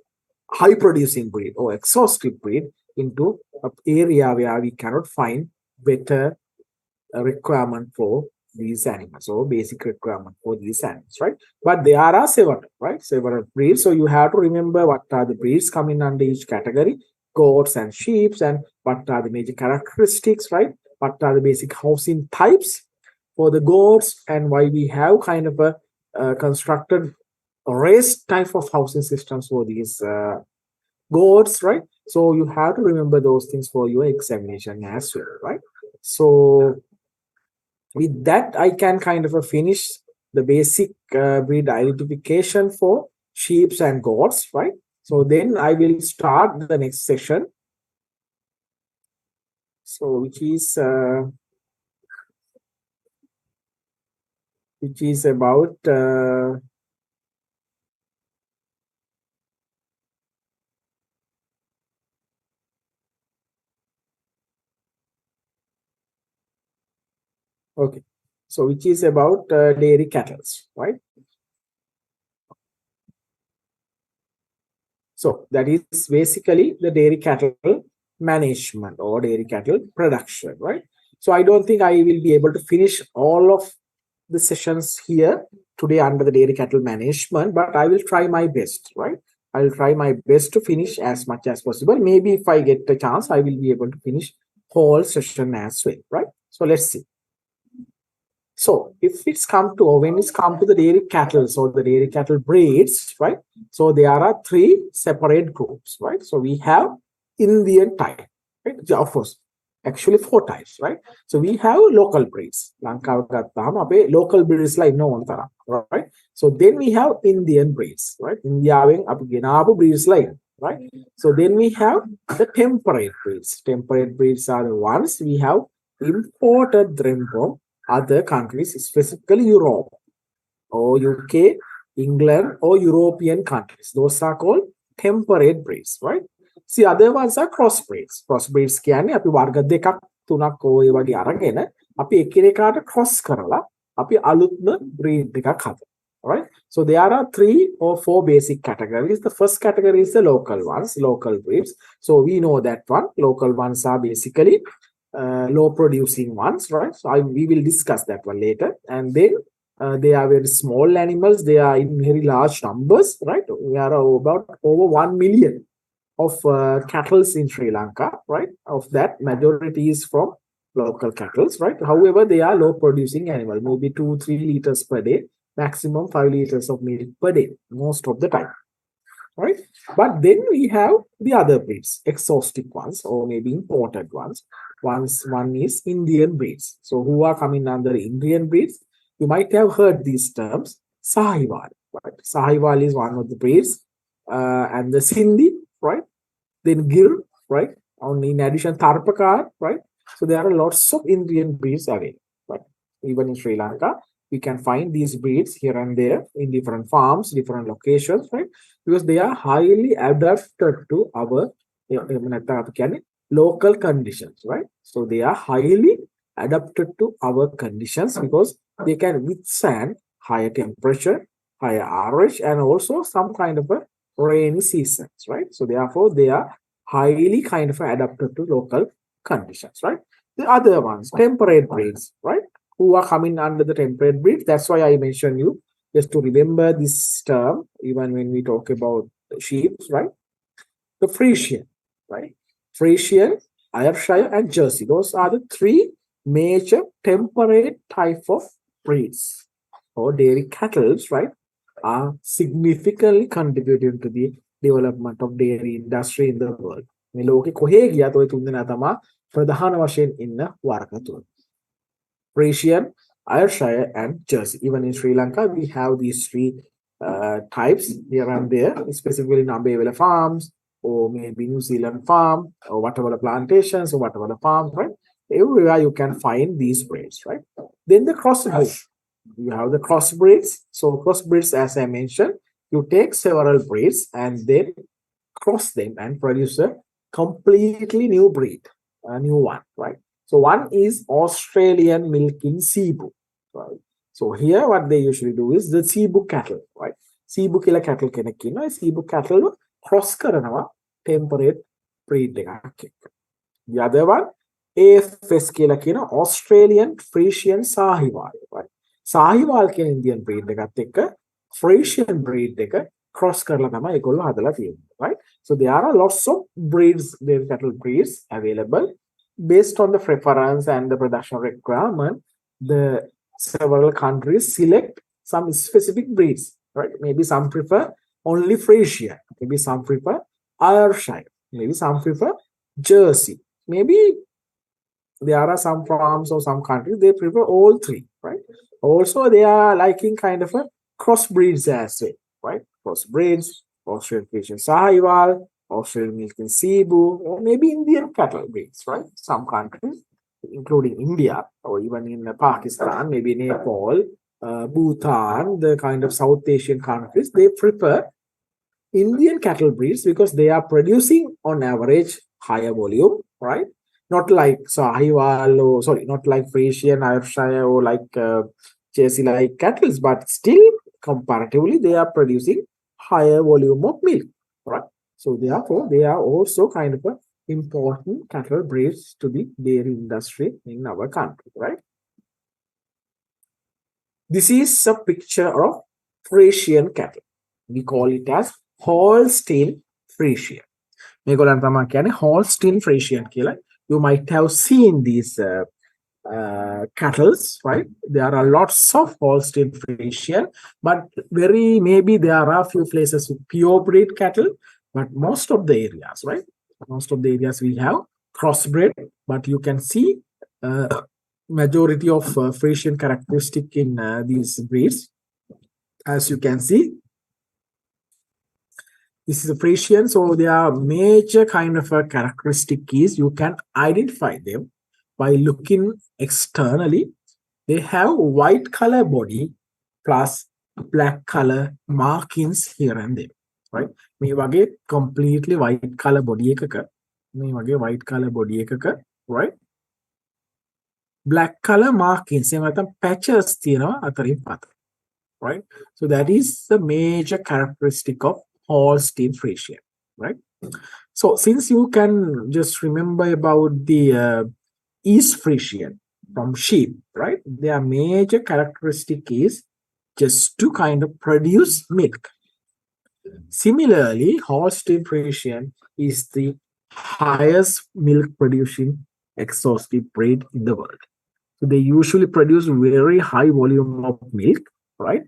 high producing breed or exhaustive breed into an area where we cannot find better requirement for these animals or basic requirement for these animals, right? But there are several, right? Several breeds. So you have to remember what are the breeds coming under each category, goats and sheep, and what are the major characteristics, right? What are the basic housing types for the goats, and why we have kind of a constructed raised type of housing systems for these goats, right? So you have to remember those things for your examination as well, right? So with that, I can kind of finish the basic breed identification for sheep and goats, right? So then I will start the next session. So which is about okay. So which is about dairy cattle, right? So that is basically the dairy cattle management or dairy cattle production, right? So I don't think I will be able to finish all of the sessions here today under the dairy cattle management, but I will try my best, right? I will try my best to finish as much as possible. Maybe if I get the chance, I will be able to finish whole session as well, right? So let's see. So if it's come to, or when it's come to the dairy cattle, so the dairy cattle breeds, right? So there are three separate groups, right? So we have Indian type, right? Of course, actually four types, right? So we have local breeds. Local breeds like no one, right? So then we have Indian breeds, right? India breeds like, right? So then we have the temperate breeds. Temperate breeds are the ones we have imported them from other countries, specifically Europe or UK, England, or European countries. Those are called temperate breeds, right? See, other ones are crossbreeds. Crossbreeds කියන්නේ අපි වර්ග දෙකක් තුනක් ඔය වගේ අරගෙන අපි එකිනෙකාට cross කරලා අපි අලුත්ම breed එකක් හදනවා. Right? So there are three or four basic categories. The first category is the local ones, local breeds. So we know that one. Local ones are basically low producing ones, right? So we will discuss that one later. And then they are very small animals. They are in very large numbers, right? We are about over 1 million of cattle in Sri Lanka, right? Of that, majority is from local cattle, right? However, they are low producing animal, maybe 2-3 liters per day, maximum 5 liters of milk per day, most of the time. Right? But then we have the other breeds, exotic ones or maybe imported ones. One is Indian breeds. So who are coming under Indian breeds? You might have heard these terms, Sahiwal. Right? Sahiwal is one of the breeds, and the Sindhi, right? Then Gir, right? And in addition, Tarpakar, right? So there are lots of Indian breeds available, right? Even in Sri Lanka, we can find these breeds here and there in different farms, different locations, right? Because they are highly adapted to our local conditions, right? So they are highly adapted to our conditions because they can withstand higher temperature, higher RH, and also some kind of a rainy seasons, right? So therefore, they are highly kind of adapted to local conditions, right? The other ones, temperate breeds, right? Who are coming under the temperate breed. That's why I mentioned you just to remember this term, even when we talk about sheep, right? The Frisian, right? Frisian, Ayrshire, and Jersey. Those are the three major temperate type of breeds or dairy cattle, right? Are significantly contributing to the development of dairy industry in the world. මේ ලෝකෙ කොහේ ගියත් ඔය තුන් දෙනා තමයි ප්‍රධාන වශයෙන් ඉන්න වර්ග තුන. Frisian, Ayrshire, and Jersey. Even in Sri Lanka, we have these three types here and there, specifically in Ambevela farms, or maybe New Zealand farm, or whatever the plantations, or whatever the farms, right? Everywhere you can find these breeds, right? Then the crossbreeds. You have the crossbreeds. So crossbreeds, as I mentioned, you take several breeds and then cross them and produce a completely new breed, a new one, right? So one is Australian milking Cebu, right? So here what they usually do is the Cebu cattle, right? Cebu killer cattle කෙනෙක් ඉන්නවා. Cebu cattle cross කරනවා temperate breed එකක් එක්ක. The other one AFS කියලා කියන Australian Frisian Sahiwal, right? Sahiwal කියන Indian breed එකත් එක්ක Frisian breed එක cross කරලා තමයි ඒගොල්ලෝ හදලා තියෙන්නේ, right? So there are lots of breeds, dairy cattle breeds available. Based on the preference and the production requirement, the several countries select some specific breeds, right? Maybe some prefer only Frisian, maybe some prefer Ayrshire, maybe some prefer Jersey. Maybe there are some farms or some countries, they prefer all three, right? Also, they are liking kind of a crossbreeds as well, right? Crossbreeds, Australian Frisian Sahiwal, Australian milking Cebu, or maybe Indian cattle breeds, right? Some countries, including India, or even in Pakistan, maybe Nepal, Bhutan, the kind of South Asian countries, they prefer Indian cattle breeds because they are producing on average higher volume, right? Not like Sahiwal, or sorry, not like Frisian, Ayrshire, or like Jersey-like cattle, but still comparatively they are producing higher volume of milk, right? So therefore, they are also kind of a important cattle breeds to the dairy industry in our country, right? This is a picture of Frisian cattle. We call it as Holstein Frisian. මේගොල්ලන් තමයි කියන්නේ Holstein Frisian කියලා. You might have seen these cattle, right? There are lots of Holstein Friesian, but very maybe there are a few places with pure breed cattle, but most of the areas, right? Most of the areas we have crossbred, but you can see majority of Friesian characteristic in these breeds. As you can see, this is a Friesian, so their major kind of a characteristic is you can identify them by looking externally. They have white color body plus black color markings here and there, right? මේ වගේ completely white color body එකක මේ වගේ white color body එකක, right? Black color markings එහෙම නැත්නම් patches තියෙනවා අතරින් පත, right? So that is the major characteristic of Holstein Friesian, right? So since you can just remember about the East Friesian from sheep, right? Their major characteristic is just to kind of produce milk. Similarly, Holstein Friesian is the highest milk producing exhaustive breed in the world. So they usually produce very high volume of milk, right?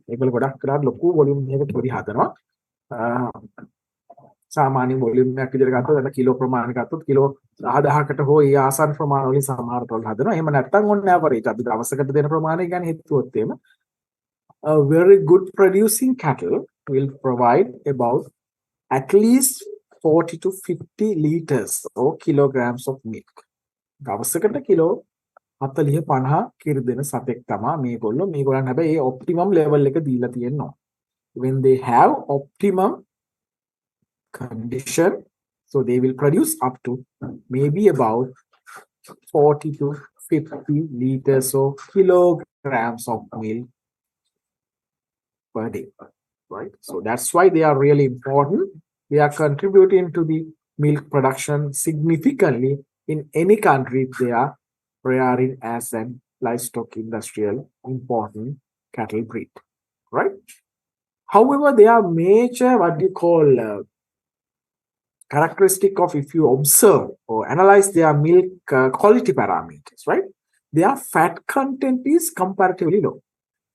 සාමාන්‍ය volume එකක් විදිහට ගත්තොත් අන්න kilo ප්‍රමාණය ගත්තොත් kilo 1000කට හෝ ඒ ආසන්න ප්‍රමාණ වලින් සමහර තොල් හදනවා. එහෙම නැත්නම් ඔන්න ඇවරේජ් අපි දවසකට දෙන ප්‍රමාණය ගැන හිතුවොත් එහෙම a very good producing cattle will provide about at least 40 to 50 liters or kilograms of milk. දවසකට කිලෝ 40 50 කිරි දෙන සතෙක් තමයි මේගොල්ලන් හැබැයි ඒ ඔප්ටිමම් ලෙවල් එක දීලා තියෙනවා. When they have optimum condition, so they will produce up to maybe about 40 to 50 liters or kilograms of milk per day, right? So that's why they are really important. They are contributing to the milk production significantly in any country if they are rearing as an livestock industrial important cattle breed, right? However, there are major what you call characteristic of if you observe or analyze their milk quality parameters, right? Their fat content is comparatively low,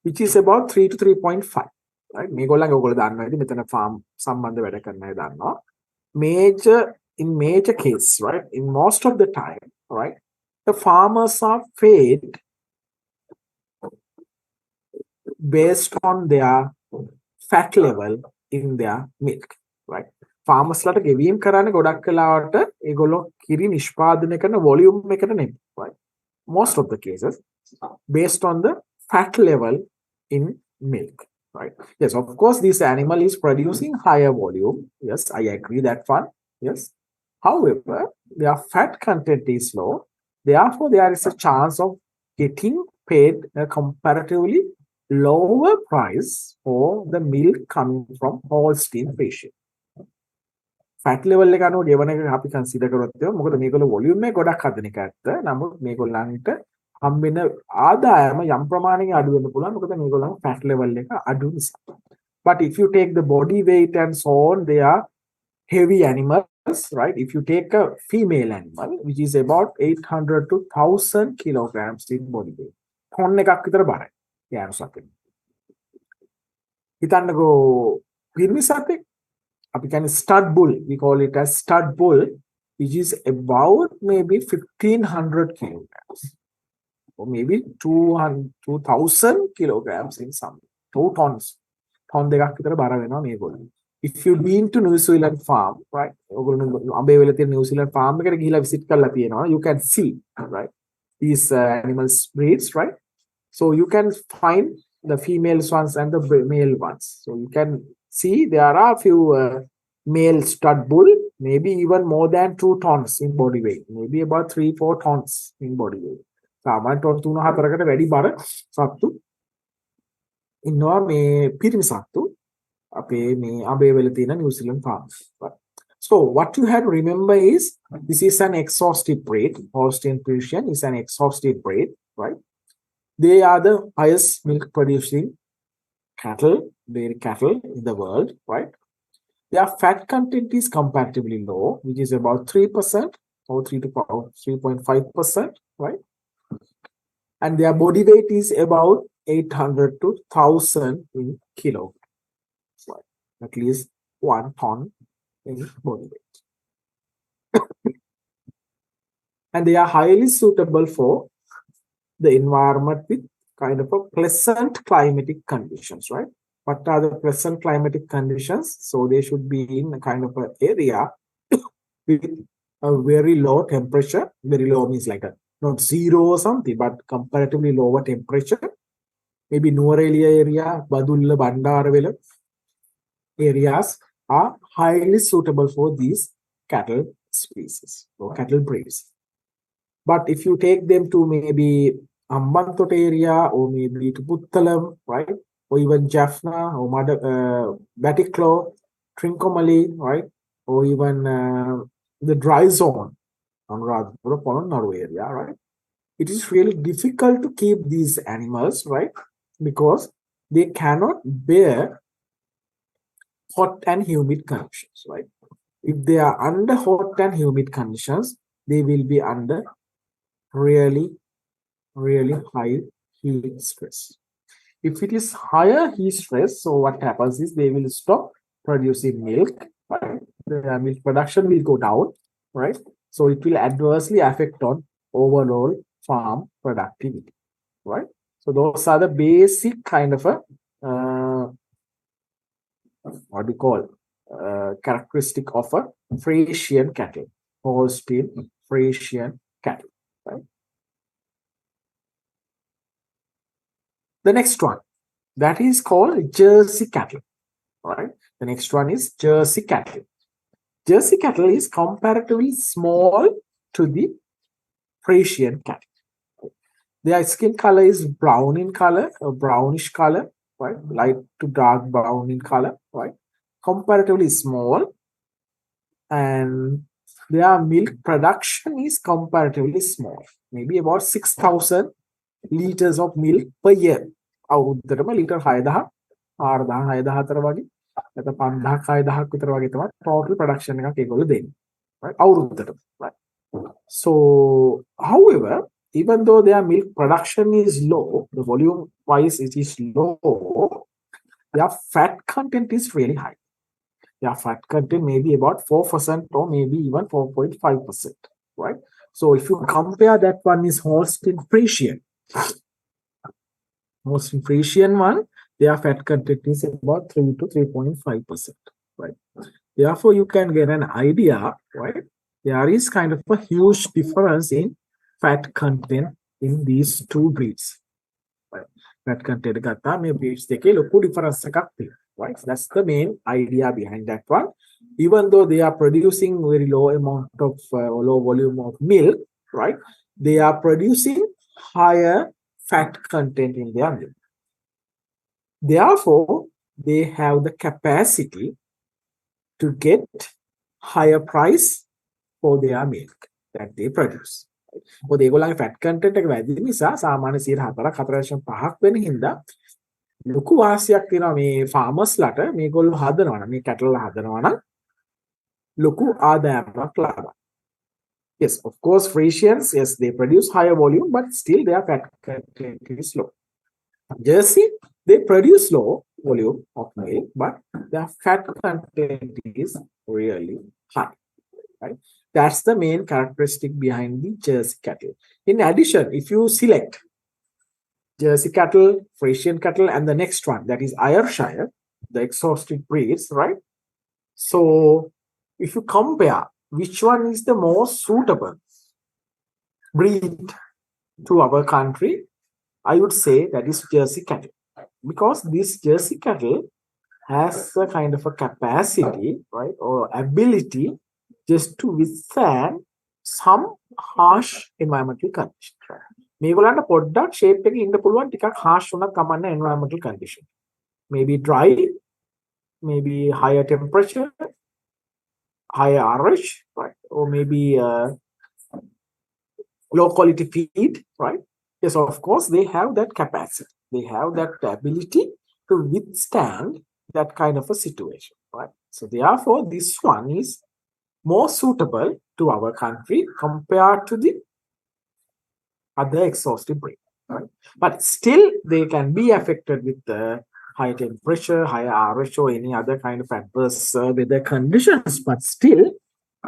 which is about 3 to 3.5, right? මේගොල්ලන්ගේ ඔයගොල්ලෝ දන්නවා ඉතින් මෙතන farm සම්බන්ධ වැඩ කරන අය දන්නවා. Major case, right? In most of the time, right? The farmers are fed based on their fat level in their milk, right? Farmers ලට ගෙවීම් කරන්නේ ගොඩක් වෙලාවට ඒගොල්ලෝ කිරි නිෂ්පාදනය කරන volume එකට නෙමෙයි, right? Most of the cases based on the fat level in milk, right? Yes, of course this animal is producing higher volume. Yes, I agree that one. Yes. However, their fat content is low. Therefore, there is a chance of getting paid a comparatively lower price for the milk coming from Holstein Friesian. Fat level එක අනුව ගෙවන එක අපි consider කරොත් එහෙම මොකද මේගොල්ලෝ volume එක ගොඩක් හදන එක ඇත්ත. නමුත් මේගොල්ලන්ට හම්බෙන ආදායම යම් ප්‍රමාණයකින් අඩු වෙන්න පුළුවන්. මොකද මේගොල්ලන් fat level එක අඩු නිසා. But if you take the body weight and so on, they are heavy animals, right? If you take a female animal, which is about 800 to 1000 kilograms in body weight, tonne එකක් විතර බරයි. යානු සතෙක්. හිතන්නකෝ පිරිමි සතෙක් අපි කියන්නේ stud bull, we call it as stud bull, which is about maybe 1500 kilograms or maybe 2000 kilograms in some 2 tons. Ton දෙකක් විතර බර වෙනවා මේගොල්ලෝ. If you've been to New Zealand farm, right? ඔයගොල්ලෝ අඹේ වෙල තියෙන New Zealand farm එකට ගිහිලා visit කරලා තියෙනවා. You can see, right? These animals breeds, right? So you can find the female ones and the male ones. So you can see there are a few male stud bull, maybe even more than 2 tons in body weight, maybe about 3-4 tons in body weight. සාමාන්‍ය ton 3-4කට වැඩි බර සත්තු ඉන්නවා මේ පිරිමි සත්තු අපේ මේ අඹේ වෙල තියෙන New Zealand farms. So what you have to remember is this is an exhaustive breed. Holstein Friesian is an exhaustive breed, right? They are the highest milk producing dairy cattle in the world, right? Their fat content is comparatively low, which is about 3% or 3 to 3.5%, right? and their body weight is about 800 to 1000 in kilo. Right. At least 1 ton in body weight. And they are highly suitable for the environment with kind of a pleasant climatic conditions, right? What are the pleasant climatic conditions? So they should be in a kind of an area with a very low temperature. Very low means like a not zero or something, but comparatively lower temperature. Maybe Nuwara area, Badulla, Bandaravela areas are highly suitable for these cattle species or cattle breeds. But if you take them to maybe Ambanthota area or maybe to Puttalam, right? Or even Jaffna or Batiklo, Trincomalee, right? Or even the dry zone on Naru area, right? It is really difficult to keep these animals, right? Because they cannot bear hot and humid conditions, right? If they are under hot and humid conditions, they will be under really high heat stress. If it is higher heat stress, so what happens is they will stop producing milk, right? The milk production will go down, right? So it will adversely affect on overall farm productivity, right? So those are the basic kind of a what we call characteristic of a Frisian cattle, Holstein Frisian cattle, right? The next one, that is called Jersey cattle, right? The next one is Jersey cattle. Jersey cattle is comparatively small to the Frisian cattle. Their skin color is brown in color, or brownish color, right? Light to dark brown in color, right? Comparatively small, and their milk production is comparatively small, maybe about 6,000 liters of milk per year. අවුරුද්දටම litre 6,000 4,000 6,000 වගේ නැත්නම් 5,000 6,000 විතර වගේ තමයි total production එකක් ඒගොල්ලෝ දෙන්නේ, right? අවුරුද්දටම, right? So however, even though their milk production is low, the volume wise it is low, their fat content is really high. Their fat content may be about 4% or maybe even 4.5%, right? So if you compare that one is Holstein Frisian. Holstein Frisian one, their fat content is about 3 to 3.5%, right? Therefore, you can get an idea, right? There is kind of a huge difference in fat content in these two breeds, right? Fat content gata me breeds dekhe loku difference ekak තියෙනවා, right? That's the main idea behind that one. Even though they are producing very low amount of low volume of milk, right? They are producing higher fat content in their milk. Therefore, they have the capacity to get higher price for their milk that they produce. මොකද ඒගොල්ලන්ගේ fat content එක වැඩි නිසා සාමාන්‍ය 4.5 වෙන හින්දා ලොකු වාසියක් තියෙනවා මේ farmersලාට මේගොල්ලෝ හදනවා නම් මේ cattle හදනවා නම් ලොකු ආදායමක් ලබනවා. Yes, of course, Frisians, yes, they produce higher volume, but still their fat content is low. Jersey, they produce low volume of milk, but their fat content is really high, right? That's the main characteristic behind the Jersey cattle. In addition, if you select Jersey cattle, Frisian cattle, and the next one, that is Ayrshire, the exhausted breeds, right? So if you compare which one is the most suitable breed to our country, I would say that is Jersey cattle, because this Jersey cattle has a kind of a capacity, right, or ability just to withstand some harsh environmental conditions. මේගොල්ලන්ට පොඩ්ඩක් shape එකේ ඉන්න පුළුවන් ටිකක් harsh වුණා කමන්න environmental condition. Maybe dry, maybe higher temperature, higher RH, right, or maybe low quality feed, right? Yes, of course, they have that capacity. They have that ability to withstand that kind of a situation, right? So therefore, this one is more suitable to our country compared to the other exhaustive breed. right? But still, they can be affected with the high temperature, higher RH, or any other kind of adverse weather conditions. But still,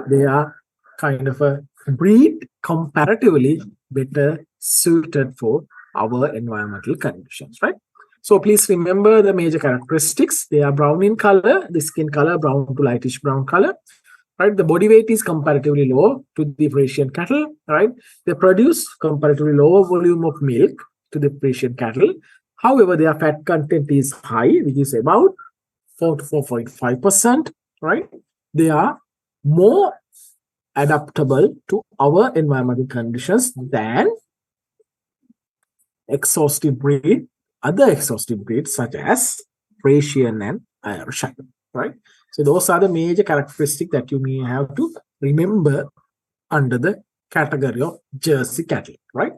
they are kind of a breed comparatively better suited for our environmental conditions, right? So please remember the major characteristics. They are brown in color, the skin color brown to lightish brown color, right? The body weight is comparatively low to the Frisian cattle, right? They produce comparatively lower volume of milk to the Frisian cattle. However, their fat content is high, which is about 4 to 4.5%, right? They are more adaptable to our environmental conditions than exhaustive breed, other exhaustive breeds such as Frisian and Irish, right? So those are the major characteristics that you may have to remember under the category of Jersey cattle, right?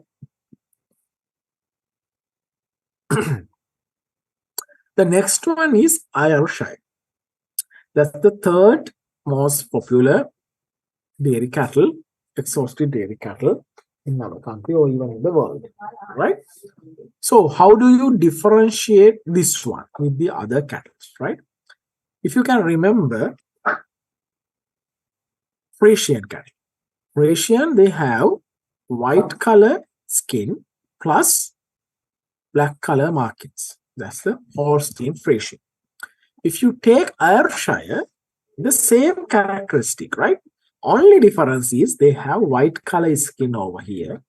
The next one is Ayrshire. That's the third most popular dairy cattle, exhaustive dairy cattle in our country or even in the world, right? So how do you differentiate this one with the other cattle, right? If you can remember, Frisian cattle. Frisian, they have white color skin plus black color markings. That's the Holstein Frisian. If you take Ayrshire, the same characteristic, right? Only difference is they have white color skin over here,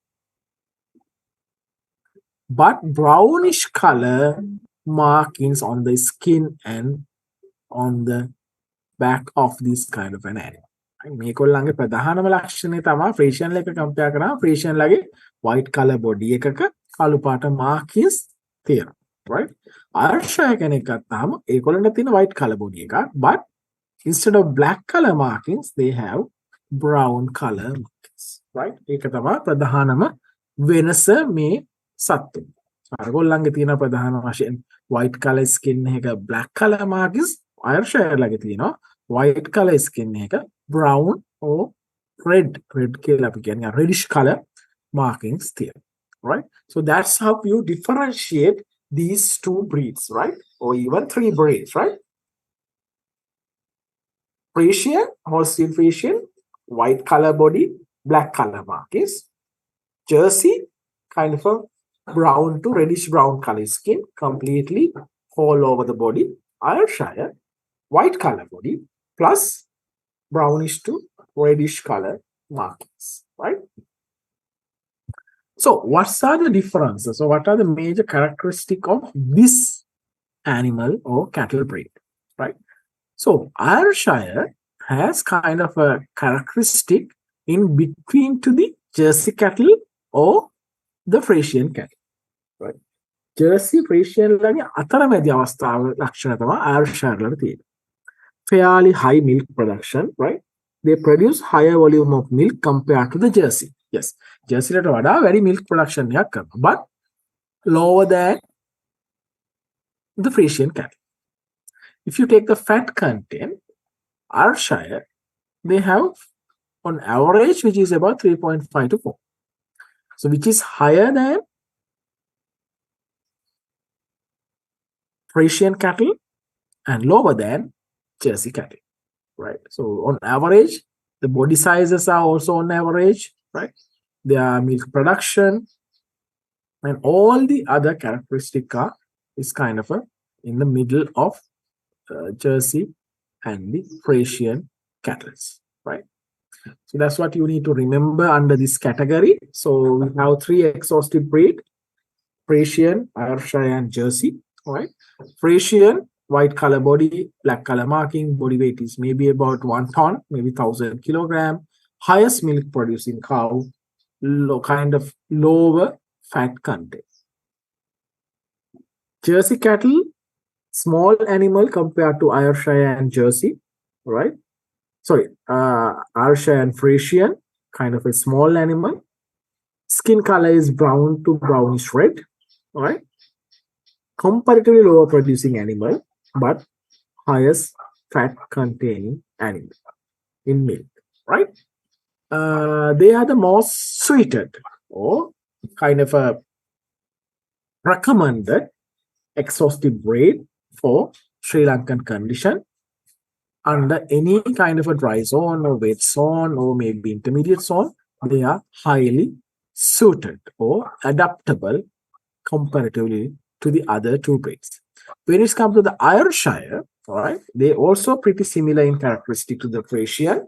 but brownish color markings on the skin and on the back of this kind of an animal. මේකොල්ලන්ගේ ප්‍රධානම ලක්ෂණය තමයි ෆ්‍රීෂියන් එක compare කරාම ෆ්‍රීෂියන් ලගේ white color body එකක කළු පාට markings තියෙනවා, right? ආර්ෂය කෙනෙක් ගත්තාම ඒගොල්ලන්ට තියෙන white color body එකක්, but instead of black color markings they have brown color markings, right? ඒක තමයි ප්‍රධානම වෙනස මේ සත්තු. අරගොල්ලන්ගේ තියෙන ප්‍රධාන වශයෙන් white color skin එක black color markings, ආර්ෂය ලගේ තියෙනවා white color skin එක brown or red කියලා අපි කියන්නේ reddish color markings there, right? So that's how you differentiate these two breeds, right? Or even three breeds, right? Frisian, Holstein Frisian, white color body, black color markings. Jersey, kind of a brown to reddish brown color skin, completely all over the body. Ayrshire, white color body plus brownish to reddish color markings, right? So what are the differences? So what are the major characteristics of this animal or cattle breed, right? So Ayrshire has kind of a characteristic in between to the Jersey cattle or the Frisian cattle, right? Jersey Frisian lage අතරමැදි අවස්ථාව ලක්ෂණ තමයි Ayrshire වල තියෙන්නේ. Fairly high milk production, right? They produce higher volume of milk compared to the Jersey. Yes, Jersey ලට වඩා very milk production එකක් කරනවා, but lower than the Frisian cattle. If you take the fat content, Ayrshire, they have on average, which is about 3.5 to 4. So which is higher than Frisian cattle and lower than Jersey cattle, right? So on average, the body sizes are also on average, right? Their milk production and all the other characteristics are is kind of in the middle of Jersey and the Frisian cattle, right? So that's what you need to remember under this category. So we have three exhaustive breed: Frisian, Ayrshire, and Jersey, right? Frisian, white color body, black color marking, body weight is maybe about 1 ton, maybe 1,000 kilogram. Highest milk producing cow, kind of lower fat content. Jersey cattle, small animal compared to Ayrshire and Jersey, right? Sorry, Ayrshire and Frisian, kind of a small animal. Skin color is brown to brownish red, right? Comparatively lower producing animal, but highest fat containing animal in milk, right? They are the most suited or kind of a recommended exhaustive breed for Sri Lankan condition under any kind of a dry zone or wet zone or maybe intermediate zone. They are highly suited or adaptable comparatively to the other two breeds. When it comes to the Ayrshire, all right, they also pretty similar in characteristic to the Frisian,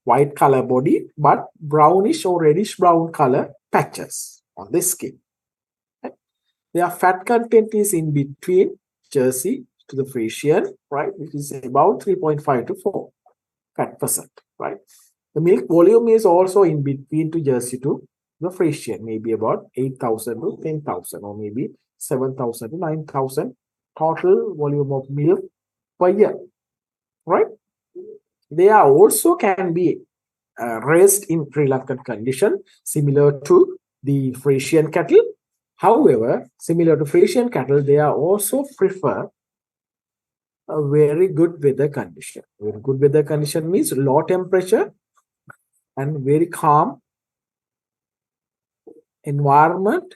white color body, but brownish or reddish brown color patches on the skin. Right? Their fat content is in between Jersey to the Frisian, right, which is about 3.5 to 4 fat percent, right? The milk volume is also in between to Jersey to the Frisian, maybe about 8,000 to 10,000 or maybe 7,000 to 9,000 total volume of milk per year, right? They are also can be raised in Sri Lankan condition, similar to the Frisian cattle. However, similar to Frisian cattle, they are also prefer a very good weather condition. Very good weather condition means low temperature and very calm environment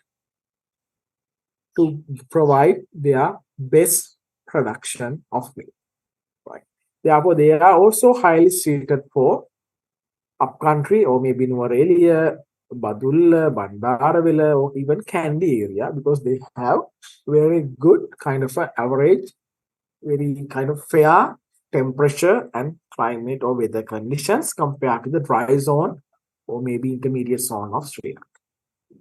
to provide their best production of milk. Right. Therefore, they are also highly suited for upcountry or maybe Nuwara, Badulla, Bandaravilla, or even Kandy area because they have very good kind of an average, very kind of fair temperature and climate or weather conditions compared to the dry zone or maybe intermediate zone of Sri Lanka.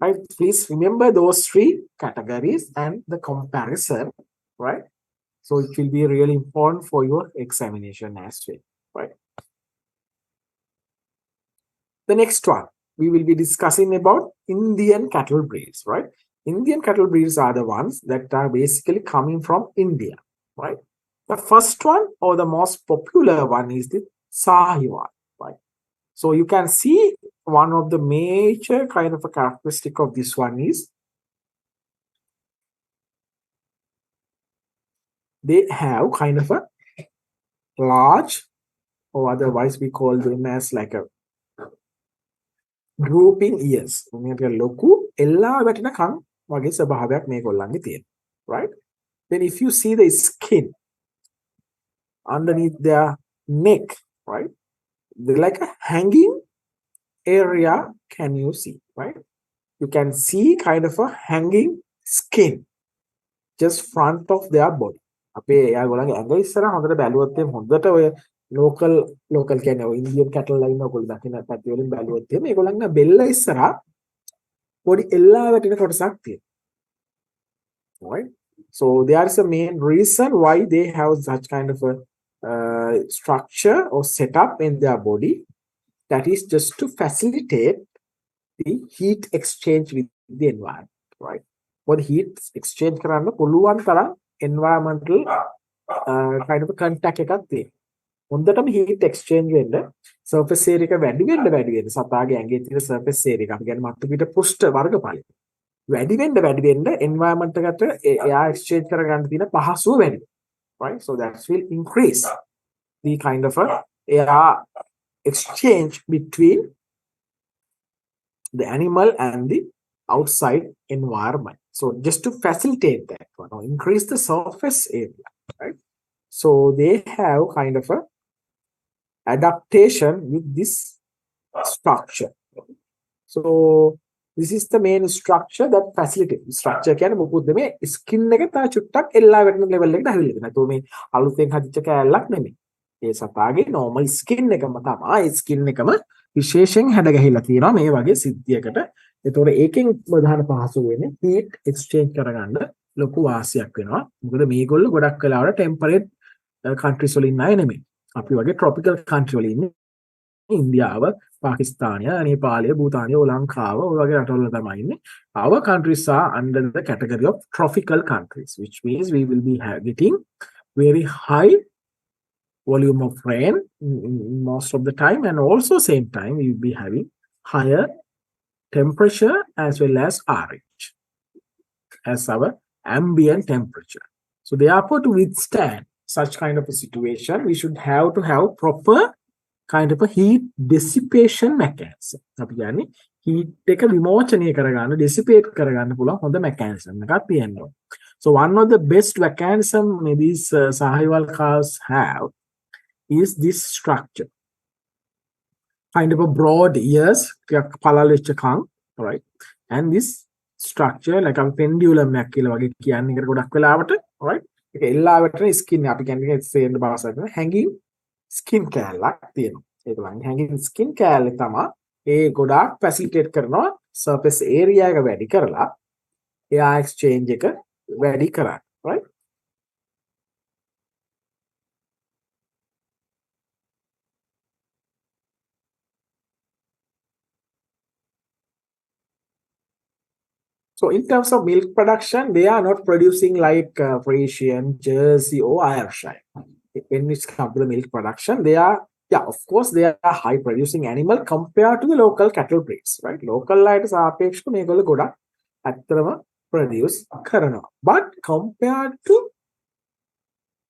Right? Please remember those three categories and the comparison, right? So it will be really important for your examination as well, right? The next one, we will be discussing about Indian cattle breeds, right? Indian cattle breeds are the ones that are basically coming from India, right? The first one or the most popular one is the Sahiwal, right? So you can see one of the major kind of a characteristic of this one is they have kind of a large, or otherwise we call them as like a drooping ears. ලොකු එල්ලා වැටෙන කන් වගේ ස්වභාවයක් මේගොල්ලන්ගේ තියෙනවා. Right? Then if you see the skin underneath their neck, right? They're like a hanging area can you see, right? You can see kind of a hanging skin just front of their body. අපේ එයාගොල්ලන්ගේ ඇඟ ඉස්සරහ හොඳට බැලුවොත් එම් හොඳට ඔය local කියන්නේ ඔය Indian කැටල් line ඔයගොල්ලෝ දකින පැති වලින් බැලුවොත් එම් ඒගොල්ලන්ගේ බෙල්ල ඉස්සරහ පොඩි එල්ලා වැටෙන කොටසක් තියෙනවා. Right? So there is a main reason why they have such kind of a structure or setup in their body, that is just to facilitate the heat exchange with the environment, right? For the heat exchange කරන්න පුළුවන් තරම් environmental kind of a contact එකක් තියෙනවා. හොඳටම heat exchange වෙන්න surface area එක වැඩි වෙන්න සතාගේ ඇඟේ තියෙන surface area එක අපි කියන්නේ මත්තු පිට පෘෂ්ඨ වර්ගඵලය වැඩි වෙන්න environment එකට air exchange කරගන්න තියෙන පහසුව වැඩි, right? So that will increase the kind of a air exchange between the animal and the outside environment. So just to facilitate that one, or increase the surface area, right? So they have kind of a adaptation with this structure. So this is the main structure that facilitates. Structure කියන්නේ මොකද මේ skin එක තා චුට්ටක් එල්ලා වැටෙන level එකට හරියට. නැතෝ මේ අලුතෙන් හදිච්ච කෑල්ලක් නෙමෙයි. ඒ සතාගේ normal skin එකම තමයි. skin එකම විශේෂයෙන් හැඩ ගැහිලා තියෙනවා මේ වගේ සිද්ධියකට. ඒතකොට ඒකෙන් ප්‍රධාන පහසු වෙන්නේ heat exchange කරගන්න ලොකු වාසියක් වෙනවා. මොකද මේගොල්ලෝ ගොඩක් වෙලාවට temperate countries වලින් අය නෙමෙයි. අපි වගේ tropical country වල ඉන්නේ. ඉන්දියාව, පාකිස්තානය, නේපාලය, භූතානය, ලංකාව ඔය වගේ රටවල තමයි ඉන්නේ. Our countries are under the category of tropical countries, which means we will be getting very high volume of rain most of the time, and also same time we will be having higher temperature as well as RH as our ambient temperature. So therefore, to withstand such kind of a situation, we should have to have proper kind of a heat dissipation mechanism. අපි කියන්නේ heat එක විමෝචනය කරගන්න dissipate කරගන්න පුළුවන් හොඳ mechanism එකක් තියෙනවා. So one of the best mechanism these sahiwal cows have is this structure. Kind of a broad ears, පළලෙච්ච කන්, right? And this structure like a pendulum එකක් කියලා වගේ කියන්නේ එකට ගොඩක් වෙලාවට, right? ඒක එල්ලාවටන skin අපි කියන්නේ සේන භාෂාවක hanging skin කෑල්ලක් තියෙනවා. ඒක වගේ hanging skin කෑල්ල තමයි ඒ ගොඩාක් facilitate කරනවා surface area එක වැඩි කරලා air exchange එක වැඩි කරන්න, right? So in terms of milk production, they are not producing like Friesian, Jersey, or Ayrshire. When it comes to the milk production, they are, yeah, of course, they are high producing animal compared to the local cattle breeds, right? Local lights are අපේක්ෂක මේගොල්ලෝ ගොඩක් ඇත්තටම produce කරනවා. But compared to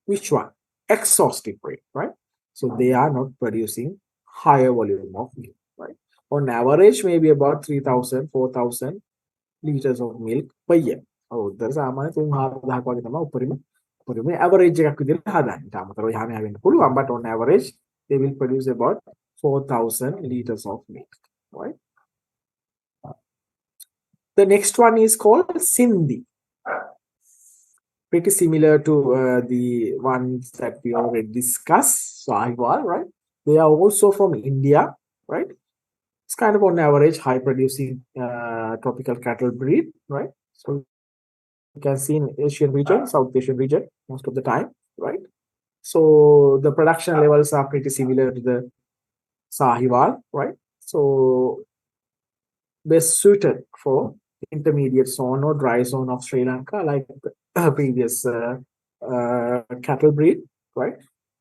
which one? Exhaustive breed, right? So they are not producing higher volume of milk, right? On average, maybe about 3,000, 4,000 liters of milk per year. අවුරුද්දට සාමාන්‍ය 3,000ක් වගේ තමයි උපරිම average එකක් විදිහට හදන්නේ. තාමතරව යහම වෙන්න පුළුවන්, but on average they will produce about 4,000 liters of milk, right? The next one is called Sindhi. Pretty similar to the ones that we already discussed, Sahiwal, right? They are also from India, right? It's kind of on average high producing tropical cattle breed, right? So you can see in Asian region, South Asian region most of the time, right? So the production levels are pretty similar to the Sahiwal, right? So best suited for intermediate zone or dry zone of Sri Lanka, like the previous cattle breed, right?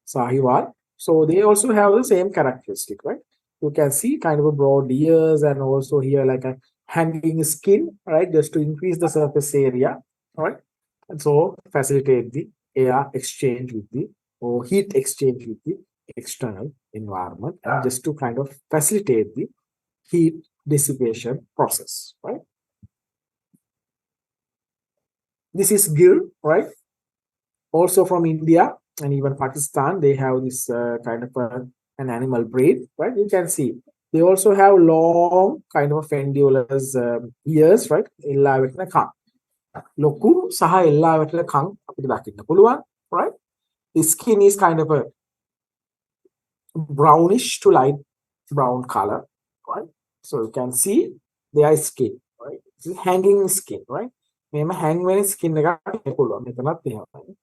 Sahiwal. So they also have the same characteristic, right? You can see kind of a broad ears and also here like a hanging skin, right? Just to increase the surface area, right? And so facilitate the air exchange with the or heat exchange with the external environment and just to kind of facilitate the heat dissipation process, right? This is Gir, right? Also from India and even Pakistan, they have this kind of an animal breed, right? You can see they also have long kind of pendulous ears, right? එල්ලාවෙටන කන්. ලොකු සහ එල්ලාවෙටන කන් අපිට දකින්න පුළුවන්, right? The skin is kind of a brownish to light brown color, right? So you can see their skin, right? It's hanging skin, right? මේම hang වෙන skin එකක් පුළුවන්. මෙතනත් එහෙමයි.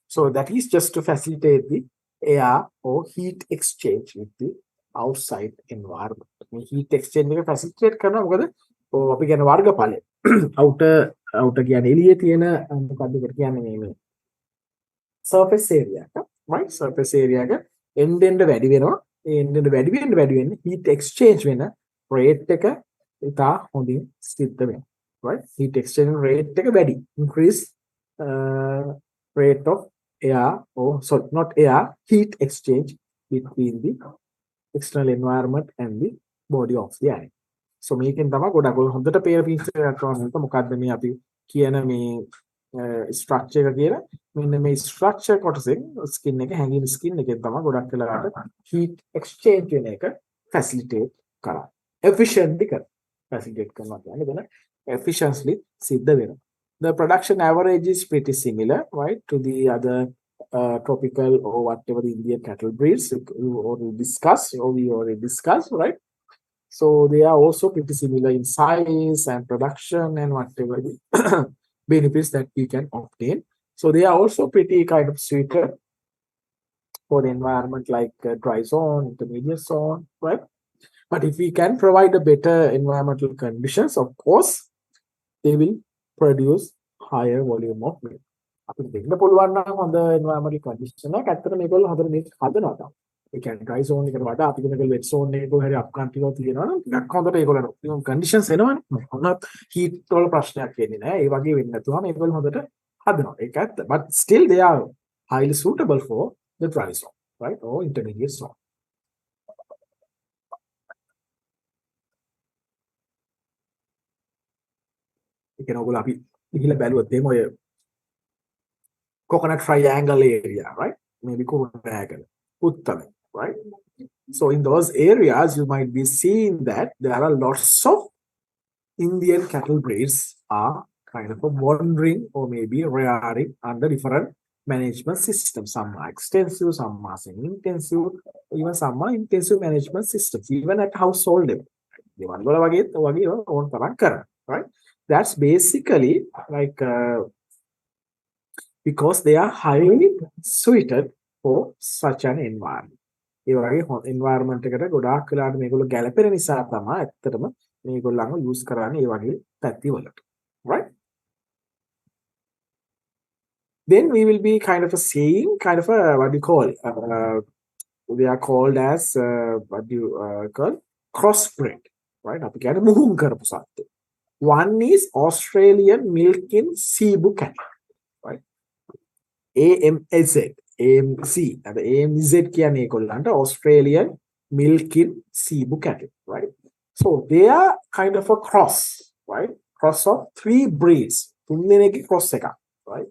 So that is just to facilitate the air or heat exchange with the outside environment. මේ heat exchange එක facilitate කරනවා මොකද අපි කියන වර්ගඵලය. outer කියන්නේ එළියේ තියෙන මොකද්ද කියන්නේ මේ surface area එක, right? Surface area එක end වැඩි වෙනවා. ඒ end වැඩි වෙන්න heat exchange වෙන rate එක ඉතා හොඳින් සිද්ධ වෙනවා, right? Heat exchange rate එක වැඩි, increase rate of air or sorry, not air, heat exchange between the external environment and the body of the animal. So මේකෙන් තමයි ගොඩක් හොඳට පේන picture එකක් වුණාම මොකද්ද මේ අපි කියන මේ structure එක කියලා. මෙන්න මේ structure කොටසෙන් skin එක hanging skin එකෙන් තමයි ගොඩක් වෙලාවට heat exchange වෙන එක facilitate කරන්නේ. efficiently facilitate කරනවා කියන්නේ එතන efficiently සිද්ධ වෙනවා. The production average is pretty similar, right, to the other tropical or whatever the Indian cattle breeds we already discussed, right? So they are also pretty similar in size and production and whatever the benefits that we can obtain. So they are also pretty kind of suited for the environment like dry zone, intermediate zone, right? But if we can provide a better environmental conditions, of course, they will produce higher volume of milk. අපිට දෙන්න පුළුවන් නම් හොඳ environmental condition එකක් ඇත්තට මේගොල්ලෝ හොඳට මේක හදනවා තමයි. ඒ කියන්නේ dry zone එකට වඩා අපි මේක wet zone එකක හරි up country එකක තියෙනවා නම් ටිකක් හොඳට ඒගොල්ලෝ optimum conditions එනවනේ. මොනවත් heat වල ප්‍රශ්නයක් වෙන්නේ නැහැ. ඒ වගේ වෙන්නේ නැතුවම ඒගොල්ලෝ හොඳට හදනවා. ඒක ඇත්ත. But still they are highly suitable for the dry zone, right? Or intermediate zone. ඒ කියන්නේ ඔයගොල්ලෝ අපි ගිහිල්ලා බැලුවොත් එහෙම ඔය coconut triangle area, right? Maybe Copenhagen, Uttara, right? So in those areas, you might be seeing that there are lots of Indian cattle breeds are kind of wandering or maybe rearing under different management systems. Some are extensive, some are semi-intensive, even some are intensive management systems, even at household level. Right? That's basically like because they are highly suited for such an environment. ඒ වගේ environment එකට ගොඩාක් වෙලාට මේගොල්ලෝ ගැලපෙන නිසා තමයි ඇත්තටම මේගොල්ලන්ව use කරන්නේ ඒ වගේ පැති වලට. Right? Then we will be kind of seeing kind of a what do you call they are called as what do you call crossbred, right? අපි කියන්නේ මුහුම් කරපු සත්ත්ව. One is Australian milking Cebu cattle, right? AMZ, AMC, and the AMZ කියන්නේ ඒගොල්ලන්ට Australian milking Cebu cattle, right? So they are kind of a cross, right? Cross of three breeds. තුන් දෙනෙක්ගේ cross එකක්, right?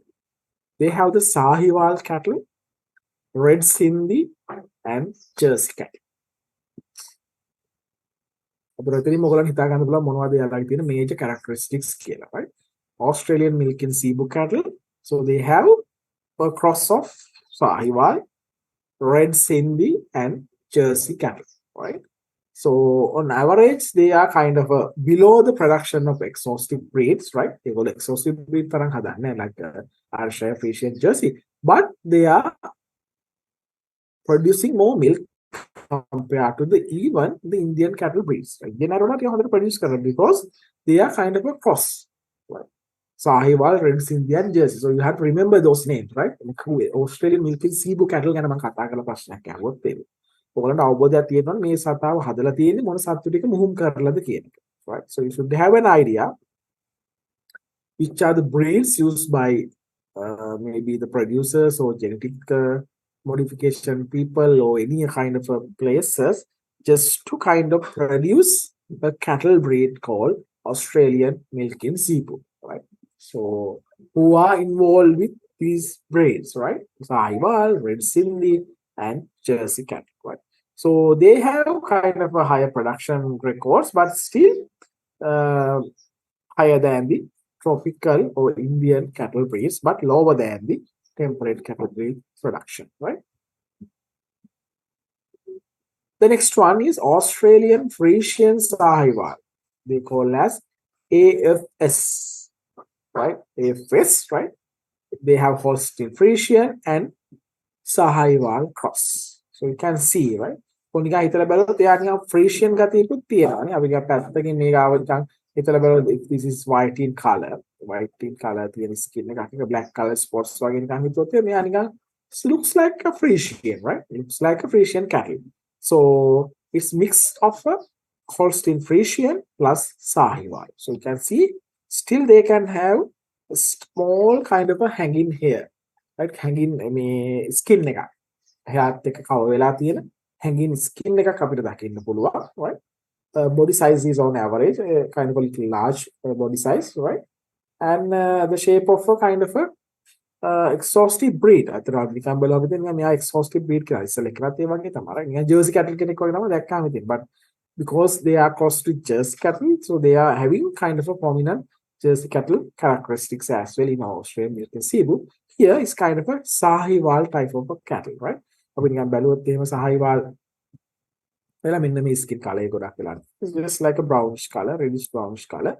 They have the Sahiwal cattle, Red Sindhi, and Jersey cattle. අපිට මොකලන් හිතා ගන්න පුළුවන් මොනවද යාළගේ තියෙන major characteristics කියලා, right? Australian milking Cebu cattle, so they have a cross of Sahiwal, Red Sindhi, and Jersey cattle, right? So on average, they are kind of below the production of exhaustive breeds, right? They call exhaustive breed tarang hadanne like Ayrshire, Friesian, Jersey, but they are producing more milk compared to even the Indian cattle breeds. Right? They are not able to produce because they are kind of a cross, right? Sahiwal, Red Sindhi, and Jersey. So you have to remember those names, right? Australian milking Cebu cattle ගැන මම කතා කරලා ප්‍රශ්නයක් අහුවොත් ඒක. ඔයගලන්ට අවබෝධයක් තියෙනවා මේ සතාව හදලා තියෙන්නේ මොන සත්තු ටික මුහුම් කරලාද කියන එක. Right? So you should have an idea which are the breeds used by maybe the producers or genetic modification people or any kind of places just to kind of produce a cattle breed called Australian milking Cebu, right? So who are involved with these breeds, right? Sahiwal, Red Sindhi, and Jersey cattle, right? So they have kind of a higher production records, but still higher than the tropical or Indian cattle breeds, but lower than the temperate cattle breed production, right? The next one is Australian Friesian Sahiwal. They call as AFS, right? AFS, right? They have Holstein Friesian and Sahiwal cross. So you can see, right? කොනිකා හිතලා බලද්දී එයා නිකන් Friesian ගතියකුත් තියෙනවානේ. අපි ගා පැත්තකින් මේක ආවොත් හිතලා බලද්දී if this is white in color තියෙන skin එකක් black color spots වගේ නිකන් හිතුවොත් මෙයා නිකන් looks like a Friesian, right? Looks like a Friesian cattle. So it's mixed of a Holstein Friesian plus Sahiwal. So you can see still they can have a small kind of a hanging hair, right? Hanging skin එක. එයාත් එක්ක cover වෙලා තියෙන hanging skin එකක් අපිට දකින්න පුළුවන්, right? Body size is on average kind of a little large body size, right? And the shape of a kind of a exhaustive breed. අතන නිකන් බලුවම ඉතින් මෙයා exhaustive breed කියලා ඉස්සෙල්ලා එකවත් ඒ වගේ තමයි. නිකන් Jersey cattle කෙනෙක් වගේ තමයි දැක්කම ඉතින්. But because they are crossed with Jersey cattle, so they are having kind of a prominent Jersey cattle characteristics as well in Australia. You can see here is kind of a Sahiwal type of a cattle, right? අපි නිකන් බැලුවොත් එහෙම Sahiwal වෙලා මෙන්න මේ skin color එක ගොඩක් වෙලා. It's just like a brownish color, reddish brownish color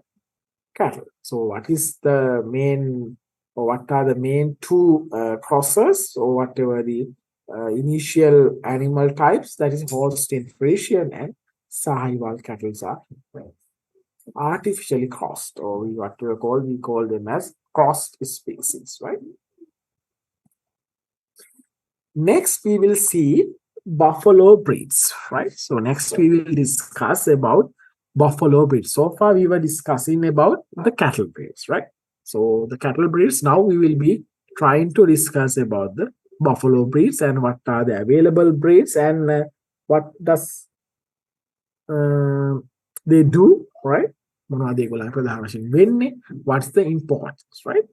cattle. So what is the main or what are the main two crosses or whatever the initial animal types, that is Holstein Friesian and Sahiwal cattle are artificially crossed, or we call them as crossed species, right? Next we will see buffalo breeds, right? So next we will discuss about buffalo breeds. So far we were discussing about the cattle breeds, right? So the cattle breeds, now we will be trying to discuss about the buffalo breeds and what are the available breeds and what does they do, right? මොනවද ඒගොල්ලන් ප්‍රධාන වශයෙන් වෙන්නේ? What's the importance, right?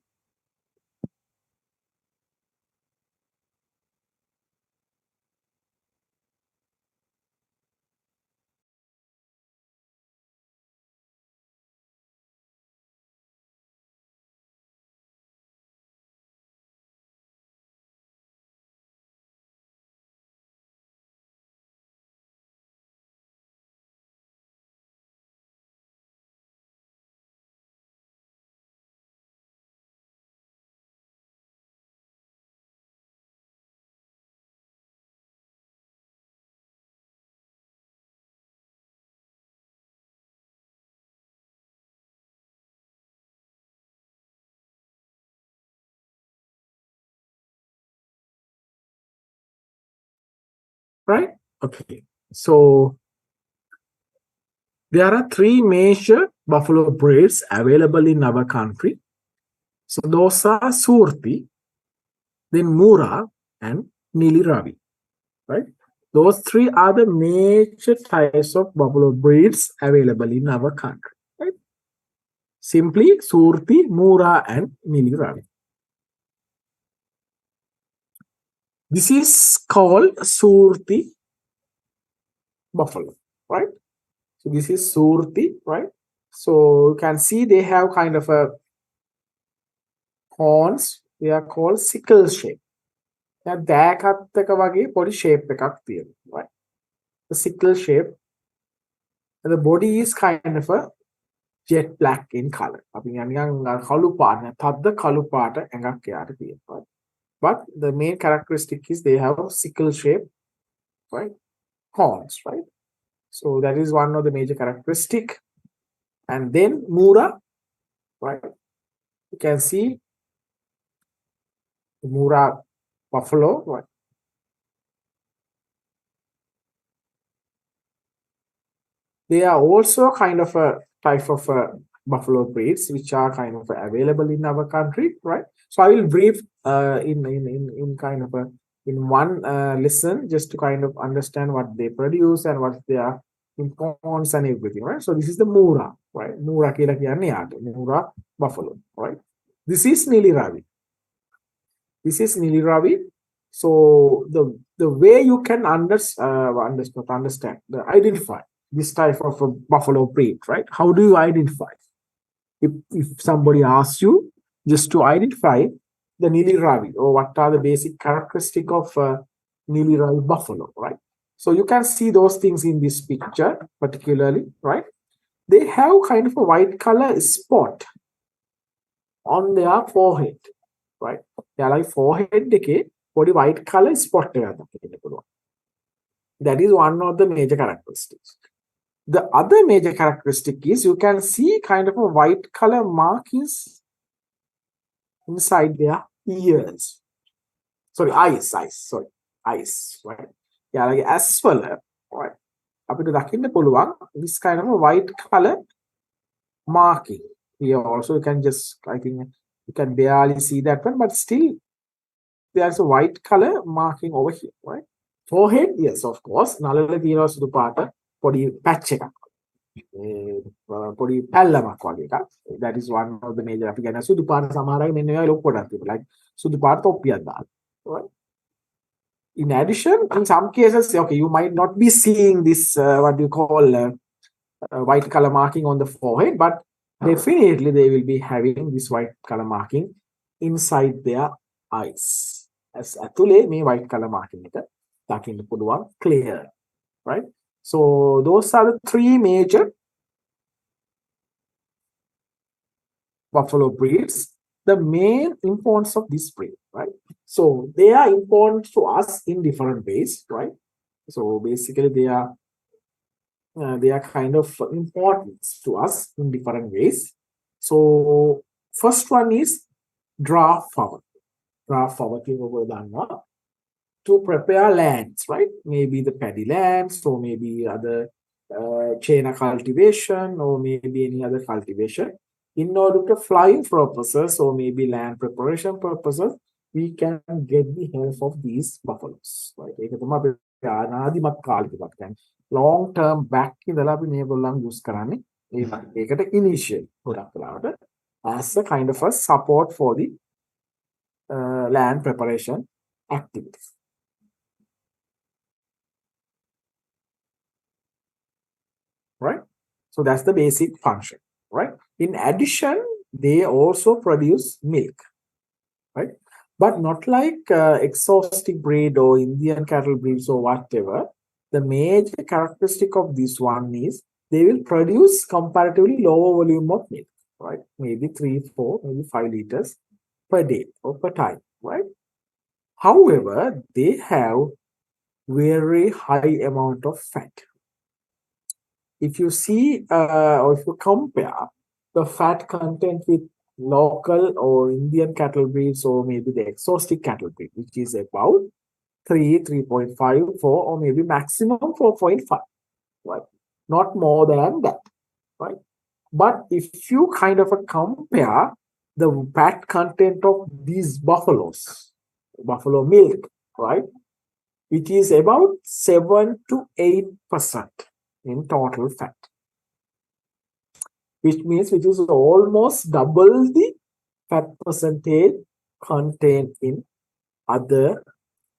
Right? Okay. So there are three major buffalo breeds available in our country. So those are Surti, then Mura, and Nili Ravi. Right? Those three are the major types of buffalo breeds available in our country. Right? Simply Surti, Mura, and Nili Ravi. This is called Surti buffalo, right? So this is Surti, right? So you can see they have kind of a horns. They are called sickle shape. දෑකත්තක වගේ පොඩි shape එකක් තියෙනවා, right? The sickle shape. And the body is kind of a jet black in color. අපි නිකන් කළු පාට, තද්ද කළු පාට ඇඟක් යාට තියෙනවා. But the main characteristic is they have a sickle shape, right? Horns, right? So that is one of the major characteristic. And then Mura, right? You can see the Mura buffalo, right? They are also kind of a type of buffalo breeds which are kind of available in our country, right? So I will brief in kind of a in one lesson just to kind of understand what they produce and what their importance and everything, right? So this is the Mura, right? Mura kila kiyanne yaata, Mura buffalo, right? This is Nili Ravi. This is Nili Ravi. So the way you can understand, identify this type of a buffalo breed, right? How do you identify? If somebody asks you just to identify the Nili Ravi or what are the basic characteristic of Nili Ravi buffalo, right? So you can see those things in this picture particularly, right? They have kind of a white color spot on their forehead, right? They are like forehead එකේ පොඩි white color spot එකක් දකින්න පුළුවන්. That is one of the major characteristics. The other major characteristic is you can see kind of a white color markings inside their ears. Sorry, eyes, right? Yeah, like as well, right? අපිට දකින්න පුළුවන් this kind of a white color marking. Here also you can just, I think you can barely see that one, but still there's a white color marking over here, right? Forehead, yes, of course. නළල තියෙනවා සුදු පාට පොඩි patch එකක්. පොඩි පැල්ලමක් වගේ එකක්. That is one of the major. අපි කියන සුදු පාට සමහර අය මෙන්න මේවා ලොකු කොටක් තිබුණා. Like සුදු පාට තොප්පියක් දාලා. Right? In addition, in some cases, okay, you might not be seeing this what you call white color marking on the forehead, but definitely they will be having this white color marking inside their eyes. As ඇතුලේ මේ white color marking එක දකින්න පුළුවන් clear, right? So those are the three major buffalo breeds. The main importance of this breed, right? So they are important to us in different ways, right? So basically they are kind of important to us in different ways. So first one is draft power. Draft power to prepare lands, right? Maybe the paddy lands, or maybe other chain cultivation, or maybe any other cultivation. In order to flying purposes, or maybe land preparation purposes, we can get the help of these buffaloes, right? Long term back in the lab in use karani ඒකට initial ගොඩක් වෙලාවට as a kind of a support for the land preparation activities. Right? So that's the basic function, right? In addition, they also produce milk, right? But not like exotic breed or Indian cattle breeds or whatever. The major characteristic of this one is they will produce comparatively lower volume of milk, right? Maybe 3, 4, maybe 5 liters per day or per time, right? However, they have very high amount of fat. If you see or if you compare the fat content with local or Indian cattle breeds or maybe the exotic cattle breed, which is about 3, 3.5, 4, or maybe maximum 4.5, right? Not more than that, right? But if you kind of compare the fat content of these buffaloes, buffalo milk, right, which is about 7 to 8% in total fat, which means which is almost double the fat percentage contained in other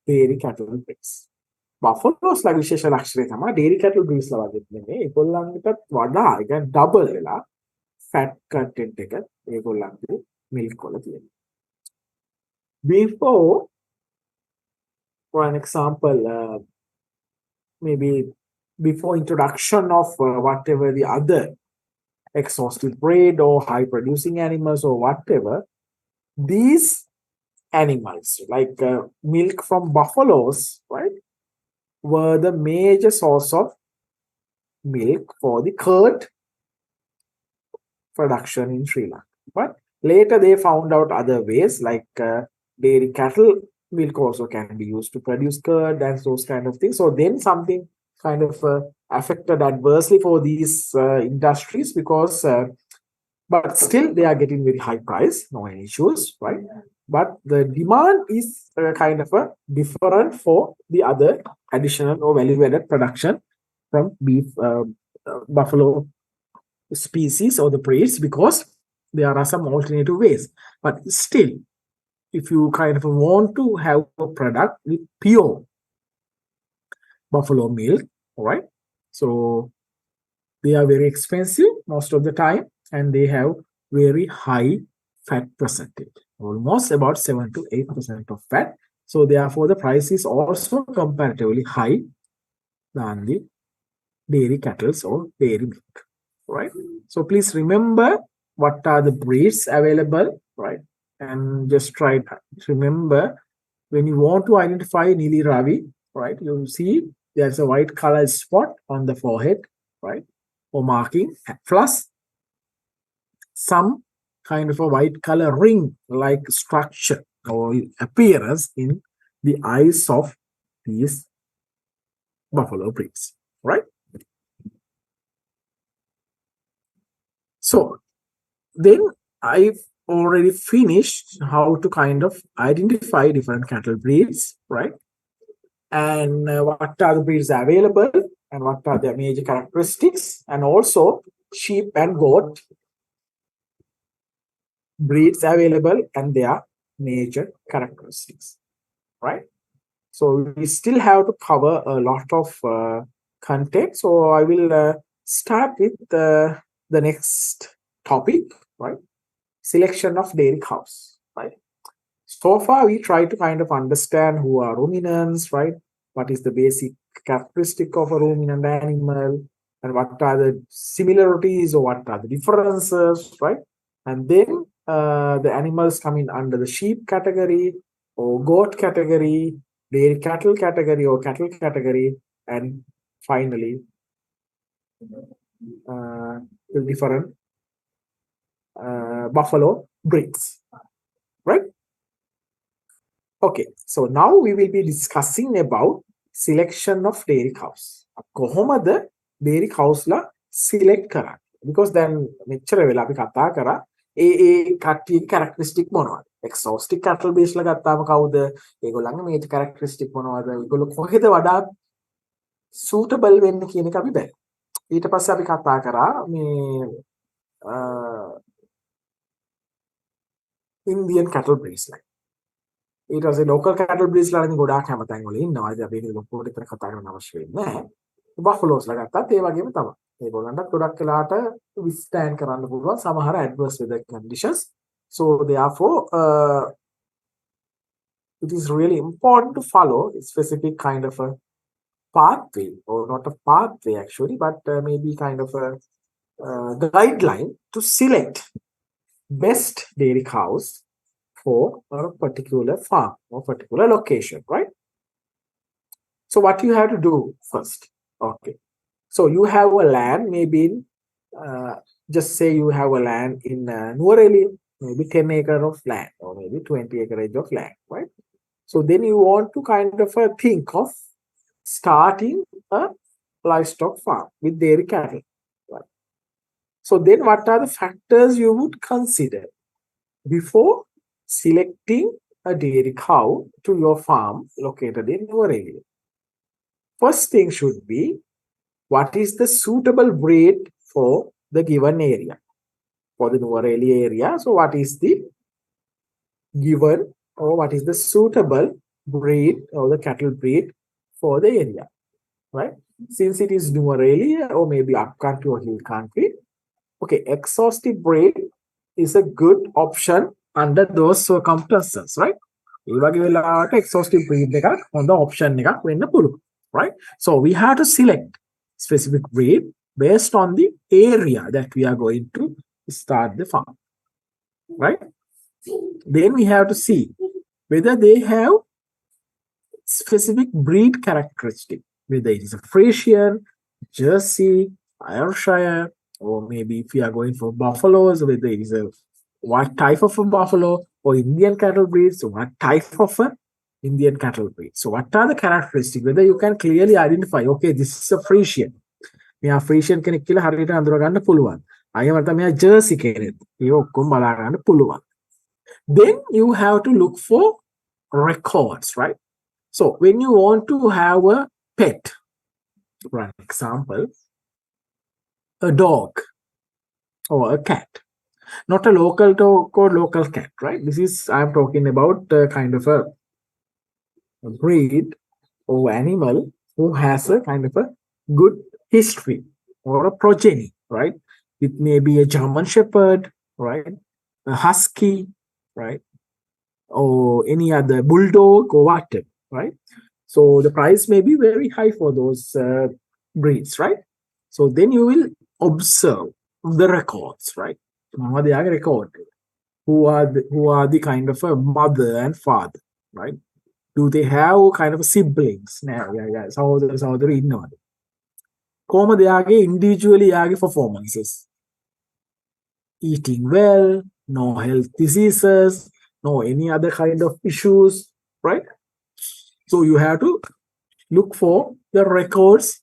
dairy cattle breeds. Buffaloes ලා විශේෂ ලක්ෂණය තමයි dairy cattle breeds ලා වගේ නෙමෙයි. ඒගොල්ලන්ටත් වඩා ඒ කියන්නේ double වෙලා fat content එක ඒගොල්ලන්ගේ milk වල තියෙනවා. Before, for an example, maybe before introduction of whatever the other exhaustive breed or high producing animals or whatever, these animals like milk from buffaloes, right, were the major source of milk for the curd production in Sri Lanka. But later they found out other ways like dairy cattle milk also can be used to produce curd and those kind of things. So then something kind of affected adversely for these industries because but still they are getting very high price, no any issues, right? But the demand is kind of different for the other additional or value-added production from beef, buffalo species or the breeds, because there are some alternative ways. But still, if you kind of want to have a product with pure buffalo milk, right? So they are very expensive most of the time, and they have very high fat percentage, almost about 7 to 8% of fat. So therefore, the price is also comparatively high than the dairy cattle or dairy milk, right? So please remember what are the breeds available, right? And just try to remember when you want to identify Nili Ravi, right? You see there's a white color spot on the forehead, right? Or marking, plus some kind of a white color ring like structure or appearance in the eyes of these buffalo breeds, right? So then I've already finished how to kind of identify different cattle breeds, right? And what are the breeds available and what are their major characteristics, and also sheep and goat breeds available and their major characteristics, right? So we still have to cover a lot of content. So I will start with the next topic, right? Selection of dairy cows, right? So far, we try to kind of understand who are ruminants, right? What is the basic characteristic of a ruminant animal, and what are the similarities or what are the differences, right? And then the animals come in under the sheep category or goat category, dairy cattle category or cattle category, and finally the different buffalo breeds, right? Okay, so now we will be discussing about selection of dairy cows. කොහොමද dairy cows ලා select කරන්නේ? Because then මෙච්චර වෙලා අපි කතා කරා ඒ කට්ටියගේ characteristic මොනවද? Exhaustic cattle base ලා ගත්තාම කවුද? ඒගොල්ලන්ගේ major characteristic මොනවද? ඒගොල්ලෝ කොහෙද වඩා suitable වෙන්නේ කියන එක අපි බලමු. ඊට පස්සේ අපි කතා කරා මේ Indian cattle breeds ලා. ඊට පස්සේ local cattle breeds ලා ඉතින් ගොඩාක් හැමතැන් වල ඉන්නවා. ඉතින් අපි ඒක ලොකුවට විතර කතා කරන්න අවශ්‍ය වෙන්නේ නැහැ. buffaloes ලා ගත්තත් ඒ වගේම තමයි. ඒගොල්ලන්ට ගොඩක් වෙලාට withstand කරන්න පුළුවන් සමහර adverse weather conditions. So therefore it is really important to follow a specific kind of a pathway, or not a pathway actually, but maybe kind of a guideline to select best dairy cows for a particular farm or particular location, right? So what you have to do first, okay. So you have a land, maybe in, just say you have a land in Nuwareli, maybe 10 acre of land or maybe 20 acreage of land, right? So then you want to kind of think of starting a livestock farm with dairy cattle, right? So then what are the factors you would consider before selecting a dairy cow to your farm located in your area? First thing should be, what is the suitable breed for the given area? For the Nuwareli area, so what is the given, or what is the suitable breed or the cattle breed for the area, right? Since it is Nuwareli or maybe upcountry or hill country, okay, exhaustive breed is a good option under those circumstances, right? ඒ වගේ වෙලාවට exhaustive breed එකක් හොඳ option එකක් වෙන්න පුළුවන්, right? So we have to select specific breed based on the area that we are going to start the farm, right? Then we have to see whether they have specific breed characteristic, whether it is a Frisian, Jersey, Ayrshire, or maybe if we are going for buffaloes, whether it is a what type of a buffalo, or Indian cattle breeds, so what type of a Indian cattle breed. So what are the characteristics? Whether you can clearly identify, okay, this is a Frisian. මෙයා Frisian කෙනෙක් කියලා හරියට අඳුර ගන්න පුළුවන්. අයමත මෙයා Jersey කෙනෙක්. ඒක ඔක්කොම බලා ගන්න පුළුවන්. Then you have to look for records, right? So when you want to have a pet, for example, a dog or a cat, not a local dog or local cat, right? This is, I'm talking about kind of a breed or animal who has a kind of a good history or a progeny, right? It may be a German Shepherd, right? A Husky, right? Or any other bulldog or whatever, right? So the price may be very high for those breeds, right? So then you will observe the records, right? Record. Who are the kind of a mother and father, right? Do they have kind of siblings? සහෝදර ඉන්නවද? කොහොමද යාගේ individually යාගේ performances? Eating well, no health diseases, no any other kind of issues, right? So you have to look for the records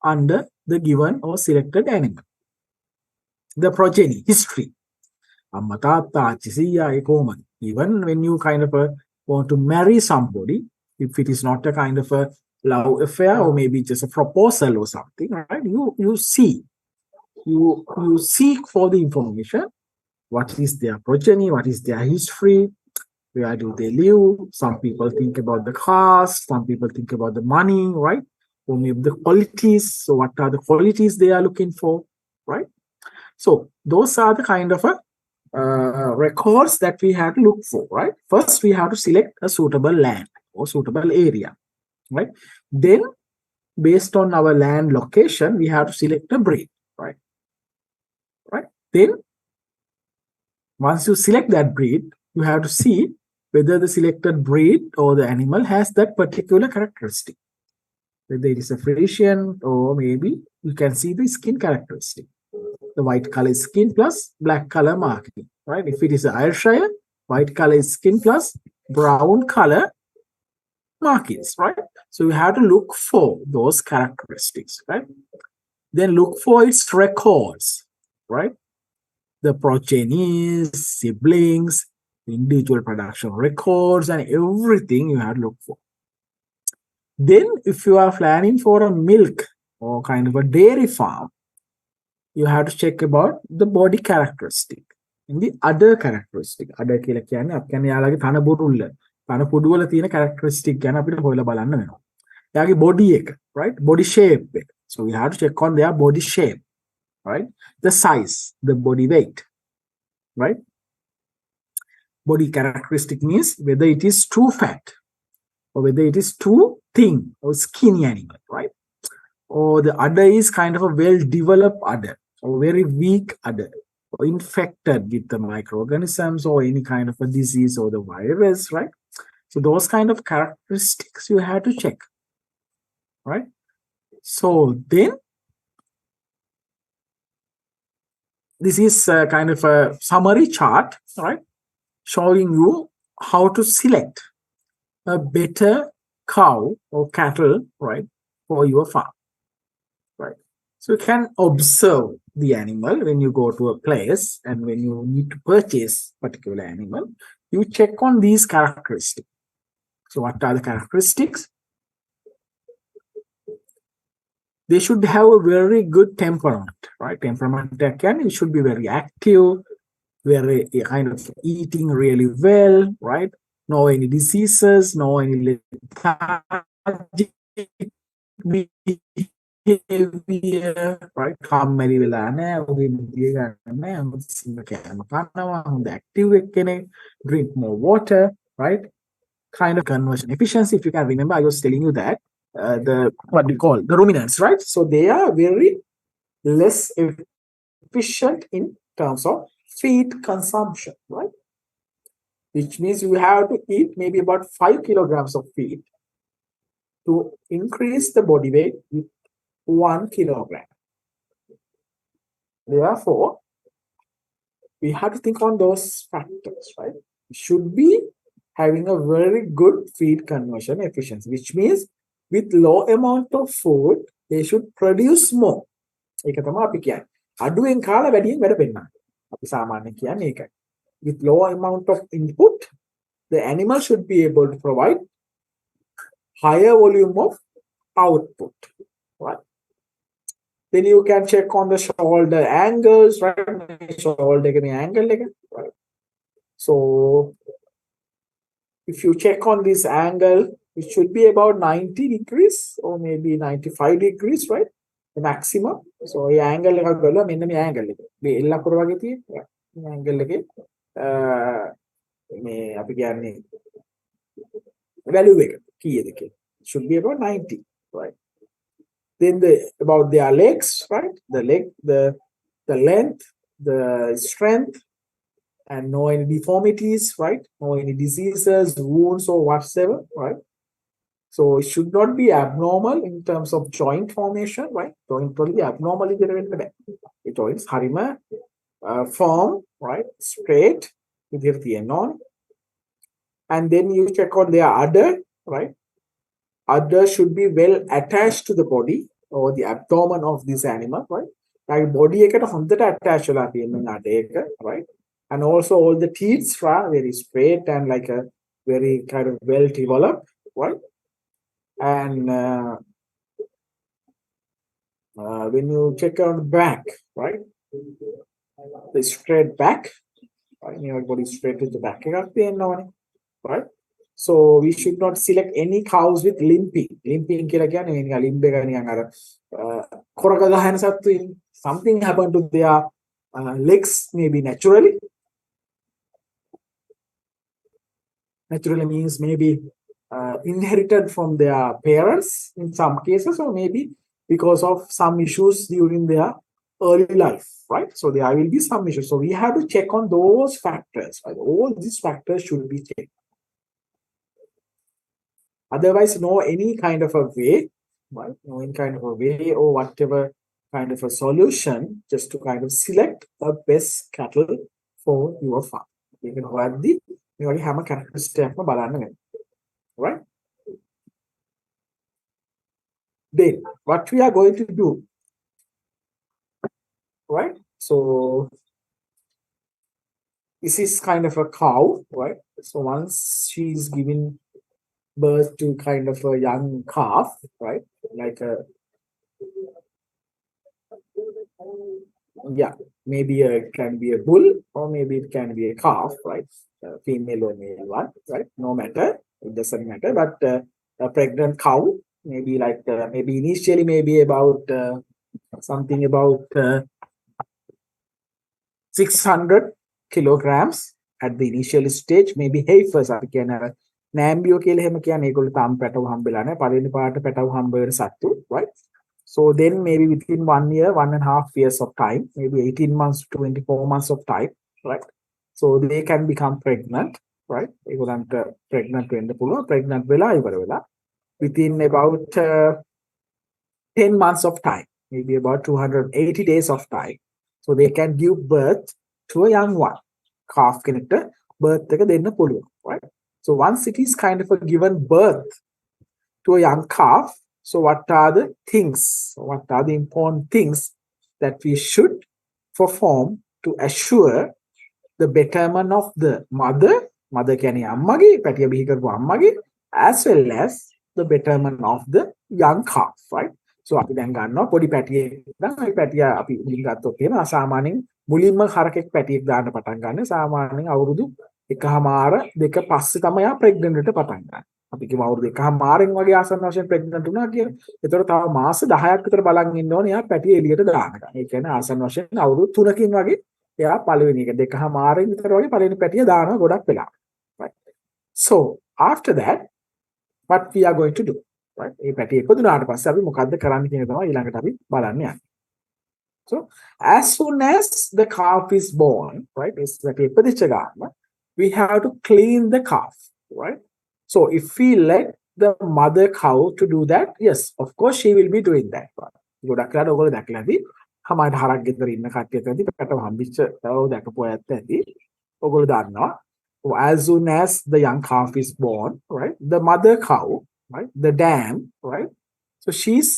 under the given or selected animal. The progeny, history. Even when you kind of want to marry somebody, if it is not a kind of a love affair or maybe just a proposal or something, right? You seek for the information. What is their progeny? What is their history? Where do they live? Some people think about the caste. Some people think about the money, right? Or maybe the qualities. So what are the qualities they are looking for, right? So those are the kind of records that we have to look for, right? First, we have to select a suitable land or suitable area, right? Then, based on our land location, we have to select a breed, right? Right? Then, once you select that breed, you have to see whether the selected breed or the animal has that particular characteristic. Whether it is a Frisian or maybe you can see the skin characteristic. The white color is skin plus black color marking, right? If it is an Ayrshire, white color is skin plus brown color markings, right? So you have to look for those characteristics, right? Then look for its records, right? The progenies, siblings, individual production records, and everything you have to look for. Then if you are planning for a milk or kind of a dairy farm, you have to check about the body characteristic and the other characteristic. Other කියලා කියන්නේ අපි කියන්නේ යාළගේ තන බොරුල්ල තන කුඩු වල තියෙන characteristic ගැන අපිට හොයලා බලන්න වෙනවා. එයාගේ body එක, right? Body shape එක. So we have to check on their body shape, right? The size, the body weight, right? Body characteristic means whether it is too fat or whether it is too thin or skinny animal, right? Or the udder is kind of a well-developed udder or very weak udder or infected with the microorganisms or any kind of a disease or the virus, right? So those kind of characteristics you have to check, right? So then this is kind of a summary chart, right? Showing you how to select a better cow or cattle, right, for your farm, right? So you can observe the animal when you go to a place, and when you need to purchase particular animal, you check on these characteristics. So what are the characteristics? They should have a very good temperament, right? Temperament again, it should be very active, very kind of eating really well, right? No any diseases, no any lethargic behavior, right? කම්මැලි වෙලා නැහැ, උදේ නිදිය ගන්න නැහැ, හොඳ කෑම කනවා, හොඳ active කෙනෙක්, drink more water, right? Kind of conversion efficiency. If you can remember, I was telling you that the what we call the ruminants, right? So they are very less efficient in terms of feed consumption, right? Which means you have to eat maybe about 5 kilograms of feed to increase the body weight with 1 kilogram. Therefore, we have to think on those factors, right? We should be having a very good feed conversion efficiency, which means with low amount of food, they should produce more. ඒක තමයි අපි කියන්නේ. අඩුවෙන් කාලා වැඩියෙන් වැඩ පෙන්නන්න. අපි සාමාන්‍යයෙන් කියන්නේ ඒකයි. With low amount of input, the animal should be able to provide higher volume of output, right? Then you can check on the shoulder angles, right? Shoulder angle, right? So if you check on this angle, it should be about 90 degrees or maybe 95 degrees, right? The maximum. So the angle එකක් බලලා මෙන්න මේ angle එක. මේ L අකුර වගේ තියෙන මේ angle එකේ මේ අපි කියන්නේ value එක කීයද කියලා. It should be about 90, right? Then about their legs, right? The length, the strength, and no any deformities, right? No any diseases, wounds, or whatsoever, right? So it should not be abnormal in terms of joint formation, right? Joint totally abnormally the joints harima form, right? Straight with the non. And then you check on their udder, right? Udder should be well attached to the body or the abdomen of this animal, right? Like body eකට හොඳට attach වෙලා තියෙන udder එක, right? And also all the teeth are very straight and like a very kind of well developed, right? And when you check on the back, right? The straight back, right? Your body straight to the back, right? So we should not select any cows with limping. Limping කියලා කියන්නේ මේ නිකන් limb එක නිකන් අර කොරක ගහන සත්තු something happened to their legs maybe naturally. Naturally means maybe inherited from their parents in some cases, or maybe because of some issues during their early life, right? So there will be some issues. So we have to check on those factors, right? All these factors should be checked. Otherwise, no any kind of a way, right? No any kind of a way or whatever kind of a solution just to kind of select the best cattle for your farm. You can have the have a characteristic, right? Then what we are going to do, right? So this is kind of a cow, right? So once she's giving birth to kind of a young calf, right? Like a Yeah, maybe it can be a bull or maybe it can be a calf, right? Female or male one, right? No matter, it doesn't matter. But a pregnant cow, maybe like maybe initially maybe about something about 600 kilograms at the initial stage. Maybe heifers අපි කියන නෑම්බියෝ කියලා එහෙම කියන්නේ ඒගොල්ලෝ තාම පැටව හම්බෙලා නැහැ. පළවෙනි පාට පැටව හම්බ වෙන සත්තු, right? So then maybe within 1 year, 1.5 years of time, maybe 18 months to 24 months of time, right? So they can become pregnant, right? ඒගොල්ලන්ට pregnant වෙන්න පුළුවන්. Pregnant වෙලා ඉවර වෙලා within about 10 months of time, maybe about 280 days of time. So they can give birth to a young one. Calf කෙනෙක්ට birth එක දෙන්න පුළුවන්, right? So once it is kind of a given birth to a young calf, so what are the things, what are the important things that we should perform to assure the betterment of the mother කියන්නේ අම්මගේ පැටිය බිහි කරපු අම්මගේ, as well as the betterment of the young calf, right? So අපි දැන් ගන්නවා පොඩි පැටියෙක් නම් ඒ පැටිය අපි මුලින් ගත්තොත් එහෙම අසාමාන්‍යයෙන් මුලින්ම හරකෙක් පැටියෙක් දාන්න පටන් ගන්න සාමාන්‍යයෙන් අවුරුදු 1.5 2 පස්සේ තමයි යා ප්‍රෙග්නන්ට් වෙන්න පටන් ගන්න. අපි කියමු අවුරුදු 1.5න් වගේ ආසන්න වශයෙන් ප්‍රෙග්නන්ට් වුණා කියලා. ඒතකොට තව මාස 10ක් විතර බලන් ඉන්න ඕනේ යා පැටිය එළියට දාන්නකම්. ඒ කියන්නේ ආසන්න වශයෙන් අවුරුදු 3කින් වගේ එයා පළවෙනි එක 2.5න් විතර වගේ පළවෙනි පැටිය දානවා ගොඩක් වෙලා. Right. So after that what we are going to do, right? ඒ පැටිය ඉපදුනාට පස්සේ අපි මොකද්ද කරන්න කියන තමයි ඊළඟට අපි බලන්න යන්නේ. So as soon as the calf is born, right? Is පැටිය ඉපදිච්ච ගාම we have to clean the calf, right? So if we let the mother cow to do that, yes, of course she will be doing that. ගොඩක් වෙලාවට ඔයගොල්ලෝ දැකලා ඇති. හමාරට හරක් ගෙදර ඉන්න කට්ටියත් ඇති. පැටව හම්බෙච්ච තව දැකපු අයත් ඇති. ඔයගොල්ලෝ දන්නවා. As soon as the young calf is born, right? The mother cow, right? The dam, right? So she's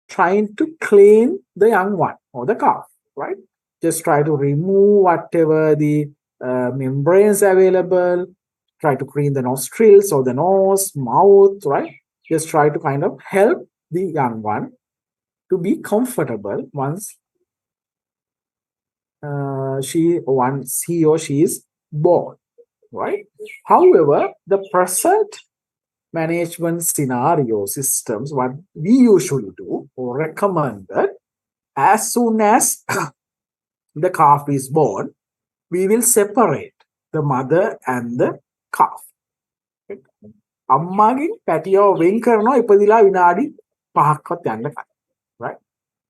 trying to clean the young one or the calf, right? Just try to remove whatever the membranes available, try to clean the nostrils or the nose, mouth, right? Just try to kind of help the young one to be comfortable once he or she is born, right? However, the present management scenario systems, what we usually do or recommend that as soon as the calf is born, we will separate the mother and the calf. අම්මාගෙන් පැටියව වෙන් කරනවා ඉපදිලා විනාඩි 5ක්වත් යන්න කලින්, right?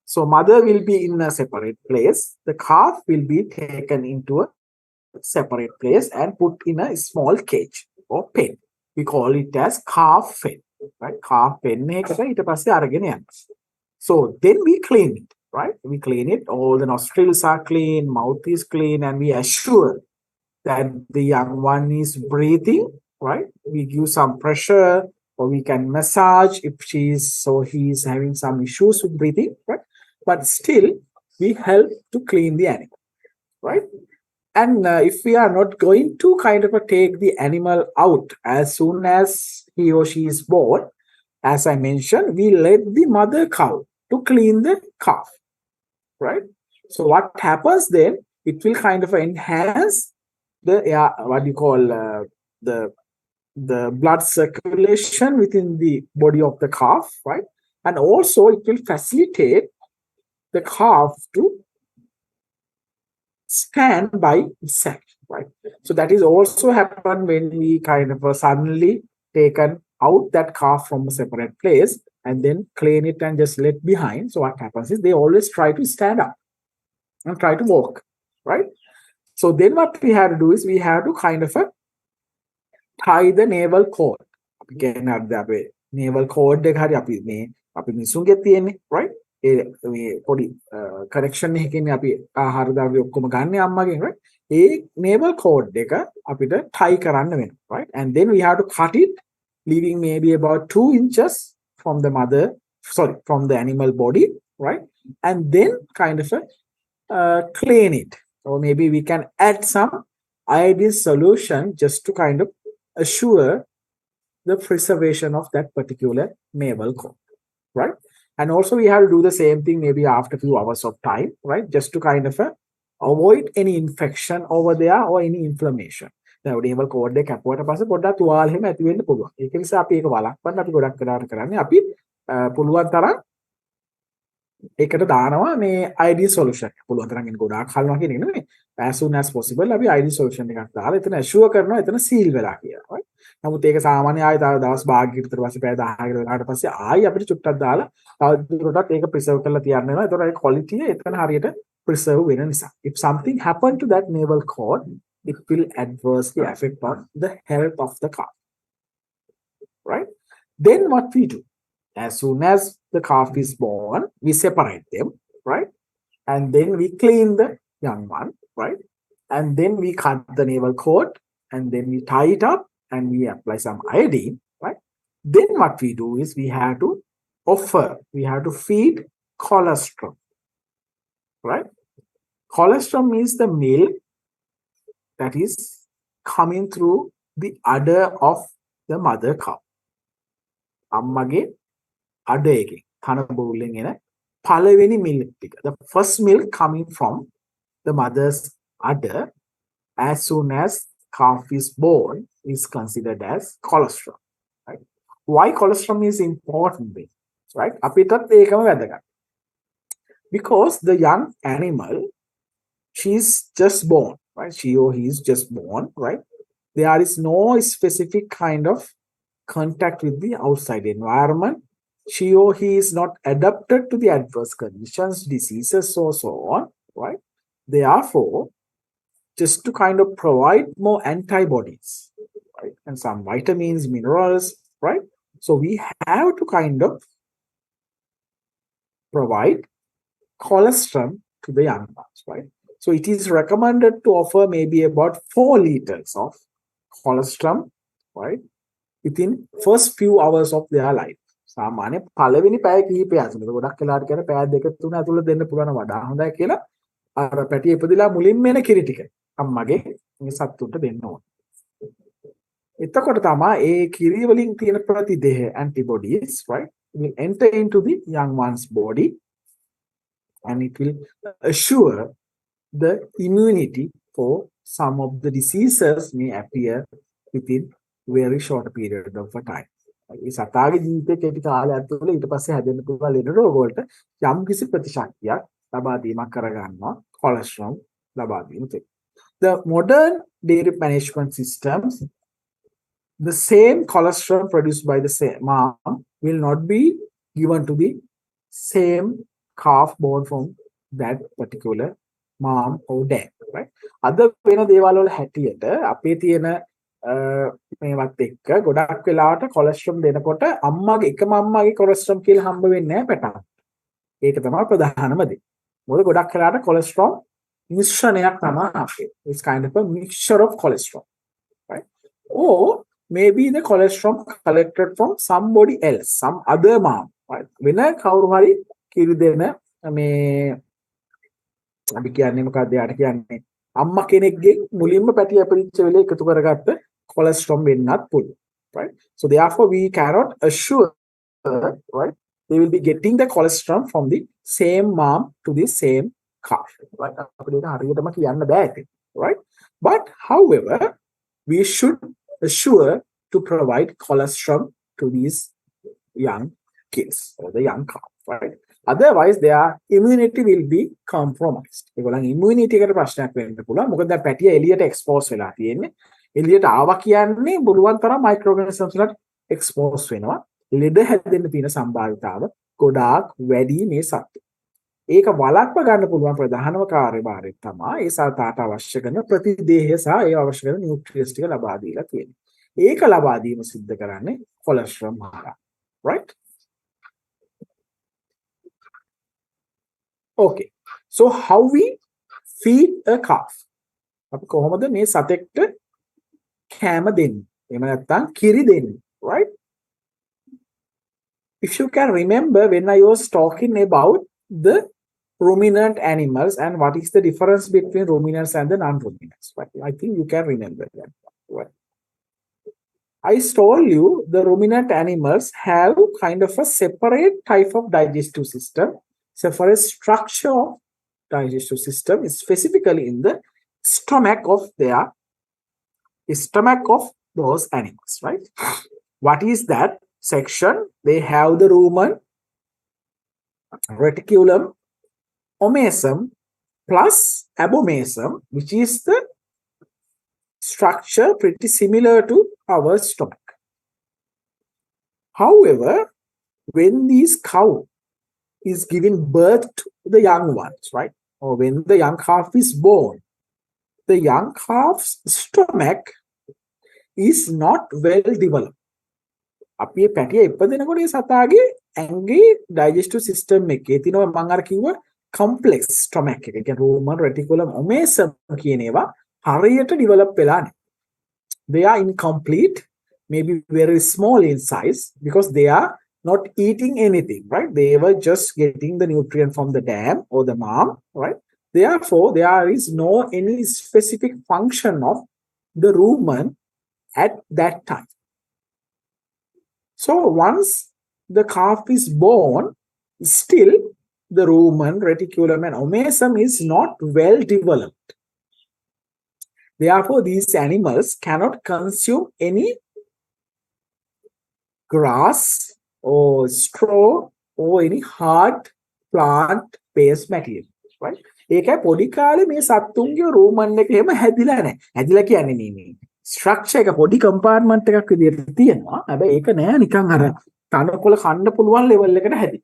So mother will be in a separate place, the calf will be taken into a separate place and put in a small cage or pen. We call it as calf pen, right? Calf pen එකට ඊට පස්සේ අරගෙන යනවා. So then we clean it, right? We clean it, all the nostrils are clean, mouth is clean, and we assure that the young one is breathing, right? We give some pressure or we can massage if he is having some issues with breathing, right? But still we help to clean the animal, right? And if we are not going to kind of take the animal out as soon as he or she is born, as I mentioned, we let the mother cow to clean the calf, right? So what happens then, it will kind of enhance the what you call the blood circulation within the body of the calf, right? And also it will facilitate the calf to stand by itself, right? So that is also happen when we kind of suddenly taken out that calf from a separate place and then clean it and just let behind. So what happens is they always try to stand up and try to walk, right? So then what we have to do is we have to kind of tie the navel cord. Again, අපේ navel cord එක හරි අපි මිනිසුන්ගේ තියෙන්නේ, right? මේ පොඩි correction එකකින් අපි ආහාර ද්‍රව්‍ය ඔක්කොම ගන්න අම්මගෙන්, right? ඒ navel cord එක අපිට tie කරන්න වෙනවා, right? And then we have to cut it, leaving maybe about 2 inches from the animal body, right? And then kind of clean it, or maybe we can add some iodine solution just to kind of assure the preservation of that particular navel cord, right? And also we have to do the same thing maybe after a few hours of time, right? Just to kind of avoid any infection over there or any inflammation. දැන් ඩේබල් code එක කැපුවට පස්සේ පොඩ්ඩක් තුවාල එහෙම ඇති වෙන්න පුළුවන්. ඒක නිසා අපි ඒක වළක්වන්න අපි ගොඩක් වෙලාවට කරන්නේ අපි පුළුවන් තරම් ඒකට දානවා මේ ID solution. පුළුවන් තරම් ඉන්න ගොඩාක් හල්නවා කියන එක නෙමෙයි. As soon as possible අපි ID solution එකක් දාලා එතන assure කරනවා එතන seal වෙලා කියලා. right? නමුත් ඒක සාමාන්‍ය ආයෙ තව දවස් භාගයකට විතර පස්සේ පැය 10කට වෙලාවට පස්සේ ආයෙ අපිට චුට්ටක් දාලා තවදුරටත් ඒක preserve කරලා තියන්න වෙනවා. ඒතකොට ඒ quality එක එතන හරියට preserve වෙන නිසා. If something happened to that naval cord, it will adversely affect on the health of the calf. Right? Then what we do? As soon as the calf is born, we separate them, right? And then we clean the young one, right? And then we cut the navel cord and then we tie it up and we apply some iodine, right? Then what we do is we have to feed colostrum, right? Colostrum is the milk that is coming through the udder of the mother cow. අම්මගේ අඩ එකේ කන බෝලෙන් එන පළවෙනි milk ටික. The first milk coming from the mother's udder as soon as calf is born is considered as colostrum. Right? Why colostrum is important? Right? අපිටත් ඒකම වැදගත්. Because the young animal, she's just born, right? She or he is just born, right? There is no specific kind of contact with the outside environment. She or he is not adapted to the adverse conditions, diseases, or so on, right? Therefore, just to kind of provide more antibodies, right? And some vitamins, minerals, right? So we have to kind of provide colostrum to the young ones, right? So it is recommended to offer maybe about 4 liters of colostrum, right? Within first few hours of their life. සාමාන්‍ය පළවෙනි පැය කිහිපය ඇතුළත ගොඩක් වෙලාට කියන පැය දෙක තුන ඇතුළත දෙන්න පුළුවන් වඩා හොඳයි කියලා අර පැටිය ඉපදිලා මුලින්ම එන කිරි ටික අම්මගේ මේ සතුන්ට දෙන්න ඕන. එතකොට තමයි ඒ කිරි වලින් තියෙන ප්‍රතිදේහ antibodies, right, will enter into the young one's body and it will assure the immunity for some of the diseases may appear within very short period of time. ඒ සතාගේ ජීවිතේ කෙටි කාලයක් තුළ ඊට පස්සේ හැදෙන්න පුළුවන් ලෙඩ රෝග වලට යම් කිසි ප්‍රතිශක්තියක් ලබා දීමක් කරගන්නවා කොලෙස්ටරෝල් ලබා දීම තුළ. The modern dairy management systems, the same cholesterol produced by the same mom will not be given to the same calf born from that particular mom or dad, right? අද වෙන දේවල් වල හැටියට අපේ තියෙන මේවත් එක්ක ගොඩක් වෙලාවට කොලෙස්ටරෝල් දෙනකොට අම්මාගේ එකම අම්මාගේ කොලෙස්ටරෝල් කියලා හම්බ වෙන්නේ නැහැ පැටාට. ඒක තමයි ප්‍රධානම දේ. මොකද ගොඩක් වෙලාවට කොලෙස්ටරෝල් මිශ්‍රණයක් තමයි අපේ. It's kind of a mixture of cholesterol, right? Or maybe the cholesterol collected from somebody else, some other mom, right? වෙන කවුරු හරි කිරි දෙන මේ අපි කියන්නේ මොකක්ද යාට කියන්නේ අම්මා කෙනෙක්ගෙන් මුලින්ම පැටිය අපරිච්ච වෙලේ එකතු කරගත්ත cholesterol වෙන්නත් පුළුවන්, right? So therefore we cannot assure, right, they will be getting the cholesterol from the same mom to the same calf, right? අපිට ඒක හරියටම කියන්න බෑ ඒක, right? But however, we should assure to provide cholesterol to these young kids or the young calf, right? Otherwise their immunity will be compromised. ඒගොල්ලන් immunity එකට ප්‍රශ්නයක් වෙන්න පුළුවන්. මොකද දැන් පැටිය එළියට expose වෙලා තියෙන්නේ. එළියට ආවා කියන්නේ බුලුවන් තරම් microorganisms වලට expose වෙනවා. ලෙඩ හැදෙන්න තියෙන සම්භාවිතාව ගොඩාක් වැඩි මේ සත්ත්වය. ඒක වළක්ව ගන්න පුළුවන් ප්‍රධානම කාර්යභාරය තමයි ඒ සතාට අවශ්‍ය කරන ප්‍රතිදේහය සහ ඒ අවශ්‍ය කරන නියුට්‍රියන්ට්ස් ටික ලබා දීලා තියෙන්නේ. ඒක ලබා දීම සිද්ධ කරන්නේ කොලෙස්ටරෝල් හරහා. Right? Okay. So how we feed a calf? අපි කොහොමද මේ සතෙක්ට කෑම දෙන්නේ? එහෙම නැත්නම් කිරි දෙන්නේ, right? If you can remember when I was talking about the ruminant animals and what is the difference between ruminants and the non-ruminants, right? I think you can remember that, right? I told you the ruminant animals have kind of a separate type of digestive system, separate structure of digestive system is specifically in the stomach of those animals, right? What is that section? They have the rumen, reticulum, omasum plus abomasum, which is the structure pretty similar to our stomach. However, when this cow is giving birth to the young ones, right? Or when the young calf is born, the young calf's stomach is not well developed. අපි මේ පැටිය ඉපදෙනකොට ඒ සතාගේ ඇඟේ digestive system එකේ තියෙනවා මම අර කිව්ව complex stomach එක. ඒ කියන්නේ rumen, reticulum, omasum කියන ඒවා හරියට develop වෙලා නැහැ. They are incomplete, maybe very small in size because they are not eating anything, right? They were just getting the nutrient from the dam or the mom, right? Therefore, there is no any specific function of the rumen at that time. So once the calf is born, still the rumen, reticulum, and omasum is not well developed. Therefore, these animals cannot consume any grass or straw or any hard plant-based material, right? ඒකයි පොඩි කාලේ මේ සත්තුන්ගේ රූමන් එක එහෙම හැදිලා නැහැ. හැදිලා කියන්නේ මේ ස්ට්‍රක්චර් එක පොඩි කම්පාර්ට්මන්ට් එකක් විදියට තියෙනවා. හැබැයි ඒක නෑ නිකන් අර තනකොළ කන්න පුළුවන් ලෙවල් එකට හැදි.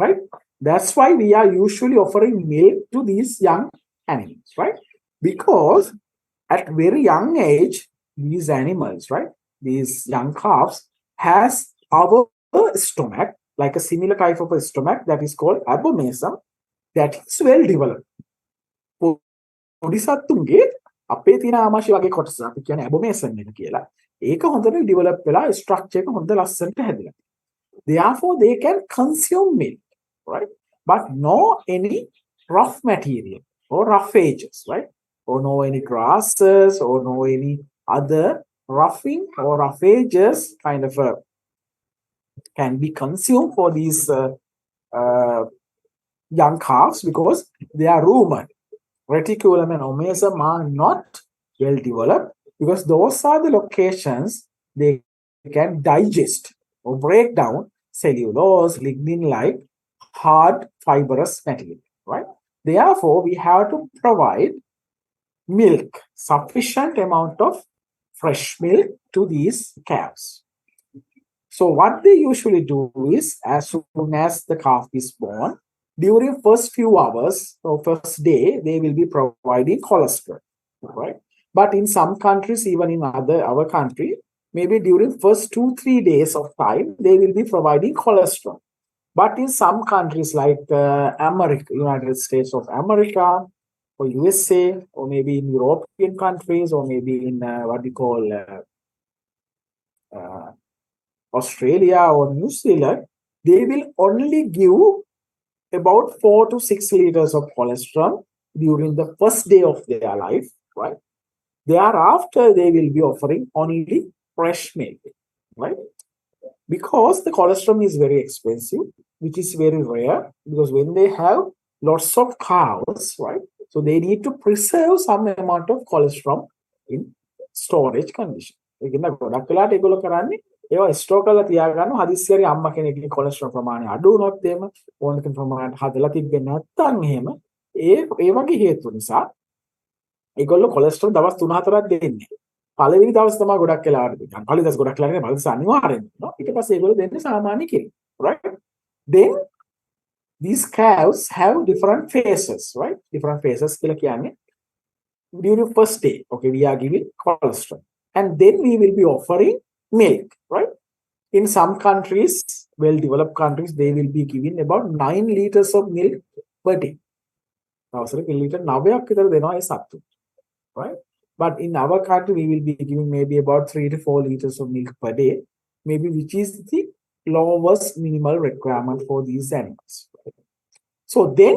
Right? That's why we are usually offering milk to these young animals, right? Because at very young age, these animals, right? These young calves has our stomach, like a similar type of a stomach that is called abomasum, that is well developed. පොඩි සත්තුන්ගේ අපේ තියෙන ආමාශය වගේ කොටස අපි කියන්නේ abomasum එක කියලා. ඒක හොඳට develop වෙලා structure එක හොඳ ලස්සනට හැදිලා. Therefore, they can consume milk, right? But no any rough material or rough edges, right? Or no any grasses or no any other roughing or rough edges kind of can be consumed for these young calves because they are rumen, reticulum, and omasum are not well developed because those are the locations they can digest or break down cellulose, lignin-like hard fibrous material, right? Therefore, we have to provide milk, sufficient amount of fresh milk to these calves. So what they usually do is, as soon as the calf is born, during first few hours or first day, they will be providing colostrum, right? But in some countries, even in our country, maybe during first 2-3 days of time, they will be providing colostrum. But in some countries like America, United States of America, or USA, or maybe in European countries, or maybe in what we call Australia or New Zealand, they will only give about 4 to 6 liters of colostrum during the first day of their life, right? Thereafter, they will be offering only fresh milk, right? Because the colostrum is very expensive, which is very rare, because when they have lots of cows, right? So they need to preserve some amount of colostrum in storage condition. ගොඩක් වෙලාට ඒගොල්ලෝ කරන්නේ ඒවා Store කරලා තියාගන්න හදිස්සියරි අම්මා කෙනෙක්ගේ cholesterol ප්‍රමාණය අඩු වුණොත් එහෙම ඕන කෙනෙක් ප්‍රමාණයට හදලා තිබෙන්නේ නැත්නම් එහෙම ඒ වගේ හේතු නිසා ඒගොල්ලෝ කොලෙස්ටරෝල් දවස් 3-4ක් දෙන්නේ. පළවෙනි දවස් තමයි ගොඩක් වෙලාවට දෙන්නේ. පළවෙනි දවස් ගොඩක් වෙලාවට පළවෙනි දවස් අනිවාර්යෙන් දෙනවා. ඊට පස්සේ ඒගොල්ලෝ දෙන්නේ සාමාන්‍ය කිරි. Right? Then these calves have different phases, right? Different phases කියලා කියන්නේ during first day, okay, we are giving colostrum. And then we will be offering milk, right? In some countries, well-developed countries, they will be giving about 9 liters of milk per day. Right? But in our country, we will be giving maybe about 3 to 4 liters of milk per day, maybe which is the lowest minimal requirement for these animals. So then,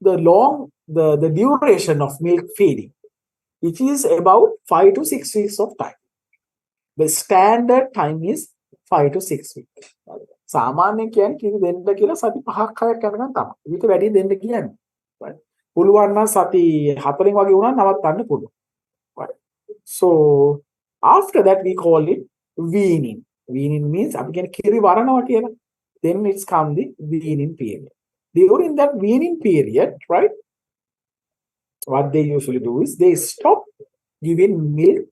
the duration of milk feeding, which is about 5 to 6 weeks of time. The standard time is 5 to 6 weeks. සාමාන්‍යයෙන් කියන්නේ කිරි දෙන්න කියලා සති 5ක් 6ක් යනකම් තමයි. ඊට වැඩි දෙන්න කියන්නේ. Right? පුළුවන් නම් සති 4න් වගේ වුණා නවත්තන්න පුළුවන්. Right? So after that we call it weaning. Weaning means අපි කියන්නේ කිරි වරනවා කියලා. Then it's come the weaning period. During that weaning period, right? What they usually do is they stop giving milk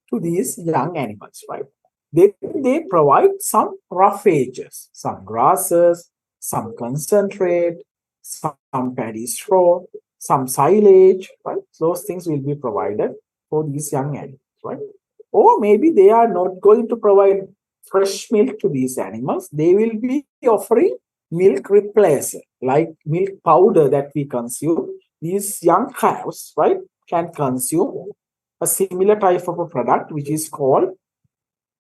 to these young animals, right? Then they provide some roughages, some grasses, some concentrate, some paddy straw, some silage, right? Those things will be provided for these young animals, right? Or maybe they are not going to provide fresh milk to these animals. They will be offering milk replacer, like milk powder that we consume. These young calves, right, can consume a similar type of a product which is called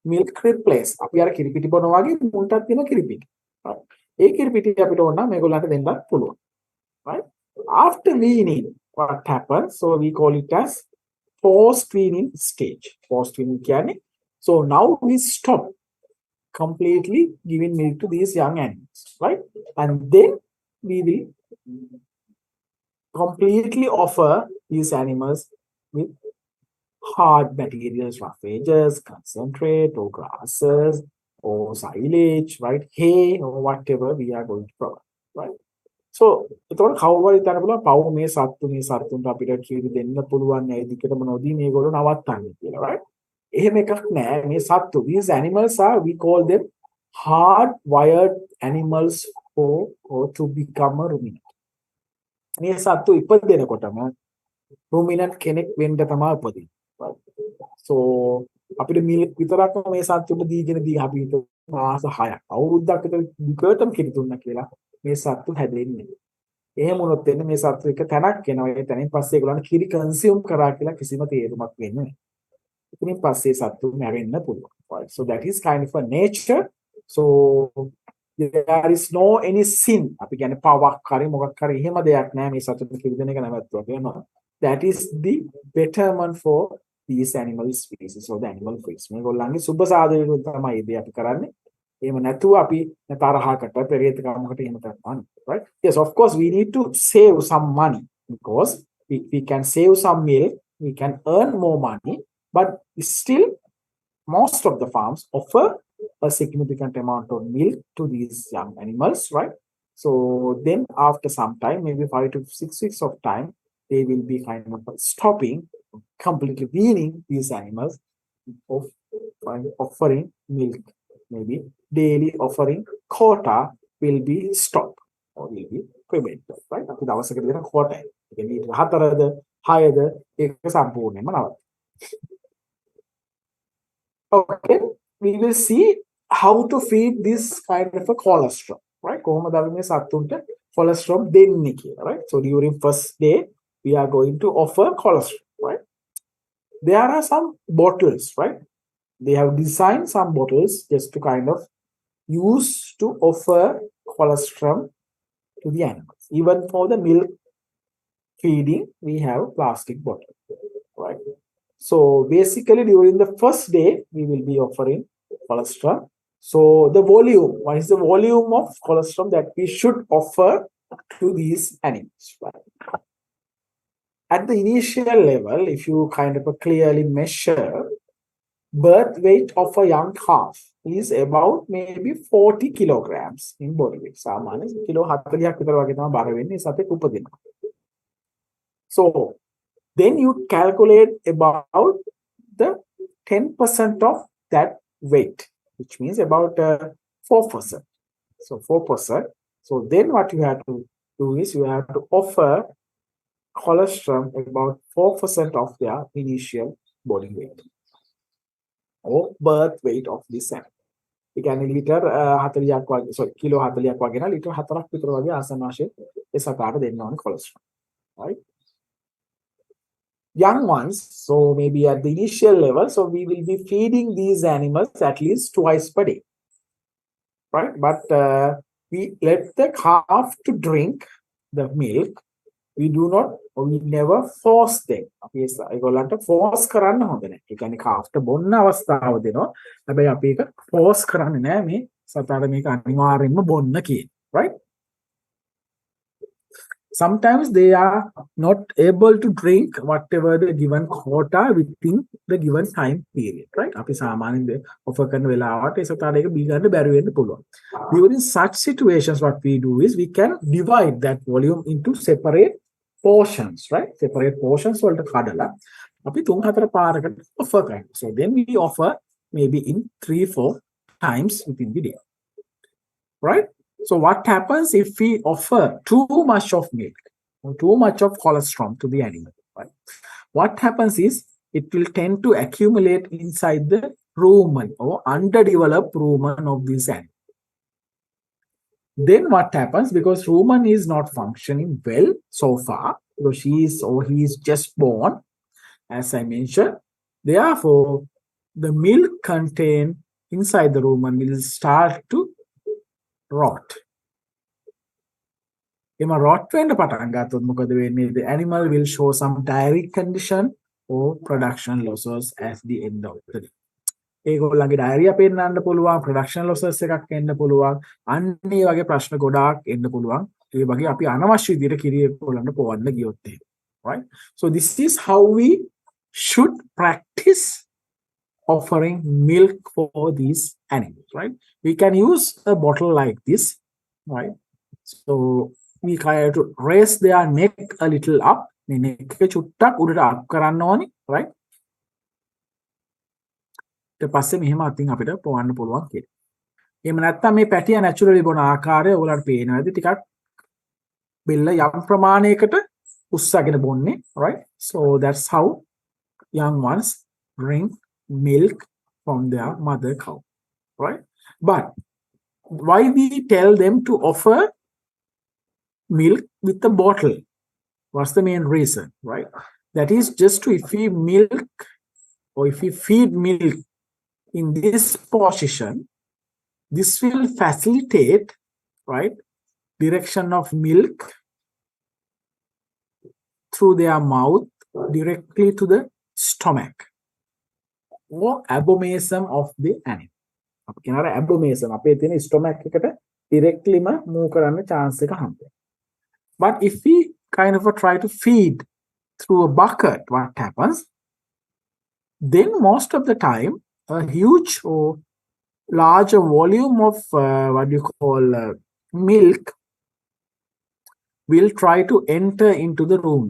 milk replace. අපි අර කිරිපිටි බොනවා වගේ මුන්ටත් තියෙන කිරිපිටි. right? ඒ කිරිපිටි අපිට ඕන නම් මේගොල්ලන්ට දෙන්නත් පුළුවන්. right? After weaning, what happens? So we call it as post weaning stage. Post weaning කියන්නේ so now we stop completely giving milk to these young animals, right? And then we will completely offer these animals with hard materials, roughages, concentrate, or grasses, or silage, right? Hay, or whatever we are going to provide, right? So, එතකොට කවුරුහරි හිතන්න පුළුවන් පව් මේ සත්තුන්ට අපිට කීරි දෙන්න පුළුවන් නෑ දිකටම නොදී මේගොල්ලෝ නවත්තන්න කියලා, right? එහෙම එකක් නෑ මේ සත්තු. These animals are, we call them hard wired animals for or to become a ruminant. මේ සත්තු ඉපදෙනකොටම ruminant කෙනෙක් වෙන්න තමයි උපදින්නේ. So අපිට මිල්ක් විතරක් මේ සත්තුන්ට දීගෙන අපි මාස 6ක් අවුරුද්දක් විතර දිගටම කිරි දුන්නා කියලා මේ සත්තු හැදෙන්නේ. එහෙම වුණොත් එන්නේ මේ සත්තු එක තැනක් එනවා. ඒ තැනින් පස්සේ ඒගොල්ලන් කිරි කන්සියුම් කරා කියලා කිසිම තේරුමක් වෙන්නේ නැහැ. ඉතින් පස්සේ සත්තු මැරෙන්න පුළුවන්. Right? So that is kind of a nature. So there is no any sin. අපි කියන්නේ පවක් කරේ මොකක් කරේ එහෙම දෙයක් නැහැ මේ සත්තුන්ට කිරි දෙන එක නැවතුවා කියනවා. That is the betterment for these animal species or the animal feeds. මේගොල්ලන්ගේ සුබ සාධනය තමයි ඉතින් අපි කරන්නේ. එහෙම නැතුව අපි තරහකට පෙරේතකමකට එහෙම කරනවා. Right? Yes, of course we need to save some money because we can save some milk, we can earn more money, but still most of the farms offer a significant amount of milk to these young animals, right? So then after some time, maybe 5 to 6 weeks of time, they will be kind of stopping, completely weaning these animals of offering milk. Maybe daily offering quota will be stopped or will be prevented, right? අපි දවසකට දෙන quota එක. ඒ කියන්නේ 4ද 6ද ඒක සම්පූර්ණයෙන්ම නවත්ත. Okay, we will see how to feed this kind of a colostrum, right? කොහොමද අපි මේ සත්තුන්ට colostrum දෙන්නේ කියලා, right? So during first day we are going to offer colostrum, right? There are some bottles, right? They have designed some bottles just to kind of use to offer colostrum to the animals. Even for the milk feeding, we have plastic bottle, right? So basically during the first day, we will be offering colostrum. So the volume, what is the volume of colostrum that we should offer to these animals, right? At the initial level, if you kind of clearly measure, birth weight of a young calf is about maybe 40 kilograms in body weight. සාමාන්‍ය kilo 40ක් විතර වගේ තමයි බර වෙන්නේ සතෙක් උපදිනවා. So then you calculate about the 10% of that weight, which means about 4%. So 4%. So then what you have to do is you have to offer colostrum about 4% of their initial body weight or birth weight of this animal. ඒ කියන්නේ litre 40ක් වගේ kilo 40ක් වගේ නා litre 4ක් විතර වගේ ආසන්න වශයෙන් ඒ සතාට දෙන්න ඕනේ colostrum, right? Young ones, so maybe at the initial level, so we will be feeding these animals at least twice per day, right? But we let the calf to drink the milk we do not or we never force them. අපි ඒගොල්ලන්ට force කරන්න හොඳ නැහැ. ඒ කියන්නේ කාෆ්ට බොන්න අවස්ථාව දෙනවා. හැබැයි අපි ඒක force කරන්නේ නැහැ මේ සතාට මේක අනිවාර්යෙන්ම බොන්න කියන. Right? Sometimes they are not able to drink whatever the given quota within the given time period, right? අපි සාමාන්‍යයෙන් offer කරන වෙලාවට ඒ සතාට ඒක බී ගන්න බැරි වෙන්න පුළුවන්. During such situations, what we do is we can divide that volume into separate portions, right? Separate portions වලට කඩලා අපි 3-4 පාරකට offer කරනවා. So then we offer maybe in 3-4 times within the day, right? So what happens if we offer too much of milk or too much of colostrum to the animal, right? What happens is it will tend to accumulate inside the rumen or underdeveloped rumen of this animal. Then what happens, because rumen is not functioning well so far, because she is or he is just born, as I mentioned, therefore the milk contained inside the rumen will start to rot. එම rot වෙන්න පටන් ගත්තොත් මොකද වෙන්නේ? The animal will show some diarrhea condition or production losses at the end of the day. ඒගොල්ලන්ගේ diarrhea පෙන්නන්න පුළුවන්, production losses එකක් එන්න පුළුවන්. අන්න ඒ වගේ ප්‍රශ්න ගොඩාක් එන්න පුළුවන්. ඒ වගේ අපි අනවශ්‍ය විදිහට කිරි ඒගොල්ලන්ට පොවන්න ගියොත් එහෙම. Right? So this is how we should practice offering milk for these animals, right? We can use a bottle like this, right? So we try to raise their neck a little up. මේ neck එක චුට්ටක් උඩට up කරන්න ඕනි, right? ඊට පස්සේ මෙහෙම අතින් අපිට පොවන්න පුළුවන් කියලා. එහෙම නැත්නම් මේ පැටිය naturally බොන ආකාරය ඔයාලට පේනවා ඇති ටිකක් බෙල්ල යම් ප්‍රමාණයකට උස්සගෙන බොන්නේ, right? So that's how young ones drink milk from their mother cow, right? But why we tell them to offer milk with a bottle? What's the main reason, right? That is just to, if we milk or if we feed milk in this position, this will facilitate, right, direction of milk through their mouth directly to the stomach or abomasum of the animal. අපි කියනවා abomasum අපේ තියෙන stomach එකට directlyම move කරන්න chance එක හම්බෙනවා. But if we kind of try to feed through a bucket, what happens? Then most of the time, a huge or larger volume of milk will try to enter into the room.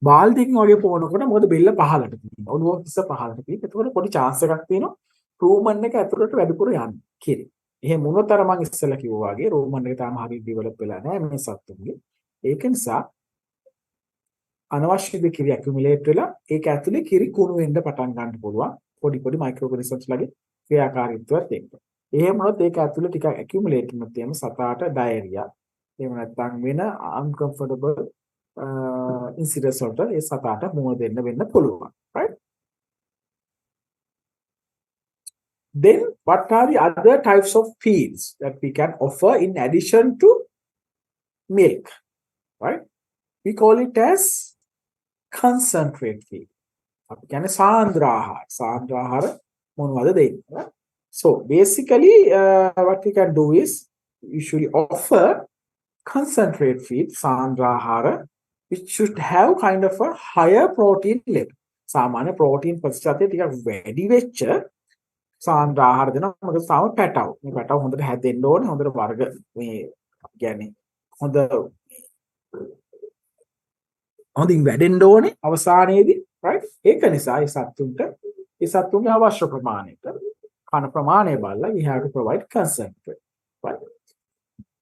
බාල්දියකින් වගේ පොවනකොට මොකද බෙල්ල පහළට තියෙනවා. ඔළුව හිස පහළට තියෙනවා. එතකොට පොඩි chance එකක් තියෙනවා රූමන් එක ඇතුළට වැඩිපුර යන්න කියලා. එහෙම වුණොත් අර මම ඉස්සෙල්ලා කිව්වා වගේ රූමන් එක තාම හරියට ඩෙවලොප් වෙලා නැහැ මේ සත්තුන්ගේ. ඒක නිසා අනවශ්‍ය දෙ කිරි ඇකියුමුලේට් වෙලා ඒක ඇතුලේ කිරි කුණු වෙන්න පටන් ගන්න පුළුවන්. පොඩි පොඩි මයික්‍රෝ ඔර්ගනිසම්ස් ලගේ ක්‍රියාකාරීත්වයක් එක්ක. එහෙම වුණොත් ඒක ඇතුලේ ටිකක් ඇකියුමුලේට් වුණොත් එහෙම සතාට ඩයරියා එහෙම නැත්නම් වෙන uncomfortable incidents වලට ඒ සතාට මුහුණ දෙන්න වෙන්න පුළුවන්, right? Then what are the other types of feeds that we can offer in addition to milk, right? We call it as concentrate feed. අපි කියන්නේ සාන්ද්‍ර ආහාර. සාන්ද්‍ර ආහාර මොනවද දෙන්නේ? So basically what we can do is usually offer concentrate feed, සාන්ද්‍ර ආහාර, which should have kind of a higher protein level. සාමාන්‍ය protein ප්‍රතිශතය ටිකක් වැඩි වෙච්ච සාන්ද්‍ර ආහාර දෙනවා. මොකද සාම පැටව. මේ පැටව හොඳට හැදෙන්න ඕනේ. හොඳට වර්ග මේ කියන්නේ හොඳින් වැඩෙන්න ඕනේ අවසානයේදී, right? ඒක නිසා ඒ සත්තුන්ගේ අවශ්‍ය ප්‍රමාණයට කන ප්‍රමාණය බලලා we have to provide concentrate, right?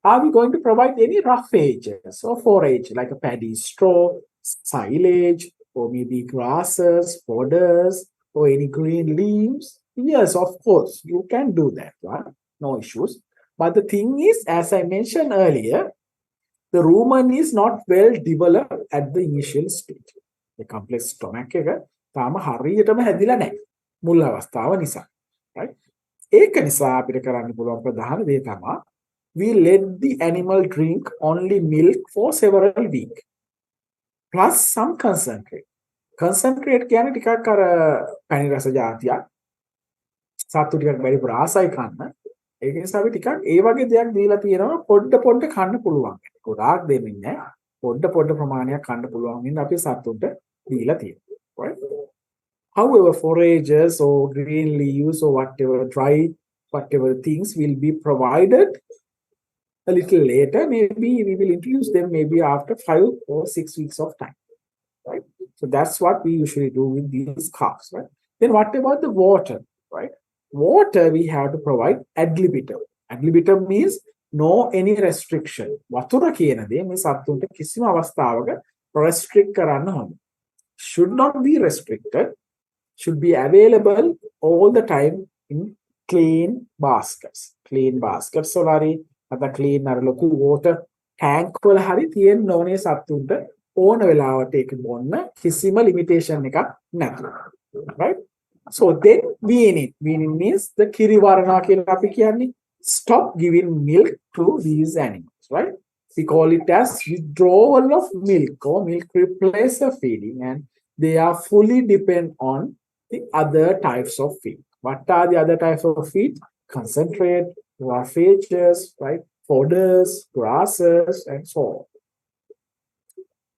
Are we going to provide any roughages or forage like a paddy straw, silage, or maybe grasses, fodders, or any green leaves? Yes, of course, you can do that, right? No issues. But the thing is, as I mentioned earlier, the rumen is not well developed at the initial stage. The complex stomach එක තාම හරියටම හැදිලා නැහැ. මුල් අවස්ථාව නිසා, right? ඒක නිසා අපිට කරන්න පුළුවන් ප්‍රධාන දේ තමයි we let the animal drink only milk for several weeks. plus some concentrate. Concentrate කියන්නේ ටිකක් අර පැණි රස જાතියක්. සත්තු ටිකක් බැරි රාසයි කන්න. ඒක නිසා අපි ටිකක් ඒ වගේ දෙයක් දීලා තියෙනවා පොඩ පොඩ කන්න පුළුවන්. ගොඩාක් දෙන්නේ නැහැ. පොඩ ප්‍රමාණයක් කන්න පුළුවන් වෙන අපි සත්තුන්ට දීලා තියෙනවා. Right? However, foragers or green leaves or whatever things will be provided a little later. Maybe we will introduce them maybe after 5 or 6 weeks of time. Right? So that's what we usually do with these calves. Right? Then what about the water? Right? Water we have to provide ad libitum. Ad libitum means no any restriction. වතුර කියන දේ මේ සත්තුන්ට කිසිම අවස්ථාවක restrict කරන්න හොඳ. Should not be restricted. Should be available all the time in clean baskets. Clean baskets වලරි නැත්නම් clean අර ලොකු water tank වල හරි තියෙන්න ඕනේ සත්තුන්ට ඕන වෙලාවට ඒක බොන්න කිසිම limitation එකක් නැතුව. Right? So then weaning. Weaning means the kirivarana කියලා අපි කියන්නේ stop giving milk to these animals, right? We call it as withdrawal of milk or milk replacer feeding, and they are fully depend on the other types of feed. What are the other types of feed? Concentrate, roughages, right? Fodders, grasses, and so on.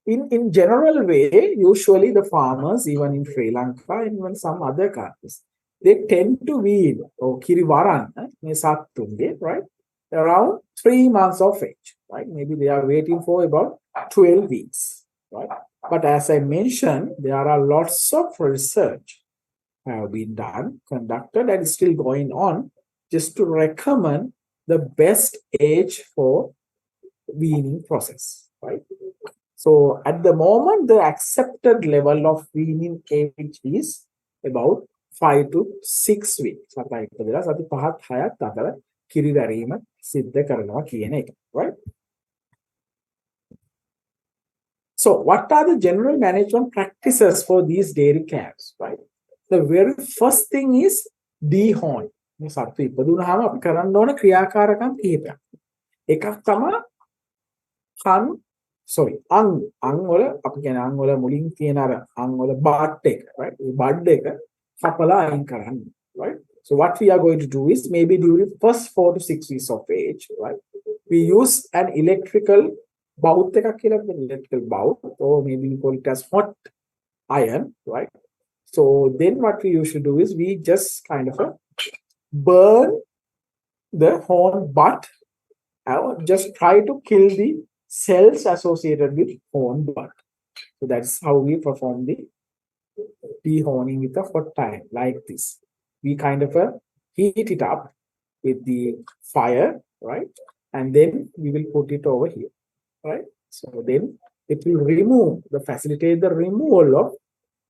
In general way, usually the farmers, even in Sri Lanka and even some other countries, they tend to wean or kirivaran, right, around 3 months of age, right? Maybe they are waiting for about 12 weeks, right? But as I mentioned, there are lots of research have been done, conducted, and still going on, just to recommend the best age for weaning process, right? So at the moment, the accepted level of weaning age is about 5 to 6 weeks. Right? So what are the general management practices for these dairy calves? Right? The very first thing is dehorn. අං වල අපි කියන අං වල මුලින් තියෙන අර අං වල බඩ් එක, right? මේ බඩ් එක කපලා අයින් කරන්න, right? So what we are going to do is maybe during first 4 to 6 weeks of age, right? We use an electrical bout එකක් කියලා කියන electrical bout, or maybe we call it as hot iron, right? So then what we usually do is we just kind of burn the horn butt, just try to kill the cells associated with horn butt. So that's how we perform the dehorning with a hot iron, like this. We kind of heat it up with the fire, right? And then we will put it over here, right? So then it will facilitate the removal of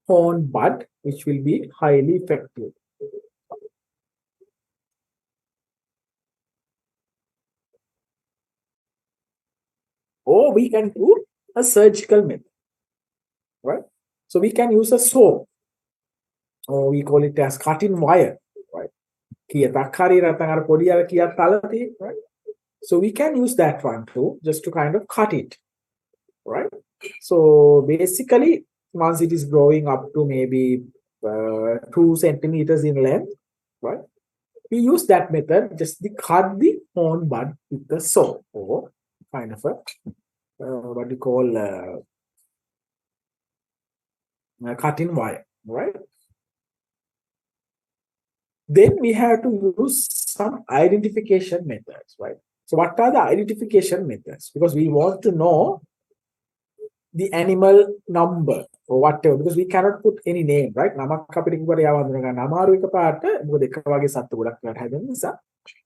horn butt, which will be highly effective. Or we can do a surgical method, right? So we can use a saw, or we call it as cutting wire, right? Right? So we can use that one too, just to kind of cut it, right? So basically, once it is growing up to maybe 2 centimeters in length, right? We use that method, just to cut the horn bud with the saw, or kind of a what you call cutting wire, right? Then we have to use some identification methods, right? So what are the identification methods? Because we want to know the animal number or whatever, because we cannot put any name, right?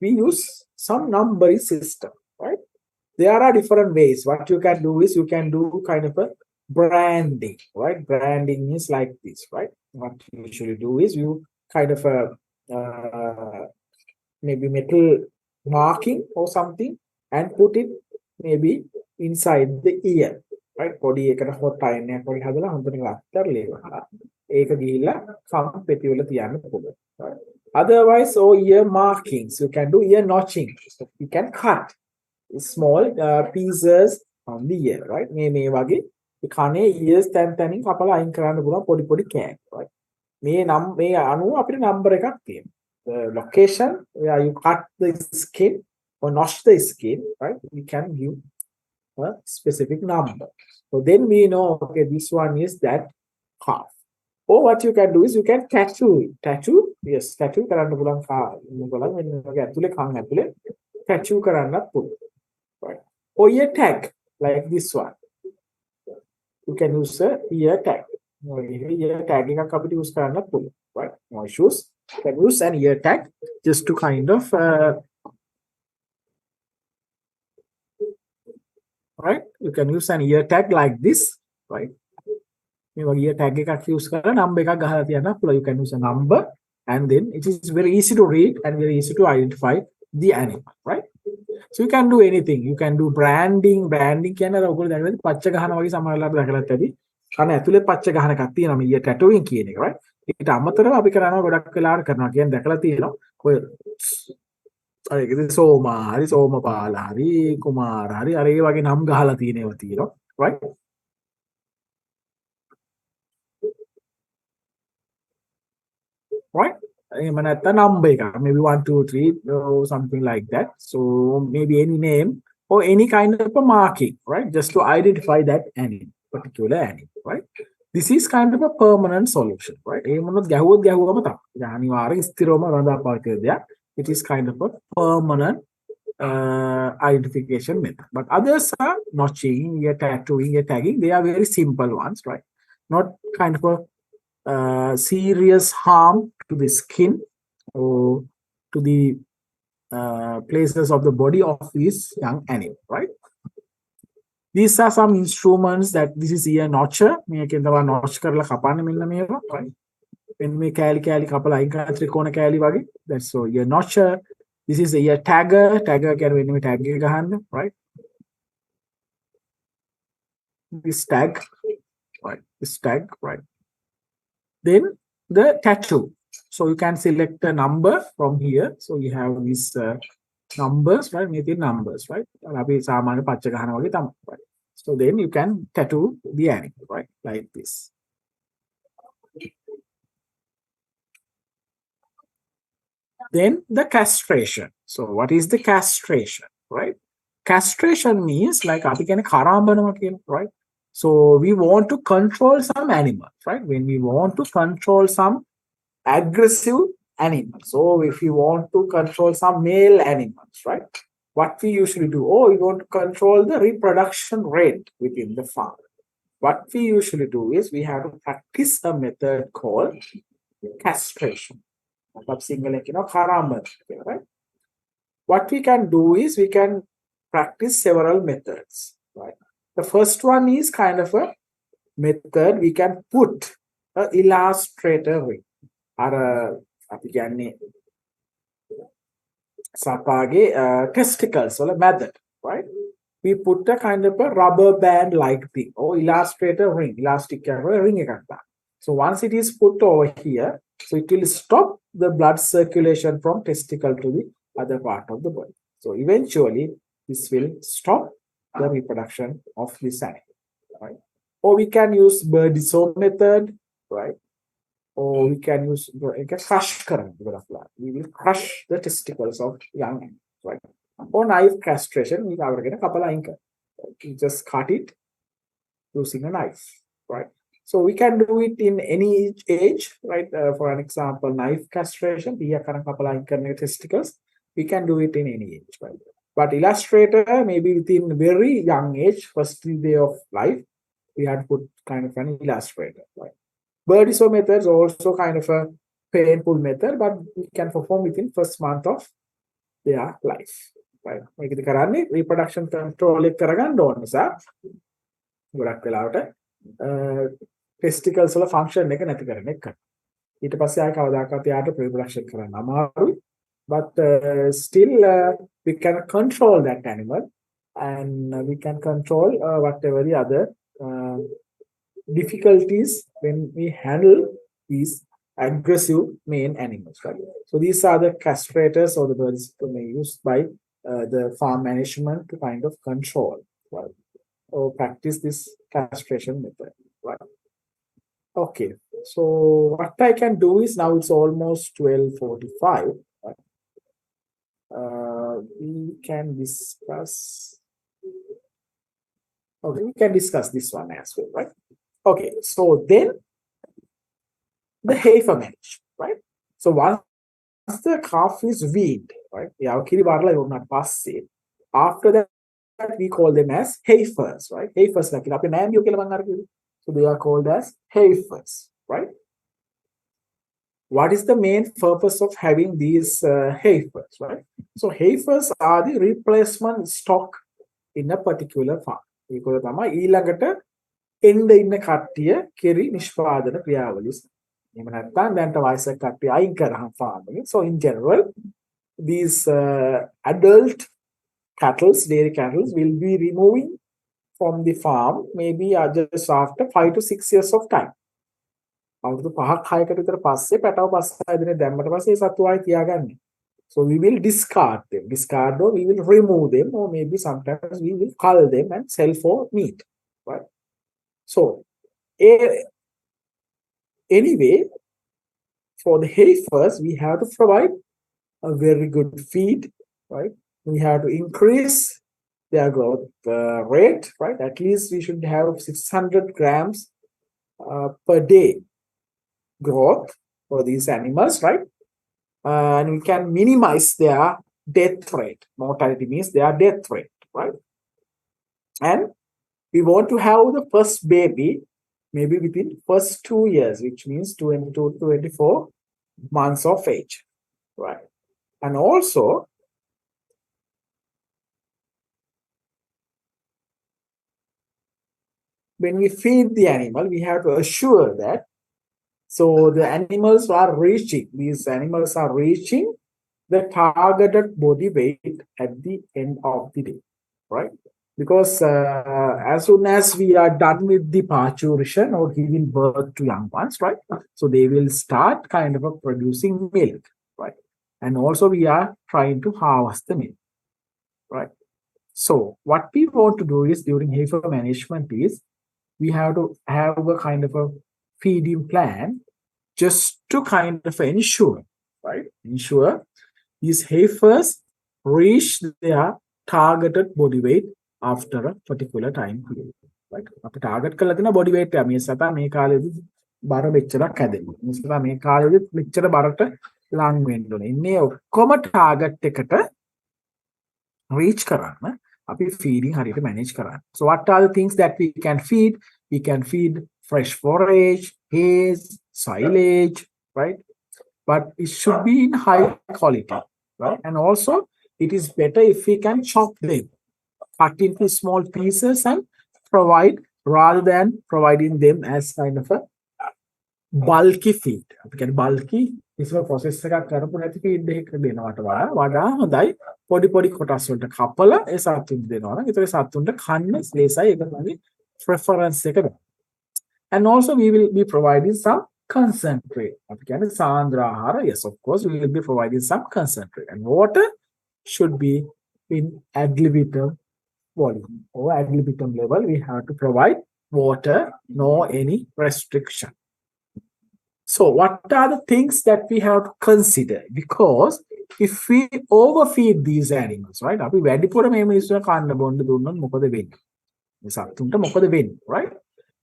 We use some numbering system, right? There are different ways. What you can do is you can do kind of a branding, right? Branding is like this, right? What you usually do is you kind of maybe metal marking or something and put it maybe inside the ear, right? Body එකට hot iron එකක් වගේ හදලා හොඳට ලත්තර ලේවලා ඒක ගිහිල්ලා කම් පෙති වල තියන්න පුළුවන්, right? Otherwise, ear markings, you can do ear notching. So you can cut small pieces on the ear, right? මේ වගේ ඒ කනේ ears තැනින් කපලා අයින් කරන්න පුළුවන් පොඩි කෑලි. right? මේ අණුව අපිට නම්බර් එකක් තියෙනවා. The location where you cut the skin or notch the skin, right? We can give a specific number. So then we know, okay, this one is that half. Or what you can do is you can tattoo it. Tattoo, yes, tattoo කරන්න පුළුවන් බලන්න මෙන්න ඔගේ ඇතුලේ කන් ඇතුලේ tattoo කරන්නත් පුළුවන්. Right? Or ear tag like this one. You can use a ear tag. Ear tag එකක් අපිට use කරන්නත් පුළුවන්. Right? No issues. You can use an ear tag just to kind of right? You can use an ear tag like this, right? මේ වගේ ear tag එකක් use කරලා number එකක් ගහලා තියන්න පුළුවන්. You can use a number and then it is very easy to read and very easy to identify the animal, right? So you can do anything. You can do branding. Branding කියන්නේ අර ඔයගොල්ලෝ දැකලා පච්ච ගහන වගේ සමහරවල්ලාට දැකලාත් ඇති. කන ඇතුලේ පච්ච ගහන එකක් තියෙනවා මේ tattooing කියන එක, right? ඊට අමතරව අපි කරනවා ගොඩක් වෙලාවට කරනවා කියන්නේ දැකලා තියෙනවා. ඔය අර ඒකද සෝමා හරි සෝමපාල හරි කුමාර හරි අර ඒ වගේ නම් ගහලා තියෙනවා තියෙනවා, right? Right? Number, maybe 1, 2, 3, or something like that. So maybe any name or any kind of a marking, right? Just to identify that animal, particular animal, right? This is kind of a permanent solution, right? It is kind of a permanent identification method. But others are notching, tattooing, tagging. They are very simple ones, right? Not kind of a serious harm to the skin or to the places of the body of this young animal, right? These are some instruments that this is ear notcher. Notch right? When we kali trikona kali wagi. That's so ear notcher. This is the ear tagger. Tagger can when we tag right? This tag, right? This tag, right? Then the tattoo. So you can select a number from here. So you have these numbers, right? Numbers, right? So then you can tattoo the animal, right? Like this. Then the castration. So what is the castration, right? Castration means like right? So we want to control some animals, right? When we want to control some aggressive animals. So if you want to control some male animals, right? What we usually do, we want to control the reproduction rate within the farm. What we usually do is we have to practice a method called castration. Right? What we can do is we can practice several methods, right? The first one is kind of a method we can put an illustrator ring. අපි කියන්නේ සපාගේ testicles වල method, right? We put a kind of a rubber band like thing or illustrator ring, elastic ring එකක් දාන්න. So once it is put over here, so it will stop the blood circulation from testicle to the other part of the body. So eventually this will stop the reproduction of this animal, right? Or we can use Birdiso method, right? Or we can use crush current. We will crush the testicles of young animals, right? Or knife castration, we are going to just cut it using a knife, right? So we can do it in any age, right? For an example, knife castration, we are going to testicles. We can do it in any age, right? But illustrator, maybe within very young age, first day of life, we had put kind of an illustrator, right? Birdiso method is also kind of a painful method, but we can perform within first month of their life, right? Reproduction control testicles function reproduction but still we can control that animal, and we can control whatever the other difficulties when we handle these aggressive main animals, right? So these are the castrators or the birds used by the farm management to kind of control, right? or practice this castration method, right? Okay, so what I can do is, now it's almost 12:45. Right? We can discuss. Okay, we can discuss this one as well, right? Okay, so then the heifer management, right? So once the calf is weaned, right? After that, we call them as heifers, right? Heifers, like so they are called as heifers, right? What is the main purpose of having these heifers, right? So heifers are the replacement stock in a particular farm. ඒකෝල තමයි ඊළඟට එන්න ඉන්න කට්ටිය කෙරි නිෂ්පාදන ක්‍රියාවලිය. එහෙම නැත්නම් දැන්ට වයසක කට්ටිය අයින් කරහම farm එකේ. So in general, these adult cattle, dairy cattle, will be removing from the farm maybe just after 5 to 6 years of time. අවුරුදු 5ක් 6කට විතර පස්සේ පැටව පස්ස හැදෙන දැම්මට පස්සේ ඒ සතු ආයි තියාගන්නේ. So we will discard them. Discard, or we will remove them, or maybe sometimes we will cull them and sell for meat. Right? So anyway, for the heifers, we have to provide a very good feed, right? We have to increase their growth rate, right? At least we should have 600 grams per day growth for these animals, right? And we can minimize their death rate. Mortality means their death rate, right? And we want to have the first baby maybe within first 2 years, which means 22 to 24 months of age, right? And also, when we feed the animal, we have to assure that so the animals are reaching, these animals are reaching the targeted body weight at the end of the day, right? Because as soon as we are done with the parturition or giving birth to young ones, right? So they will start kind of producing milk, right? And also we are trying to harvest the milk, right? So what we want to do is, during heifer management, is we have to have a kind of a feeding plan just to kind of ensure, right? Ensure these heifers reach their targeted body weight after a particular time period, right? අපි target කරලා තියෙන body weight එක මේ සතා මේ කාලෙදි බර මෙච්චරක් හැදෙනවා. මේ සතා මේ කාලෙදි මෙච්චර බරට ලං වෙන්න ඕනේ. ඉන්නේ ඔක්කොම ටාගට් එකට reach කරන්න අපි feeding හරියට manage කරන්න. So what are the things that we can feed? We can feed fresh forage, hay, silage, right? But it should be in high quality, right? And also, it is better if we can chop them, cut into small pieces and provide, rather than providing them as kind of a bulky feed. We can bulky is a process එකක් කරපු නැති feed එකක් දෙනවට වඩා හොඳයි පොඩි පොඩි කොටස් වලට කපලා ඒ සතුන්ට දෙනවා නම් ඒතර සතුන්ට කන්න ලේසයි ඒක තමයි preference එක. And also we will be providing some concentrate. Yes, of course, we will be providing some concentrate. And water should be in ad libitum volume or ad libitum level. We have to provide water, no any restriction. So what are the things that we have to consider? Because if we overfeed these animals, right? අපි වැඩිපුර මේ මිනිස්සුන්ට කන්න බොන්න දුන්නොත් මොකද වෙන්නේ? මේ සතුන්ට මොකද වෙන්නේ, right?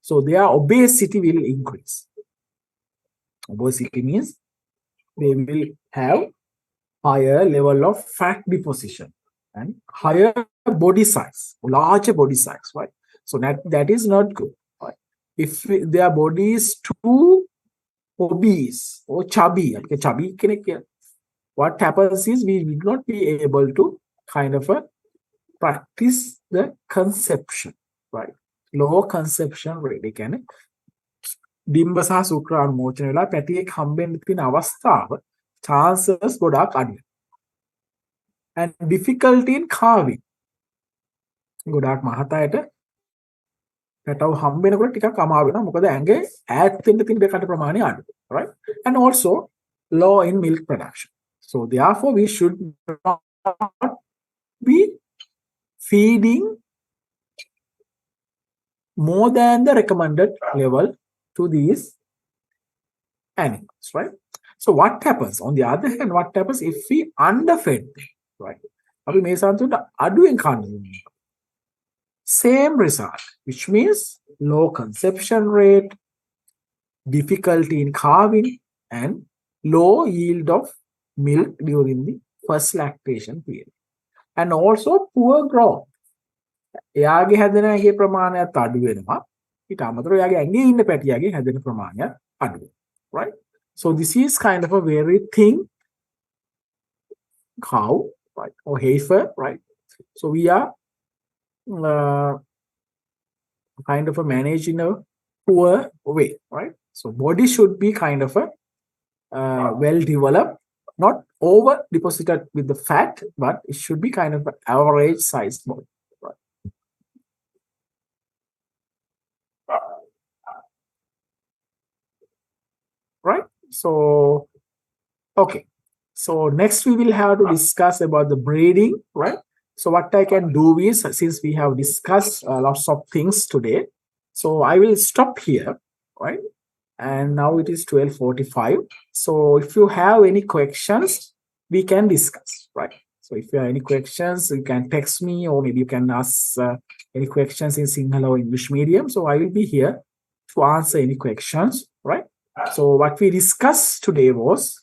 So their obesity will increase. Obesity means they will have higher level of fat deposition and higher body size, larger body size, right? So that is not good, right? If their body is too obese or chubby, what happens is we will not be able to kind of practice the conception, right? Low conception rate. ඩිම්බ සහ ශුක්‍රාණු මෝචන වෙලා පැටියෙක් හම්බෙන්න තියෙන අවස්ථාව chances ගොඩාක් අඩුයි. And difficulty in carving. ගොඩාක් මහතයට පැටව හම්බ වෙනකොට ටිකක් අමාරු වෙනවා. මොකද ඇඟේ ඈත් වෙන්න තියෙන දෙකට ප්‍රමාණය අඩුයි, right? And also low in milk production. So therefore we should not be feeding more than the recommended level to these animals, right? So what happens? On the other hand, what happens if we underfed them, right? අපි මේ සතුන්ට අඩුවෙන් කන්න දුන්නා. Same result, which means low conception rate, difficulty in calving, and low yield of milk during the first lactation period. And also poor growth. එයාගේ හැදෙන ඇගේ ප්‍රමාණයත් අඩු වෙනවා. ඊට අමතරව එයාගේ ඇඟේ ඉන්න පැටියාගේ හැදෙන ප්‍රමාණයත් අඩු වෙනවා. Right? So this is kind of a very thin cow, right? Or heifer, right? So we are kind of a managed in a poor way, right? So body should be kind of a well developed, not over deposited with the fat, but it should be kind of an average sized body. Right? So, okay. So next we will have to discuss about the breeding, right? So what I can do is, since we have discussed lots of things today, so I will stop here, right? And now it is 12:45. So if you have any questions, we can discuss, right? So if you have any questions, you can text me, or maybe you can ask any questions in Sinhala or English medium. So I will be here to answer any questions, right? So what we discussed today was,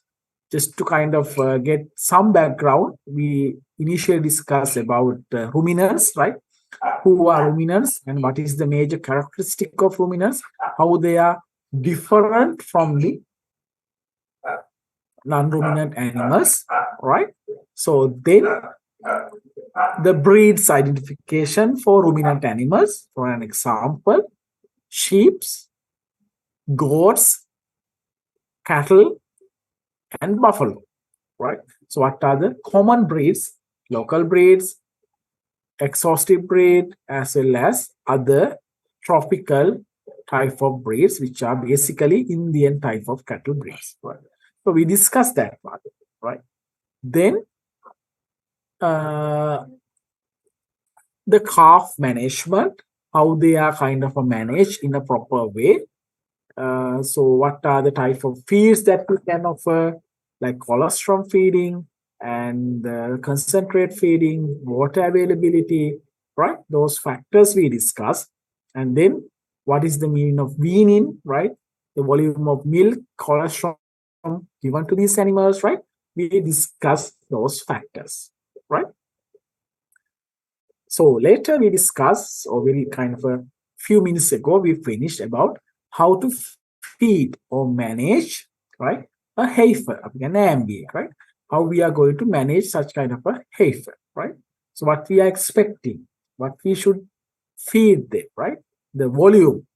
just to kind of get some background, we initially discussed about ruminants, right? Who are ruminants and what is the major characteristic of ruminants, how they are different from the non-ruminant animals, right? So then the breeds identification for ruminant animals, for an example, sheep, goats, cattle, and buffalo, right? So what are the common breeds, local breeds, exhaustive breed, as well as other tropical type of breeds, which are basically Indian type of cattle breeds, right? So we discussed that part, right? Then the calf management, how they are kind of managed in a proper way. So what are the type of feeds that we can offer, like colostrum feeding and concentrate feeding, water availability, right? Those factors we discussed. And then what is the meaning of weaning, right? The volume of milk, colostrum given to these animals, right? We discuss those factors, right? So later we discuss, or very kind of a few minutes ago, we finished about how to feed or manage, right, a heifer, an ambient, right? How we are going to manage such kind of a heifer, right? So what we are expecting, what we should feed them, right? The volume.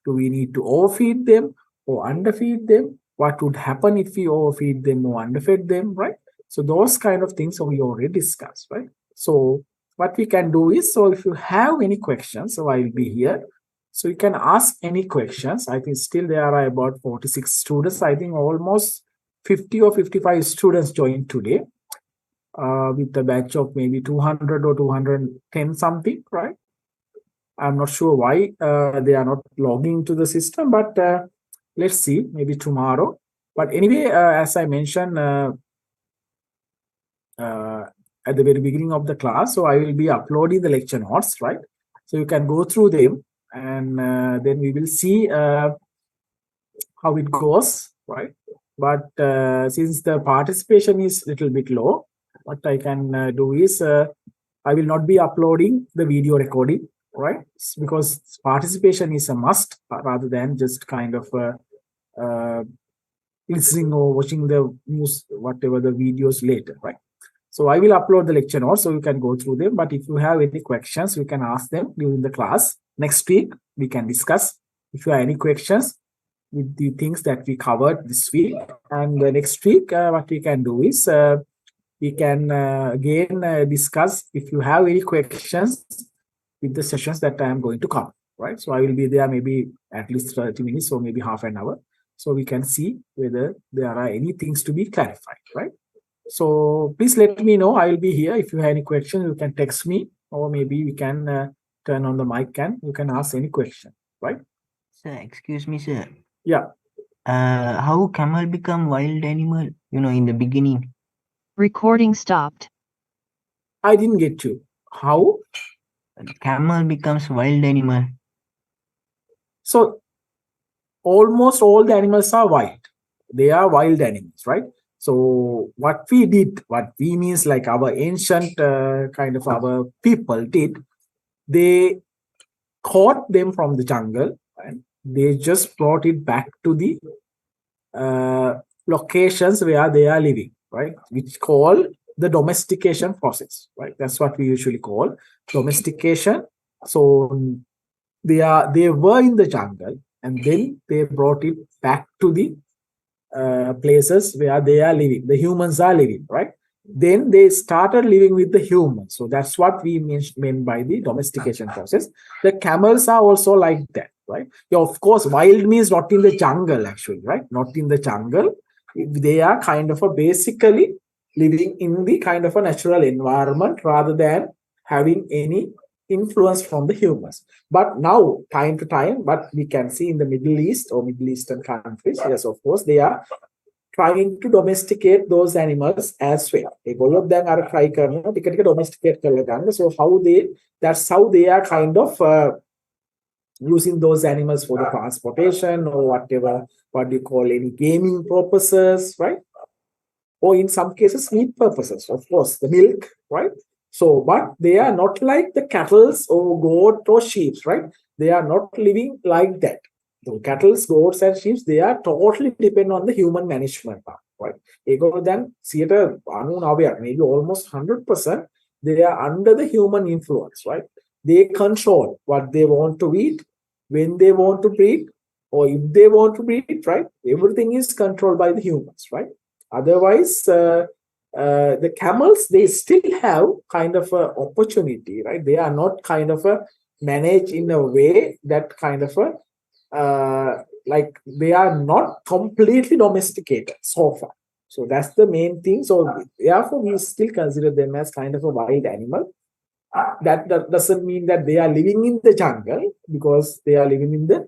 Do we need to overfeed them or underfeed them? What would happen if we overfeed them or underfeed them, right? So those kind of things we already discussed, right? So what we can do is, so if you have any questions, so I will be here. So you can ask any questions. I think still there are about 46 students. I think almost 50 or 55 students joined today with a batch of maybe 200 or 210 something, right? I'm not sure why they are not logging to the system, but let's see, maybe tomorrow. But anyway, as I mentioned at the very beginning of the class, so I will be uploading the lecture notes, right? So you can go through them, and then we will see how it goes, right? But since the participation is a little bit low, what I can do is I will not be uploading the video recording, right? Because participation is a must rather than just kind of listening or watching the news, whatever the videos later, right? So I will upload the lecture notes so you can go through them. But if you have any questions, you can ask them during the class. Next week, we can discuss if you have any questions with the things that we covered this week. And next week, what we can do is we can again discuss if you have any questions with the sessions that I am going to cover, right? So I will be there maybe at least 30 minutes or maybe half an hour. So we can see whether there are any things to be clarified, right? So please let me know. I will be here. If you have any questions, you can text me, or maybe we can turn on the mic and you can ask any question, right? Sir, excuse me, sir. Yeah. How camel become wild animal? In the beginning. Recording stopped. I didn't get you. How? Camel becomes wild animal. So almost all the animals are wild. They are wild animals, right? So what we did, what we means like our ancient kind of our people did, they caught them from the jungle and they just brought it back to the uh, locations where they are living, right? Which call the domestication process, right? That's what we usually call domestication. So they were in the jungle and then they brought it back to the places where they are living, the humans are living, right? Then they started living with the humans. So that's what we mean by the domestication process. The camels are also like that, right? Yeah, of course, wild means not in the jungle, actually, right? Not in the jungle. They are kind of a basically living in the kind of a natural environment rather than having any influence from the humans. But now, time to time, but we can see in the Middle East or Middle Eastern countries, yes, of course, they are trying to domesticate those animals as well. ඒගොල්ලෝ දැන් අර try කරනවා ටික ටික domesticate කරලා ගන්න. So that's how they are kind of using those animals for the transportation or whatever, what do you call, any gaming purposes, right? Or in some cases meat purposes, of course, the milk, right? So but they are not like the cattle or goat or sheep, right? They are not living like that. So cattle, goats and sheep, they are totally depend on the human management, right? Ego then maybe almost 100%, they are under the human influence, right? They control what they want to eat, when they want to breed, or if they want to breed, right? Everything is controlled by the humans, right? Otherwise, the camels, they still have kind of a opportunity, right? They are not kind of a managed in a way that kind of a like they are not completely domesticated so far. So that's the main thing. So therefore, we still consider them as kind of a wild animal. That doesn't mean that they are living in the jungle, because they are living in the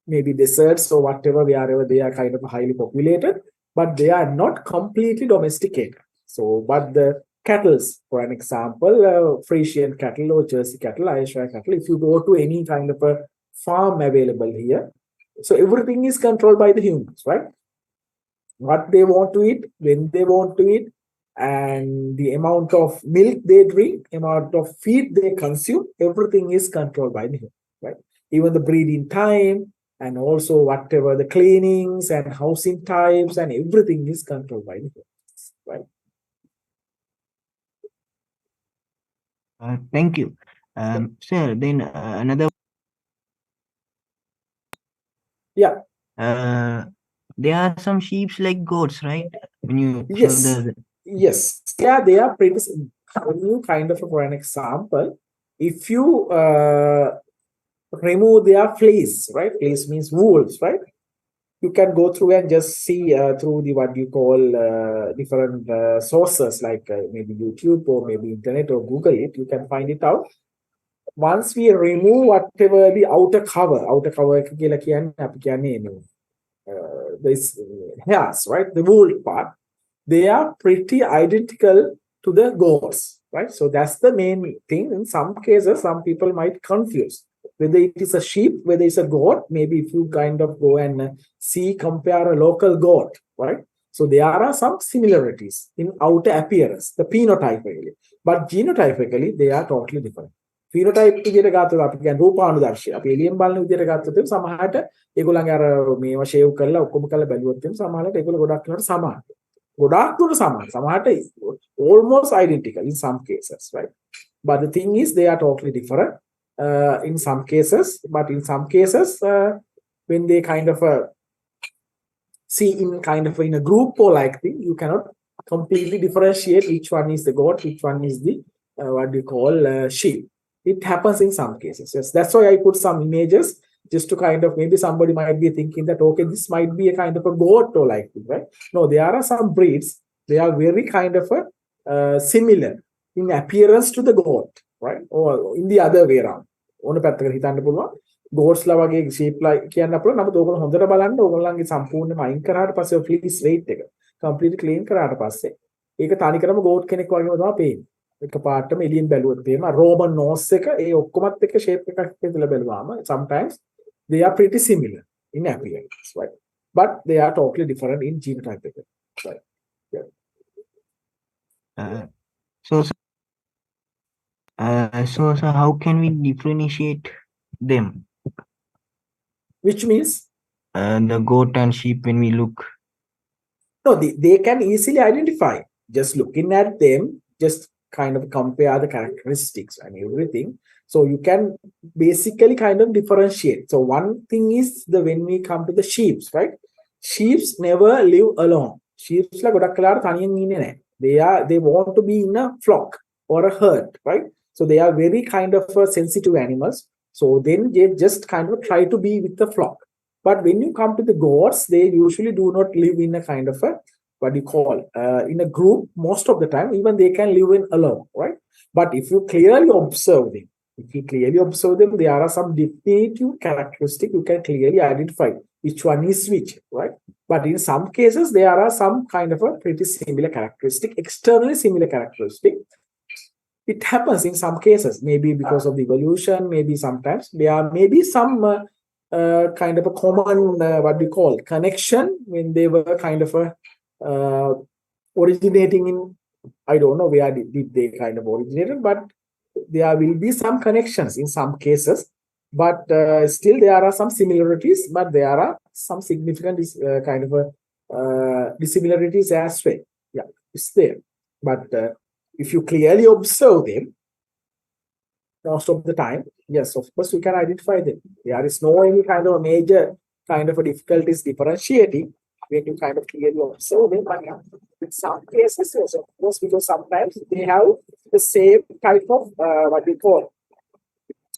maybe deserts or whatever, wherever they are kind of highly populated, but they are not completely domesticated. So, but the cattle, for an example, Frisian cattle or Jersey cattle, Ayrshire cattle, if you go to any kind of a farm available here, so everything is controlled by the humans, right? What they want to eat, when they want to eat, and the amount of milk they drink, amount of feed they consume, everything is controlled by the humans, right? Even the breeding time, and also whatever the cleanings and housing types and everything is controlled by the humans, right? Thank you. Sir, then another. Yeah. There are some sheep like goats, right? When you yes, yeah, they are pretty. When you kind of, for an example, if you remove their fleece, right? Fleece means wools, right? You can go through and just see through the what you call different sources like maybe YouTube or maybe internet or Google it. You can find it out. Once we remove whatever the outer cover කියලා කියන්නේ අපි කියන්නේ this hairs, right? The wool part, they are pretty identical to the goats, right? So that's the main thing. In some cases, some people might confuse whether it is a sheep, whether it's a goat. Maybe if you kind of go and compare a local goat, right? So there are some similarities in outer appearance, the phenotypically, but genotypically they are totally different. Phenotype විදියට ගත්තොත් අපි කියන්නේ රූපානුදර්ශය. අපි එළියෙන් බලන විදියට ගත්තොත් සමහරට ඒගොල්ලන්ගේ අර මේවා ෂේව් කරලා ඔක්කොම කරලා බැලුවොත් සමහරට ඒගොල්ලෝ ගොඩක් වෙනකොට සමාන. ගොඩාක් දුර සමාන. සමහරට almost identical in some cases, right? But the thing is they are totally different in some cases, but in some cases when they kind of see in kind of in a group or like thing, you cannot completely differentiate which one is the goat, which one is the what do you call sheep. It happens in some cases. Yes, that's why I put some images just to kind of, maybe somebody might be thinking that, okay, this might be a kind of a goat or like that, right? No, there are some breeds, they are very kind of a similar in appearance to the goat, right? Or in the other way around. ඕන පැත්තකට හිතන්න පුළුවන්. goatsලා වගේ sheepලා කියන්න පුළුවන්. නමුත් ඕගොල්ලෝ හොඳට බලන්න ඕගොල්ලන්ගේ සම්පූර්ණයෙන්ම අයින් කරාට පස්සේ fleece weight එක completely clean කරාට පස්සේ ඒක තනිකරම goat කෙනෙක් වගේම තමයි පේන්නේ. එකපාරටම එළියෙන් බැලුවොත් එහෙම Roman nose එක ඒ ඔක්කොමත් එක්ක shape එකක් හදලා බැලුවාම sometimes they are pretty similar in appearance, right? But they are totally different in genotype එක. Right. Yeah. So how can we differentiate them? Which means The goat and sheep when we look. no, they can easily identify. Just looking at them, just kind of compare the characteristics and everything. So you can basically kind of differentiate. So one thing is when we come to the sheeps, right? Sheeps never live alone. Sheeps la godak kalaara thaniyen inne naha. They want to be in a flock or a herd, right? So they are very kind of sensitive animals. So then they just kind of try to be with the flock. But when you come to the goats, they usually do not live in a kind of a what you call in a group most of the time. Even they can live in alone, right? But if you clearly observe them, there are some definitive characteristics you can clearly identify which one is which, right? But in some cases there are some kind of a pretty similar characteristic, externally similar characteristic. It happens in some cases, maybe because of the evolution, maybe sometimes there may be some kind of a common what we call connection when they were kind of a originating in, I don't know where did they kind of originated, but there will be some connections in some cases, but still there are some similarities, but there are some significant kind of a dissimilarities as well. Yeah, it's there. But if you clearly observe them, most of the time, yes, of course, you can identify them. There is no any kind of major kind of a difficulties differentiating when you kind of clearly observe them. But in some cases, yes, of course, because sometimes they have the same type of what we call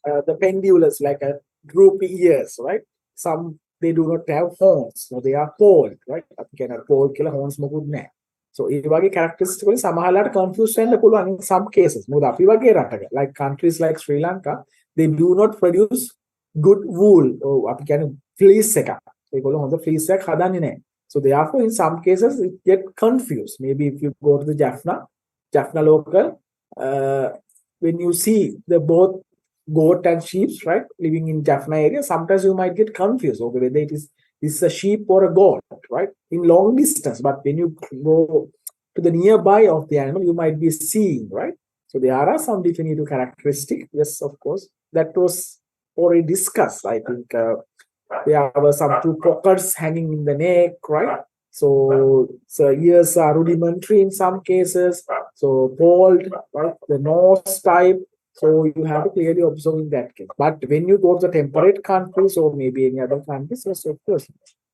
the pendulous, like a droopy ears, right? Some they do not have horns, so they are polled, right? Again, a polled killer horns mokud naha. So ඒ වගේ characteristics වලින් සමහරලාට confuse වෙන්න පුළුවන් in some cases. මොකද අපි වගේ රටක like countries like Sri Lanka, they do not produce good wool. අපි කියන්නේ fleece එකක්. ඒගොල්ලෝ හොඳ fleece එකක් හදන්නේ නැහැ. So therefore in some cases it get confused. Maybe if you go to the Jaffna local, when you see the both goat and sheep, right, living in Jaffna area, sometimes you might get confused over whether it is a sheep or a goat, right, in long distance. But when you go to the nearby of the animal, you might be seeing, right? So there are some definitive characteristics. Yes, of course, that was already discussed. I think there were some two pockets hanging in the neck, right? So ears are rudimentary in some cases. So polled, right? The nose type. So you have to clearly observe in that case. But when you go to the temperate countries or maybe any other countries, yes, of course,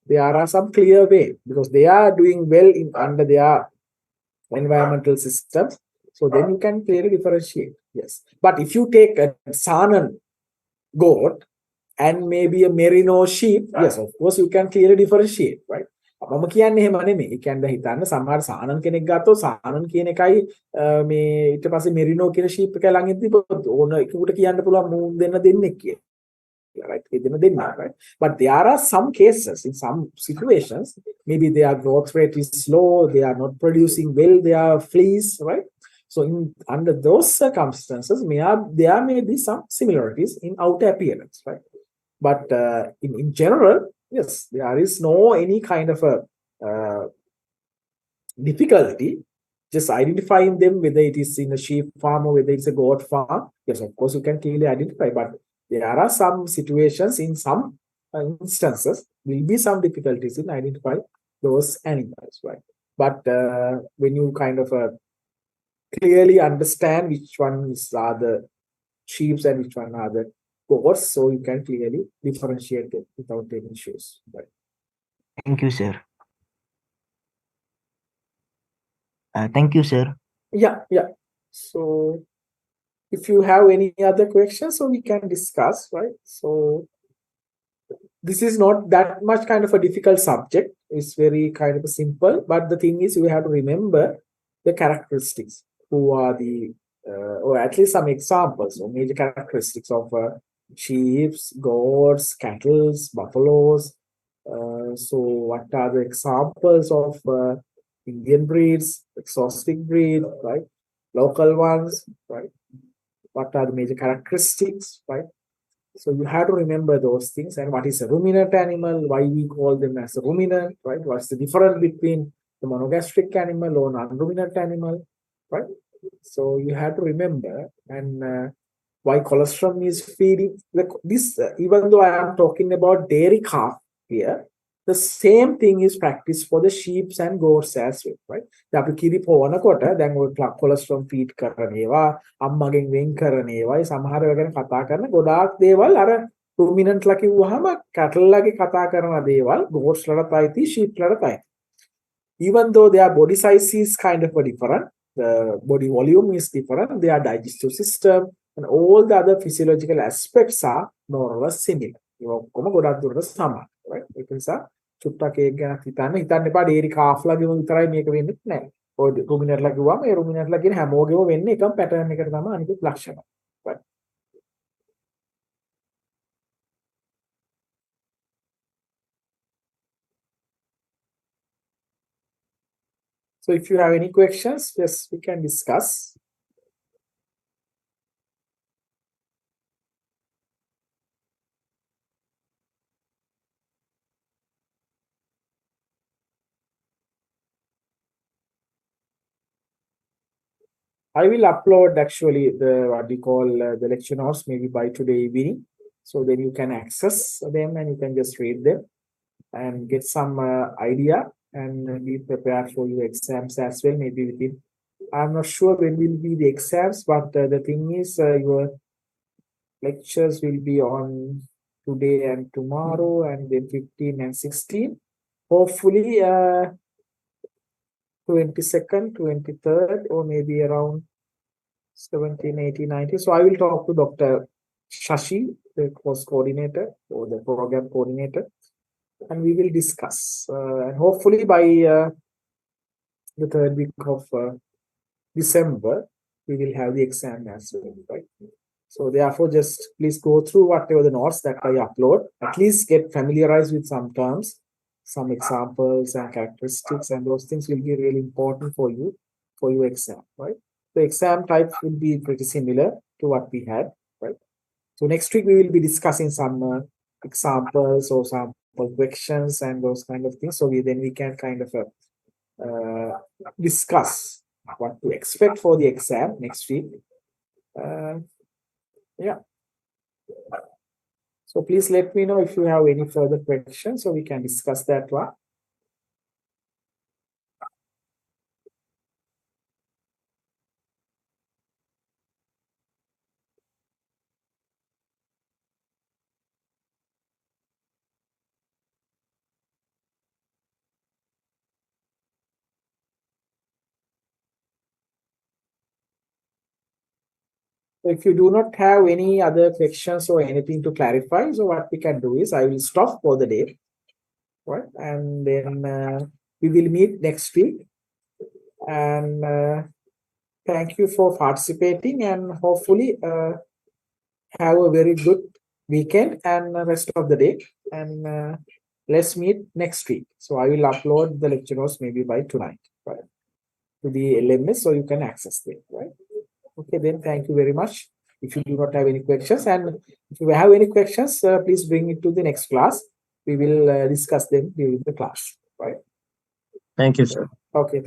there are some clear way because they are doing well under their environmental systems. So then you can clearly differentiate. Yes. But if you take a Saanen goat and maybe a merino sheep, yes, of course, you can clearly differentiate, right? මම කියන්නේ එහෙම නෙමෙයි. ඒ කියන්නේ හිතන්න සමහර සානන් කෙනෙක් ගත්තොත් සානන් කියන එකයි මේ ඊට පස්සේ මෙරිනෝ කියන ෂීප් එක ළඟින් තිබ්බොත් ඕන එකකට කියන්න පුළුවන් මූන් දෙන්න දෙන්නෙක් කියලා. Right? ඒ දෙන්න දෙන්න, right? But there are some cases in some situations, maybe their growth rate is slow, they are not producing well, they are fleas, right? So under those circumstances, there may be some similarities in outer appearance, right? But in general, yes, there is no any kind of a difficulty just identifying them, whether it is in a sheep farm or whether it's a goat farm. Yes, of course, you can clearly identify, but there are some situations in some instances will be some difficulties in identifying those animals, right? But when you kind of clearly understand which ones are the sheep and which one are the goats, so you can clearly differentiate them without any issues, right? Thank you, sir. Thank you, sir. Yeah. So if you have any other questions, so we can discuss, right? So this is not that much kind of a difficult subject. It's very kind of simple, but the thing is you have to remember the characteristics, who are the or at least some examples or major characteristics of sheep, goats, cattle, buffaloes. So what are the examples of Indian breeds, exotic breed, right? Local ones, right? What are the major characteristics, right? So you have to remember those things. And what is a ruminant animal? Why we call them as a ruminant, right? What's the difference between the monogastric animal or non-ruminant animal, right? So you have to remember. And why colostrum is feeding this. Even though I am talking about dairy calf here, the same thing is practiced for the sheep and goats as well, right? අපි කිරි පොවනකොට දැන් ඔය කොලස්ට්‍රෝම් feed කරන ඒවා අම්මගෙන් වෙන් කරන ඒවා සමහර ඒවා ගැන කතා කරන ගොඩාක් දේවල් අර රුමිනන්ට් ලා කිව්වහම කැටල් ලාගේ කතා කරන දේවල් ගෝට්ස් ලට අයිති ෂීප් ලට අයිති. Even though their body size is kind of different, the body volume is different, their digestive system and all the other physiological aspects are more or less similar. Right? ඒක නිසා චුට්ටක් ඒක ගැන හිතන්න එපා ඩේරි කාෆ් ලාගේම විතරයි මේක වෙන්නේ නැහැ. ඔය රුමිනට් ලා කිව්වම ඒ රුමිනට් ලා කියන හැමෝගෙම වෙන්නේ එකම පැටර්න් එකට තමයි අනිත් ලක්ෂණ. Right? So if you have any questions, yes, we can discuss. I will upload actually the what we call the lecture notes maybe by today evening. So then you can access them and you can just read them and get some idea and be prepared for your exams as well. Maybe within, I'm not sure when will be the exams, but the thing is your lectures will be on today and tomorrow and then 15 and 16. Hopefully 22nd, 23rd, or maybe around 17, 18, 19. So I will talk to Dr. Shashi, the course coordinator or the program coordinator, and we will discuss. And hopefully by the third week of December, we will have the exam as well, right? So therefore, just please go through whatever the notes that I upload. At least get familiarized with some terms, some examples and characteristics, and those things will be really important for you for your exam, right? The exam type will be pretty similar to what we had, right? So next week we will be discussing some examples or some questions and those kind of things. So we can kind of discuss what to expect for the exam next week. Yeah. So please let me know if you have any further questions so we can discuss that one. If you do not have any other questions or anything to clarify, so what we can do is I will stop for the day, right? And then we will meet next week. And thank you for participating and hopefully have a very good weekend and the rest of the day. And let's meet next week. So I will upload the lecture notes maybe by tonight, right? To the LMS so you can access them, right? Okay, then thank you very much. If you do not have any questions, and if you have any questions, please bring it to the next class. We will discuss them during the class, right? Thank you, sir. Okay.